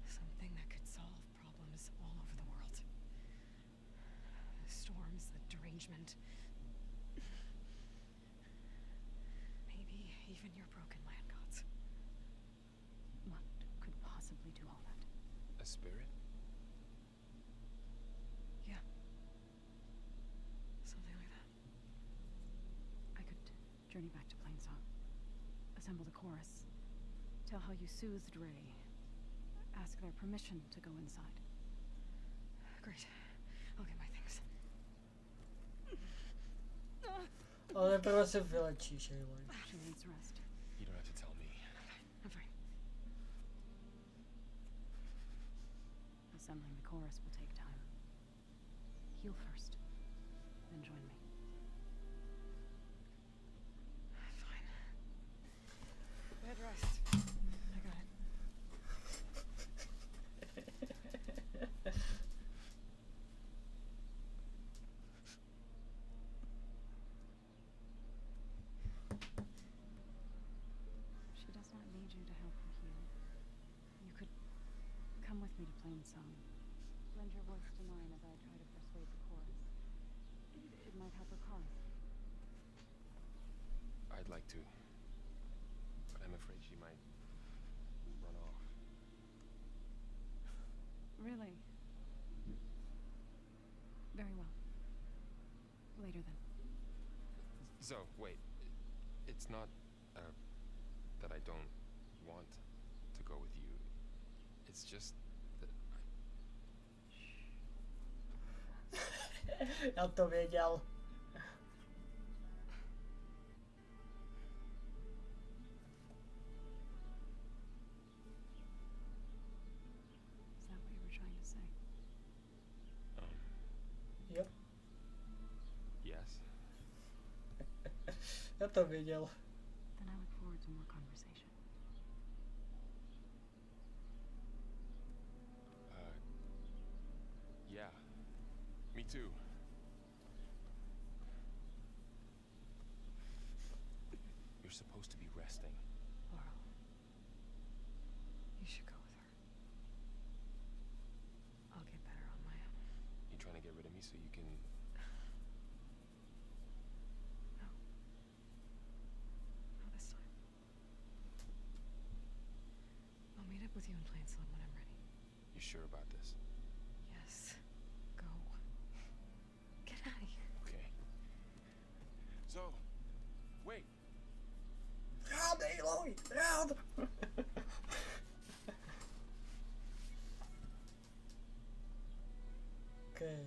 Something that could solve problems all over the world. The storms, the derangement. Maybe even your broken land gods. What could possibly do all that? A spirit? Yeah. Something like that. I could journey back to Plainsong. Assemble the chorus. Tell how you soothed Ray. Ask their permission to go inside. Great. I'll get my things. Ale prvé se vylečíš, Aloy. She needs rest. You don't have to tell me. I'm fine. Assembling the chorus will take time. Heal first, then join me. Fine. Bed rest. I got it. She does not need you to help her heal. You could come with me to Plainsong. Lend your voice to mine as I try to persuade the chorus. It might help her cause. I'd like to. But I'm afraid she might run off. Really? Very well. Later then. So, wait. It's not, that I don't want to go with you. It's just that Já to věděl. Is that what you were trying to say? Jo. Yes. Já to věděl. Then I look forward to more conversation. Yeah. Me too. You're supposed to be resting. Laurel. You should go with her. I'll get better on my own. You trying to get rid of me so you can... No. Not this time. I'll meet up with you in Plainsong when I'm ready. You sure about this? God! Okay.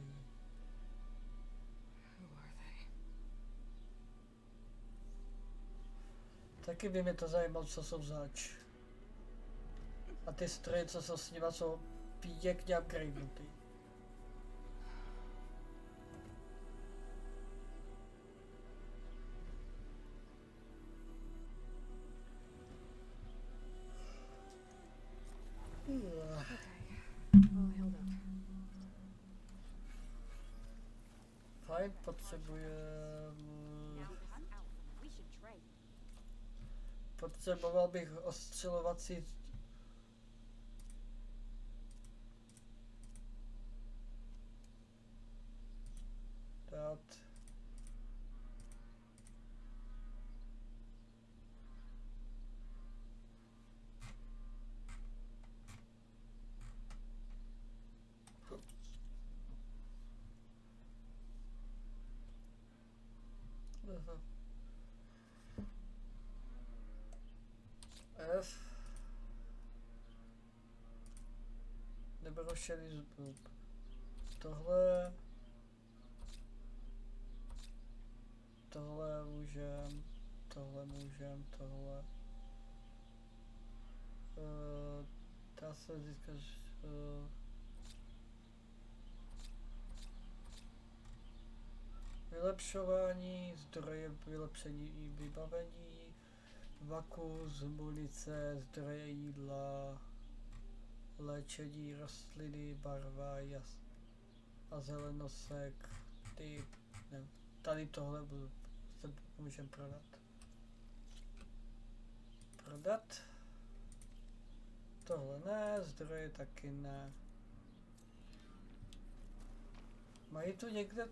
Taky by mě to zajímalo, co jsou zač. A ty stroje, co jsou s nima, jsou pěkně upgradenutý. Fajn, potřeboval bych ostřelovací dát. F. Neberu šedý zub. Tohle můžem, tohle. Dá se získat vylepšování, zdroje vylepšení i vybavení, vakus, munice, zdroje jídla, léčení rostliny, barva a zelenosek, tady tohle se můžeme prodat. Tohle ne, zdroje taky ne. Mají tu někde...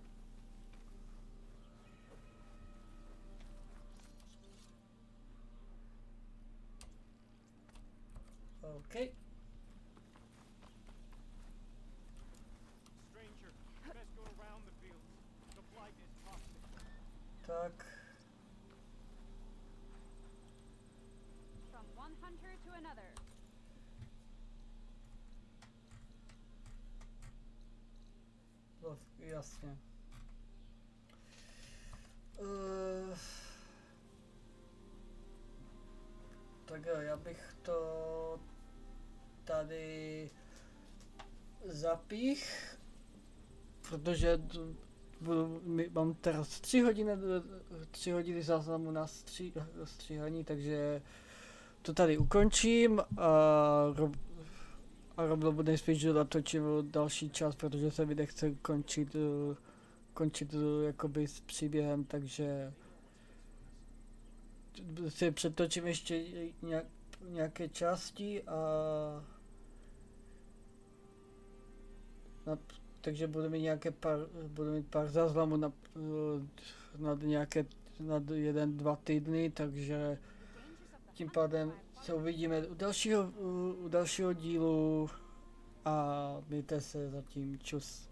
OK. Tak. Jasně. Tak jo, já bych to tady zapích, protože mám teraz 3 hodiny záznamu na stříhání, takže to tady ukončím a Roblo bude nejspíš, že natočím další čas, protože se mi nechce končit jakoby s příběhem, takže si přetočím ještě nějaké části takže budu mít pár záznamů na 1-2 týdny, takže tím pádem se uvidíme u dalšího dílu a mějte se zatím, čus.